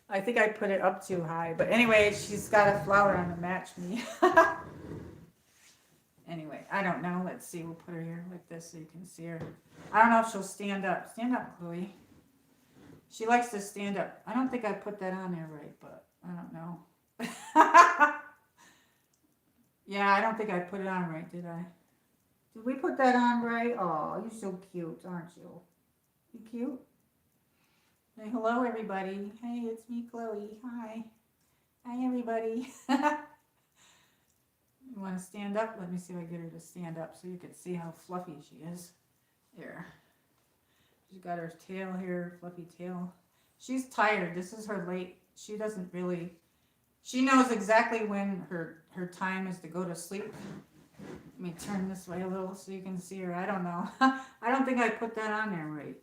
I think I put it up too high. But anyway, she's got a flower on to match me. Anyway, I don't know. Let's see. We'll put her here like this so you can see her. I don't know if she'll stand up. Stand up, Chloe. She likes to stand up. I don't think I put that on there right, but I don't know. Yeah, I don't think I put it on right, did I? Did we put that on right? Oh, you're so cute, aren't you? You cute? Hey, hello, everybody. Hey, it's me, Chloe. Hi. Hi, everybody. You want to stand up? Let me see if I get her to stand up so you can see how fluffy she is. There. She's got her tail here, fluffy tail. She's tired. This is her late. She doesn't really... She knows exactly when her time is to go to sleep. Let me turn this way a little so you can see her. I don't know. I don't think I put that on there right.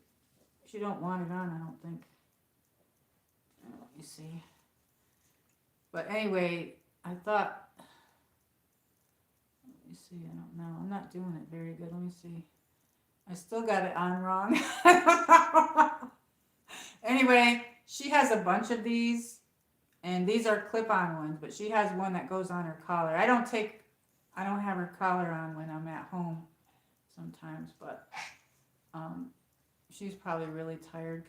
She don't want it on, I don't think. Let me see. But anyway, I thought... Let me see. I don't know. I'm not doing it very good. Let me see. I still got it on wrong. Anyway, she has a bunch of these. And these are clip-on ones, but she has one that goes on her collar. I don't have her collar on when I'm at home sometimes, but she's probably really tired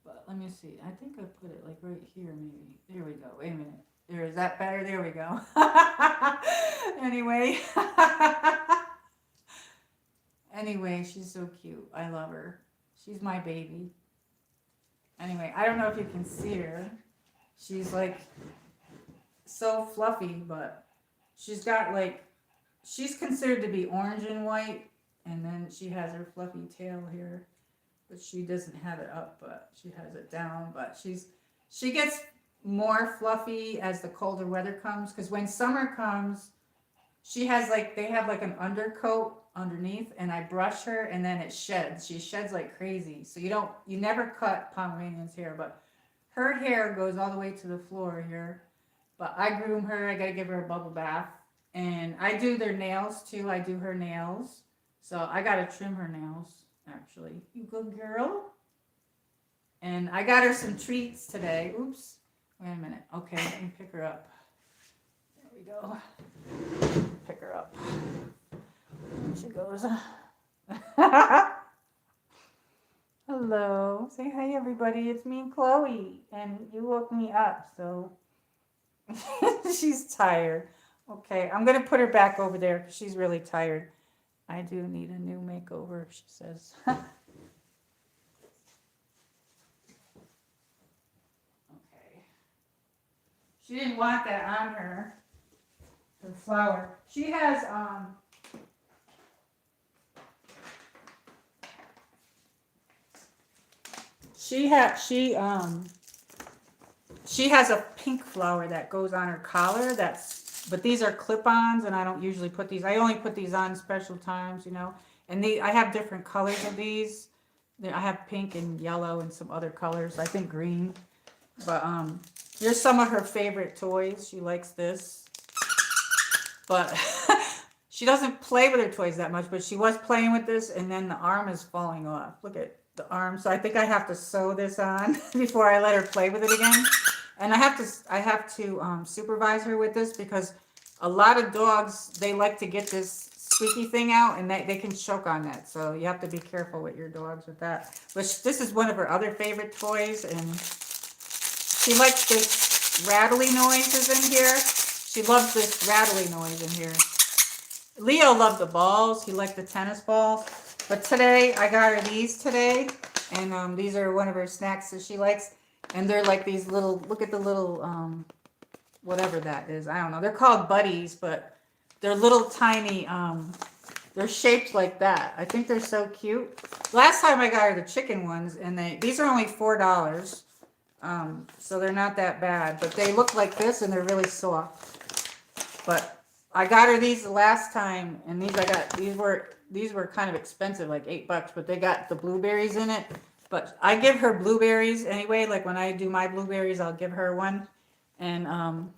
but let me see. I think I put it like right here maybe. There we go. Wait a minute. Is that better? There we go. Anyway. Anyway, she's so cute. I love her. She's my baby. Anyway, I don't know if you can see her. She's like so fluffy, but she's got like, she's considered to be orange and white, and then she has her fluffy tail here, but she doesn't have it up, but she has it down. But she gets more fluffy as the colder weather comes, because when summer comes, they have like an undercoat underneath, and I brush her and then it sheds. She sheds like crazy. So you never cut Pomeranian's hair, but her hair goes all the way to the floor here. But I groom her. I got to give her a bubble bath. And I do their nails too. I do her nails. So I got to trim her nails, actually. You good girl. And I got her some treats today. Oops. Wait a minute. Okay, let me pick her up. There we go. Pick her up. There she goes. Hello. Say hi, everybody. It's me, Chloe. And you woke me up, so she's tired. Okay, I'm going to put her back over there because she's really tired. I do need a new makeover, she says. Okay. She didn't want that on her flower. She has, she has a pink flower that goes on her collar. But these are clip-ons, and I don't usually put these. I only put these on special times, you know. And I have different colors of these. I have pink and yellow and some other colors. I think green. But here's some of her favorite toys. She likes this. But she doesn't play with her toys that much, but she was playing with this, and then the arm is falling off. Look at the arm. So I think I have to sew this on before I let her play with it again. And I have to supervise her with this because a lot of dogs, they like to get this squeaky thing out, and they can choke on that. So you have to be careful with your dogs with that. But this is one of her other favorite toys, and she likes this rattly noises in here. She loves this rattly noise in here. Leo loved the balls. He liked the tennis balls. But today, I got her these today. And these are one of her snacks that she likes. And they're like these little, look at the little, whatever that is. I don't know. They're called buddies, but they're little tiny, they're shaped like that. I think they're so cute. Last time I got her the chicken ones, and these are only $4. So they're not that bad. But they look like this, and they're really soft. But I got her these the last time, and these were kind of expensive, like $8, but they got the blueberries in it. But I give her blueberries anyway. Like when I do my blueberries, I'll give her one. And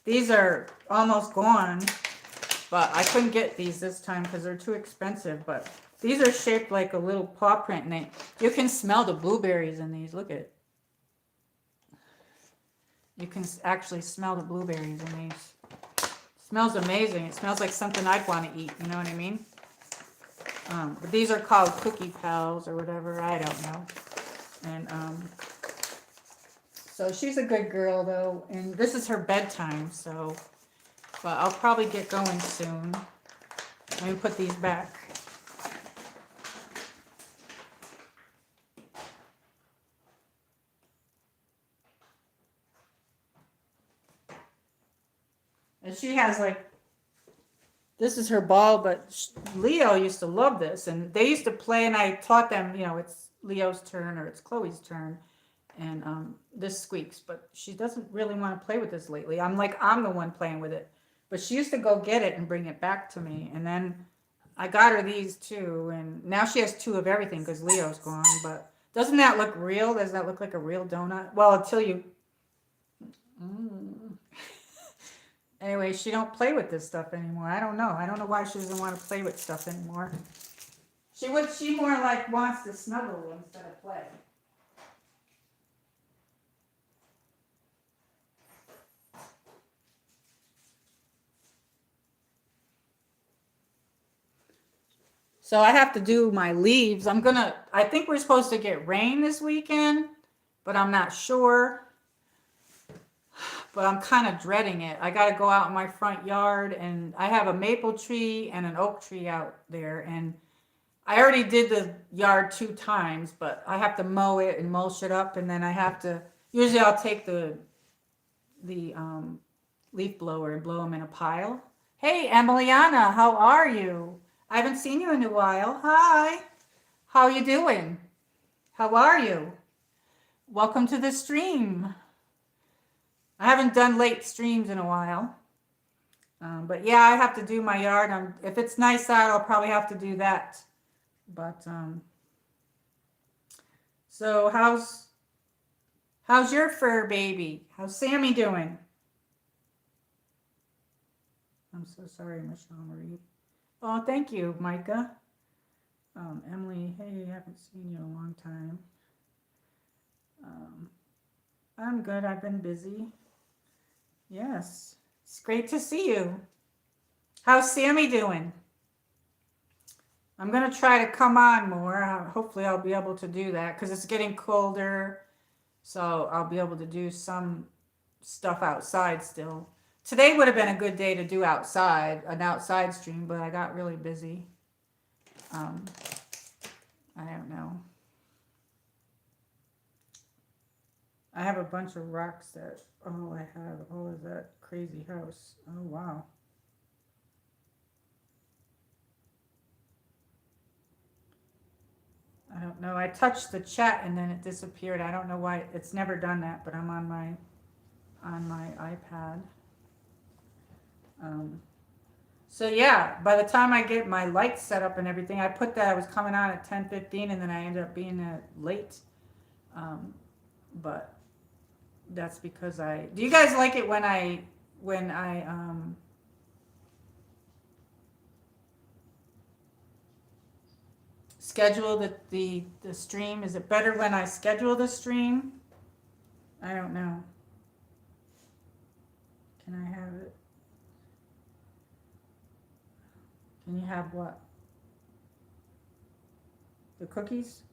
these are almost gone, but I couldn't get these this time because they're too expensive. But these are shaped like a little paw print, and you can smell the blueberries in these. Look at it. You can actually smell the blueberries in these. Smells amazing. It smells like something I'd want to eat. You know what I mean? But these are called Cookie Pals or whatever. I don't know. And so she's a good girl though. And this is her bedtime. So, but I'll probably get going soon. Let me put these back. And she has like, this is her ball, but Leo used to love this. And they used to play, and I taught them, you know, it's Leo's turn or it's Chloe's turn. And this squeaks, but she doesn't really want to play with this lately. I'm the one playing with it. But she used to go get it and bring it back to me. And then I got her these too. And now she has two of everything because Leo's gone. But doesn't that look real? Does that look like a real donut? Well, until you... Anyway, she don't play with this stuff anymore. I don't know. I don't know why she doesn't want to play with stuff anymore. She more like wants to snuggle instead of play. So I have to do my leaves. I think we're supposed to get rain this weekend, but I'm not sure. But I'm kind of dreading it. I got to go out in my front yard, and I have a maple tree and an oak tree out there. And I already did the yard 2 times, but I have to mow it and mulch it up. And then I have to, usually I'll take the leaf blower and blow them in a pile. Hey, Emiliana, how are you? I haven't seen you in a while. Hi. How you doing? How are you? Welcome to the stream. I haven't done late streams in a while. But yeah, I have to do my yard. If it's nice out, I'll probably have to do that. But so how's your fur baby? How's Sammy doing? I'm so sorry, MichelleMarie. Oh, thank you, Micah. Emily, hey, I haven't seen you in a long time. I'm good. I've been busy. Yes, it's great to see you. How's Sammy doing? I'm going to try to come on more. Hopefully I'll be able to do that because it's getting colder. So I'll be able to do some stuff outside still. Today would have been a good day to do an outside stream, but I got really busy. I don't know. I have a bunch of rocks that, is that crazy house. Oh, wow. I don't know. I touched the chat and then it disappeared. I don't know why. It's never done that, but I'm on my iPad. So yeah, by the time I get my lights set up and everything, I put that I was coming on at 10:15, and then I ended up being late. Um, but that's because I. Do you guys like it when I schedule the stream? Is it better when I schedule the stream? I don't know. Can I have it? Can you have what? The cookies?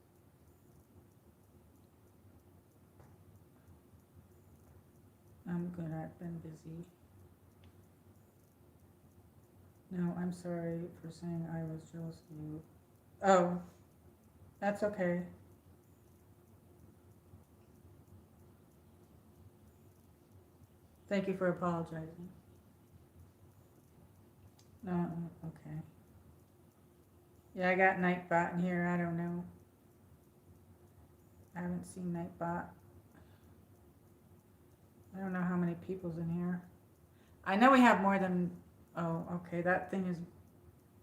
I'm good. I've been busy. No, I'm sorry for saying I was jealous of you. Oh, that's okay. Thank you for apologizing. No, okay. Yeah, I got Nightbot in here. I don't know. I haven't seen Nightbot. I don't know how many people's in here. I know we have more than. Oh, okay. That thing is.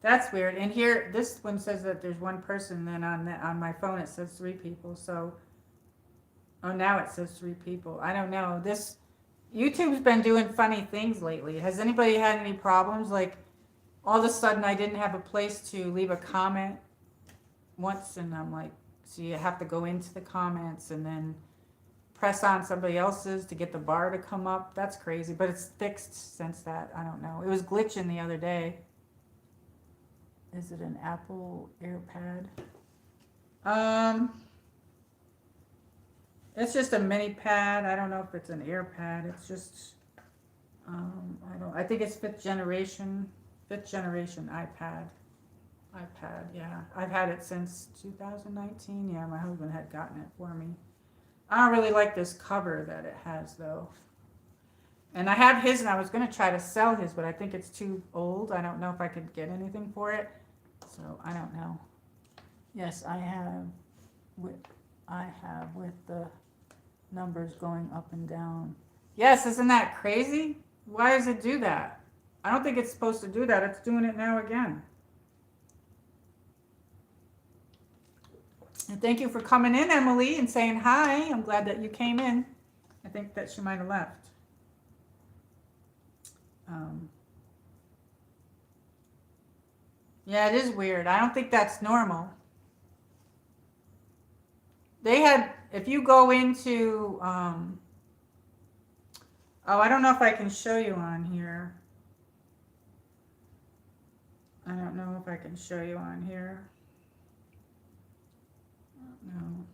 That's weird. And here, this one says that there's one person. Then on my phone it says 3 people. So, oh, now it says 3 people. I don't know. This YouTube's been doing funny things lately. Has anybody had any problems? Like, all of a sudden, I didn't have a place to leave a comment once, and I'm like, so you have to go into the comments and then press on somebody else's to get the bar to come up. That's crazy, but it's fixed since that. I don't know. It was glitching the other day. Is it an Apple AirPad? It's just a mini pad. I don't know if it's an AirPad. It's just, I think it's fifth generation iPad. Yeah. I've had it since 2019. Yeah, my husband had gotten it for me. I don't really like this cover that it has though. And I have his, and I was going to try to sell his, but I think it's too old. I don't know if I could get anything for it. So I don't know. Yes, I have with the numbers going up and down. Yes, isn't that crazy? Why does it do that? I don't think it's supposed to do that. It's doing it now again. And thank you for coming in, Emily, and saying hi. I'm glad that you came in. I think that she might have left. Yeah, it is weird. I don't think that's normal. They had, if you go into, oh, I don't know if I can show you on here. I don't know if I can show you on here. No.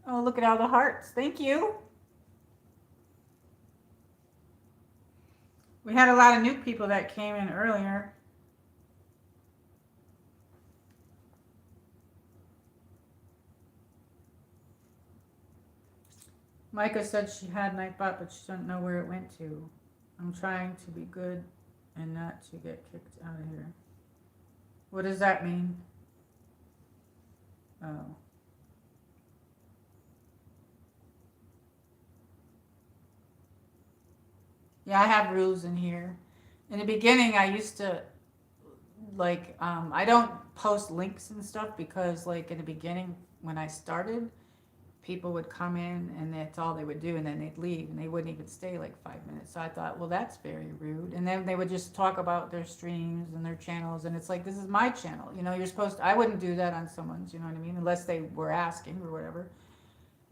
Oh, look at all the hearts. Thank you. We had a lot of new people that came in earlier. Micah said she had Nightbot, but she doesn't know where it went to. I'm trying to be good and not to get kicked out of here. What does that mean? Oh. Yeah, I have rules in here. In the beginning, I used to, like, I don't post links and stuff because, like, in the beginning, when I started, people would come in and that's all they would do, and then they'd leave and they wouldn't even stay like 5 minutes. So I thought, well, that's very rude. And then they would just talk about their streams and their channels, and it's like, this is my channel. You know, you're supposed to, I wouldn't do that on someone's, you know what I mean, unless they were asking or whatever.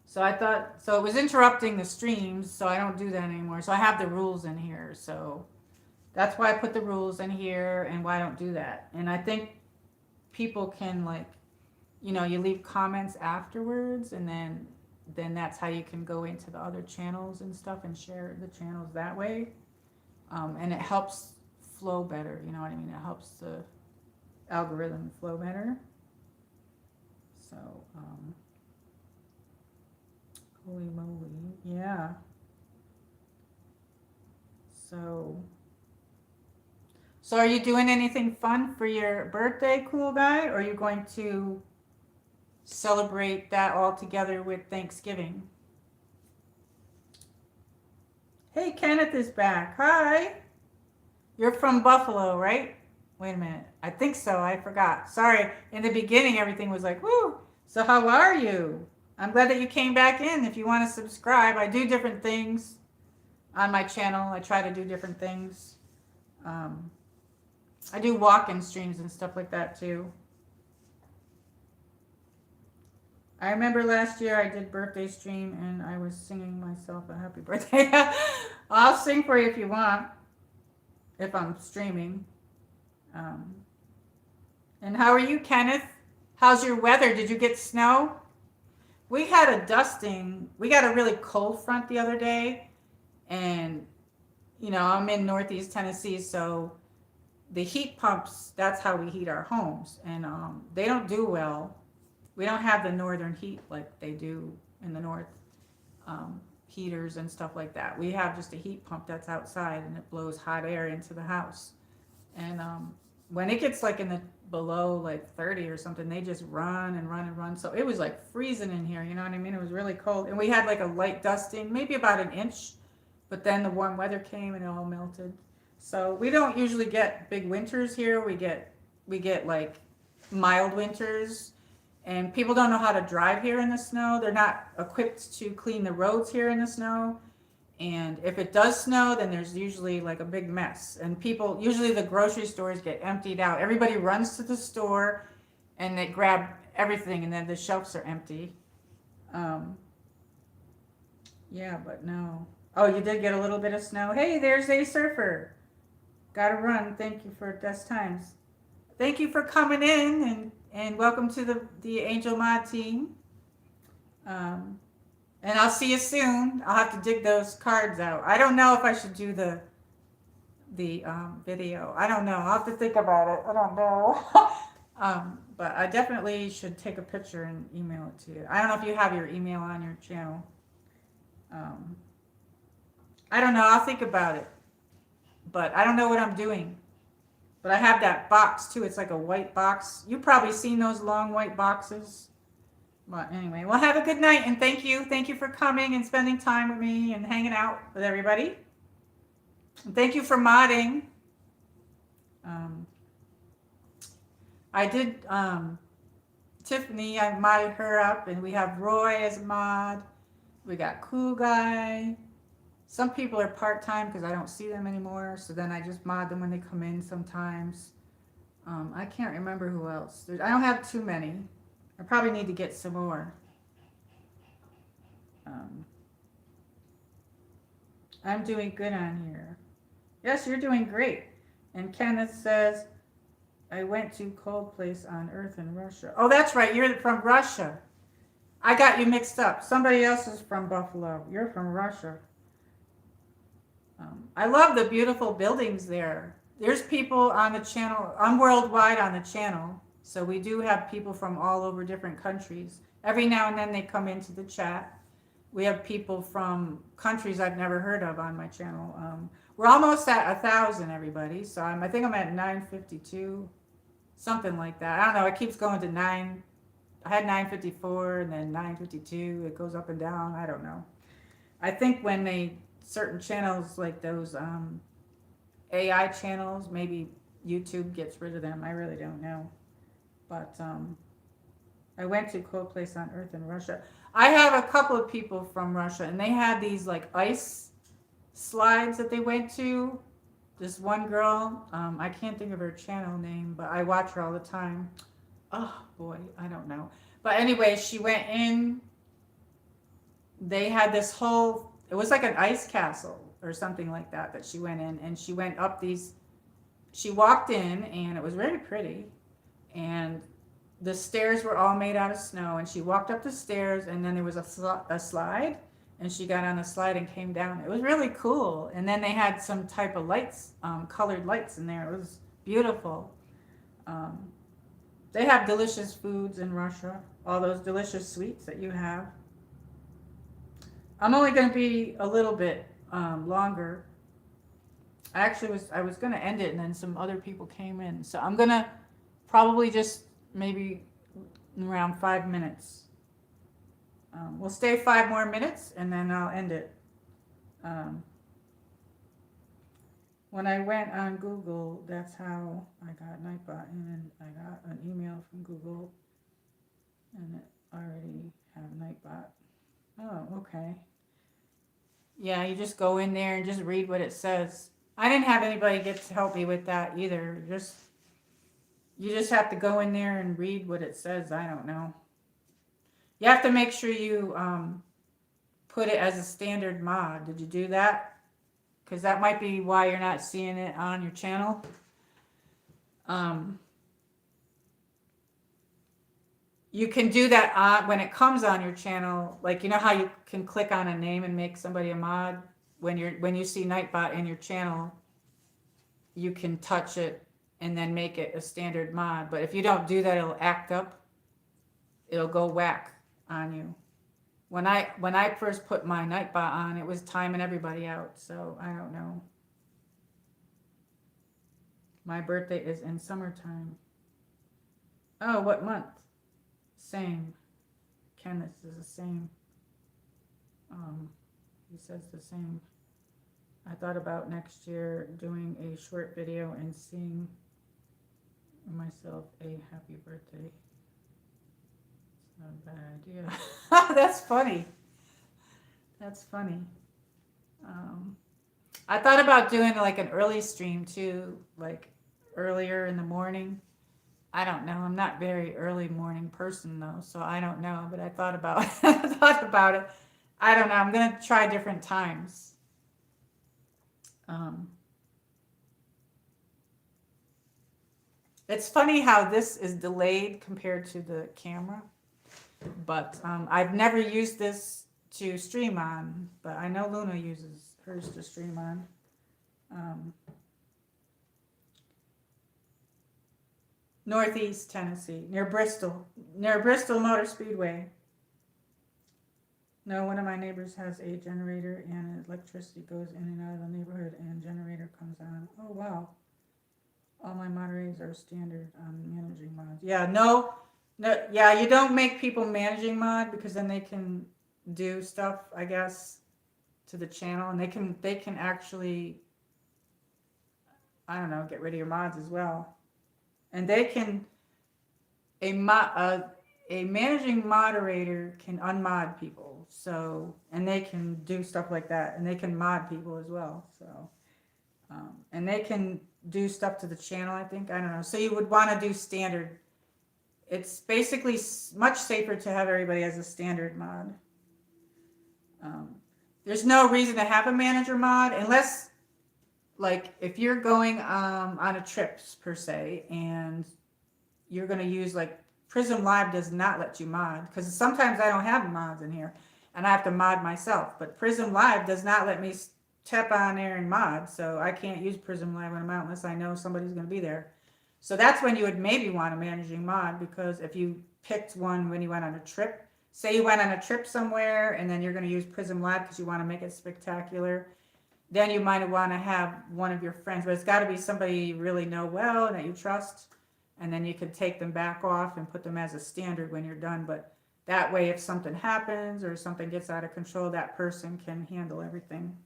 So I thought, so it was interrupting the streams, so I don't do that anymore. So I have the rules in here. So that's why I put the rules in here and why I don't do that. And I think people can, like, you know, you leave comments afterwards, and then that's how you can go into the other channels and stuff and share the channels that way. And it helps flow better, you know what I mean? It helps the algorithm flow better. So, holy moly, yeah. So are you doing anything fun for your birthday, cool guy? Or are you going to celebrate that all together with Thanksgiving? Hey, Kenneth is back. Hi. You're from Buffalo, right? Wait a minute. I think so. I forgot. Sorry. In the beginning, everything was like, woo. So, how are you? I'm glad that you came back in. If you want to subscribe, I do different things on my channel. I try to do different things. Um, I do walk-in streams and stuff like that too. I remember last year I did birthday stream and I was singing myself a happy birthday. I'll sing for you if you want, if I'm streaming. Um, and how are you, Kenneth? How's your weather? Did you get snow? We had a dusting. We got a really cold front the other day. And, I'm in Northeast Tennessee, so the heat pumps, that's how we heat our homes. And they don't do well. We don't have the northern heat like they do in the north, heaters and stuff like that. We have just a heat pump that's outside and it blows hot air into the house. And when it gets like in the below like 30 or something, they just run and run and run. So it was like freezing in here, you know what I mean? It was really cold. And we had like a light dusting, maybe about an inch, but then the warm weather came and it all melted. So we don't usually get big winters here. We get like mild winters, and people don't know how to drive here in the snow. They're not equipped to clean the roads here in the snow. And if it does snow, then there's usually like a big mess. And people, usually the grocery stores get emptied out. Everybody runs to the store and they grab everything, and then the shelves are empty. Um, yeah, but no. Oh, you did get a little bit of snow. Hey, there's a surfer. Gotta run. Thank you for Best Times. Thank you for coming in, and welcome to the Angel Mod team. And I'll see you soon. I'll have to dig those cards out. I don't know if I should do the video. I don't know. I'll have to think about it. I don't know. But I definitely should take a picture and email it to you. I don't know if you have your email on your channel. I don't know. I'll think about it. But I don't know what I'm doing. But I have that box too. It's like a white box. You've probably seen those long white boxes. But anyway, well, have a good night, and thank you. Thank you for coming and spending time with me and hanging out with everybody. And thank you for modding. I did, Tiffany, I modded her up, and we have Roy as a mod. We got Cool Guy. Some people are part-time because I don't see them anymore, so then I just mod them when they come in sometimes. I can't remember who else. I don't have too many. I probably need to get some more. I'm doing good on here. Yes, you're doing great. And Kenneth says, I went to cold place on Earth in Russia. Oh, that's right. You're from Russia. I got you mixed up. Somebody else is from Buffalo. You're from Russia. I love the beautiful buildings there. There's people on the channel. I'm worldwide on the channel. So we do have people from all over different countries. Every now and then they come into the chat. We have people from countries I've never heard of on my channel. We're almost at 1,000, everybody. So I think I'm at 952, something like that. I don't know. It keeps going to 9. I had 954 and then 952. It goes up and down. I don't know. I think when certain channels like those AI channels, maybe YouTube gets rid of them. I really don't know. But I went to cold place on Earth in Russia. I have a couple of people from Russia, and they had these like ice slides that they went to. This one girl, I can't think of her channel name, but I watch her all the time. Oh boy, I don't know. But anyway, she went in. They had this whole, it was like an ice castle or something like that she went in, and she went up she walked in, and it was very pretty. And the stairs were all made out of snow, and she walked up the stairs, and then there was a slide, and she got on the slide and came down. It was really cool. And then they had some type of lights, colored lights in there. It was beautiful. They have delicious foods in Russia, all those delicious sweets that you have. I'm only going to be a little bit longer. I was going to end it, and then some other people came in. So I'm going to probably just maybe around 5 minutes. We'll stay 5 more minutes, and then I'll end it. When I went on Google, that's how I got Nightbot, and I got an email from Google, and it already have Nightbot. Oh, okay. Yeah, you just go in there and just read what it says. I didn't have anybody get to help me with that either. Just you just have to go in there and read what it says. I don't know. You have to make sure you put it as a standard mod. Did you do that? Because that might be why you're not seeing it on your channel. Um, you can do that when it comes on your channel. Like you know how you can click on a name and make somebody a mod when you see Nightbot in your channel, you can touch it and then make it a standard mod. But if you don't do that, it'll act up. It'll go whack on you. When I first put my Nightbot on, it was timing everybody out. So I don't know. My birthday is in summertime. Oh, what month? Same. Kenneth is the same. He says the same. I thought about next year doing a short video and singing myself a happy birthday. It's not a bad idea. That's funny. That's funny. I thought about doing like an early stream too, like earlier in the morning. I don't know. I'm not very early morning person though, so I don't know. But I thought about thought about it. I don't know. I'm gonna try different times. It's funny how this is delayed compared to the camera, but I've never used this to stream on, but I know Luna uses hers to stream on. Northeast Tennessee, near Bristol Motor Speedway. No, one of my neighbors has a generator and electricity goes in and out of the neighborhood and generator comes on. Oh, wow. All my moderators are standard on managing mods. Yeah, no, yeah, you don't make people managing mod because then they can do stuff, I guess, to the channel, and they can actually, I don't know, get rid of your mods as well. And they can, a managing moderator can unmod people. So, and they can do stuff like that, and they can mod people as well. So, and they can do stuff to the channel, I think. I don't know. So you would want to do standard. It's basically much safer to have everybody as a standard mod. There's no reason to have a manager mod unless, like, if you're going on a trip per se, and you're going to use like Prism Live does not let you mod, because sometimes I don't have mods in here and I have to mod myself. But Prism Live does not let me tap on there and mod, so I can't use Prism Live when I'm out unless I know somebody's going to be there. So that's when you would maybe want a managing mod, because if you picked one when you went on a trip, say you went on a trip somewhere and then you're going to use Prism Live because you want to make it spectacular, then you might want to have one of your friends, but it's got to be somebody you really know well and that you trust, and then you could take them back off and put them as a standard when you're done. But that way, if something happens or something gets out of control, that person can handle everything.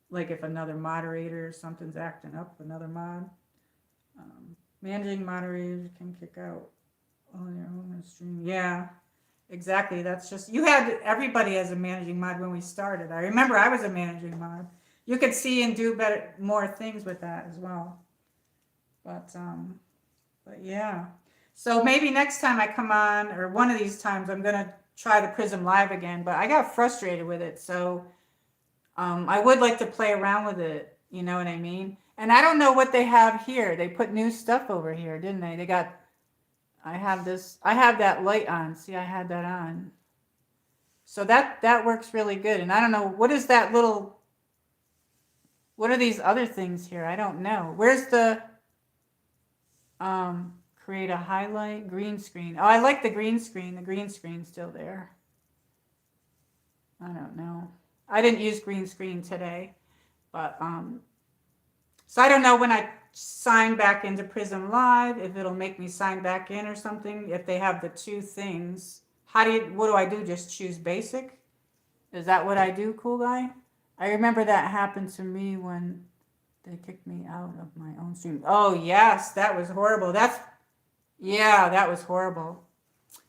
Like if another moderator or something's acting up, another mod. Managing moderators can kick out on your own stream. Yeah, exactly. That's just, you had everybody as a managing mod when we started. I remember I was a managing mod. You could see and do more things with that as well. But yeah. So maybe next time I come on, or one of these times, I'm gonna try the Prism Live again. But I got frustrated with it, so I would like to play around with it. You know what I mean? And I don't know what they have here. They put new stuff over here, didn't they? They got. I have that light on. See, I had that on. So that works really good. And I don't know, what is that little, what are these other things here? I don't know. Where's the create a highlight green screen? Oh, I like the green screen. The green screen's still there. I don't know. I didn't use green screen today, but so I don't know when I sign back into Prism Live if it'll make me sign back in or something. If they have the two things, what do I do? Just choose basic? Is that what I do, cool guy? I remember that happened to me when they kicked me out of my own stream. Oh yes, that was horrible. Yeah, that was horrible.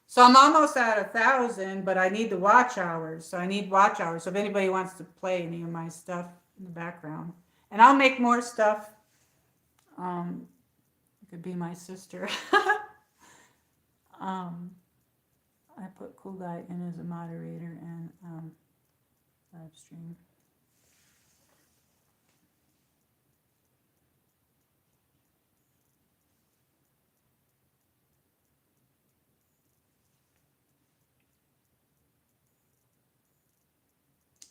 So I'm almost at 1,000, but I need the watch hours. So I need watch hours. So if anybody wants to play any of my stuff in the background, and I'll make more stuff. It could be my sister. um, I put Cool Guy in as a moderator and live stream.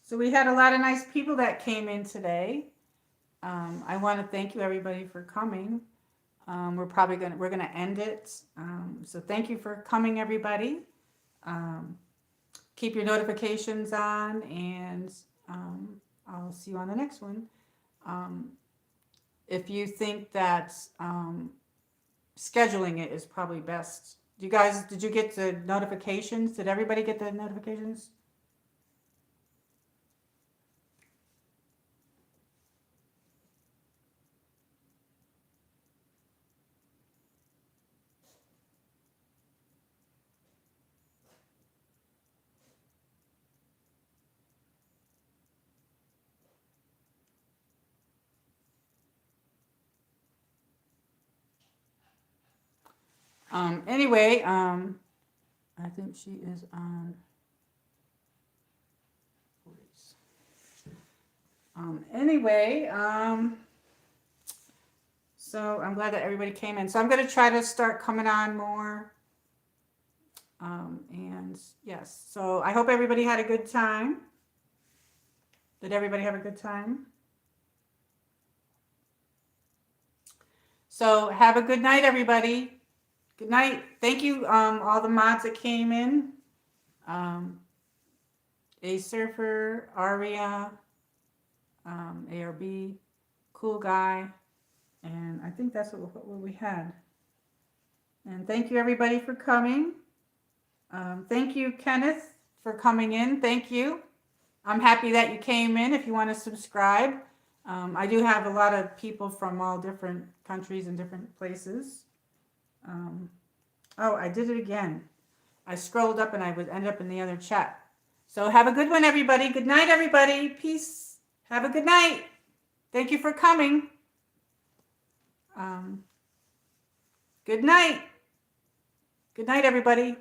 So we had a lot of nice people that came in today. I want to thank you everybody for coming. We're gonna end it. So thank you for coming, everybody. Keep your notifications on, and I'll see you on the next one. If you think that scheduling it is probably best. Did you get the notifications? Did everybody get the notifications? Anyway, I think she is on. Anyway, so I'm glad that everybody came in. So I'm going to try to start coming on more. And yes, so I hope everybody had a good time. Did everybody have a good time? So have a good night, everybody. Good night. Thank you, all the mods that came in. A Surfer, Aria, ARB, Cool Guy, and I think that's what we had. And thank you, everybody, for coming. Thank you, Kenneth, for coming in. Thank you. I'm happy that you came in. If you want to subscribe, I do have a lot of people from all different countries and different places. Oh, I did it again. I scrolled up and I would end up in the other chat. So have a good one, everybody. Good night, everybody. Peace. Have a good night. Thank you for coming. Good night. Good night, everybody.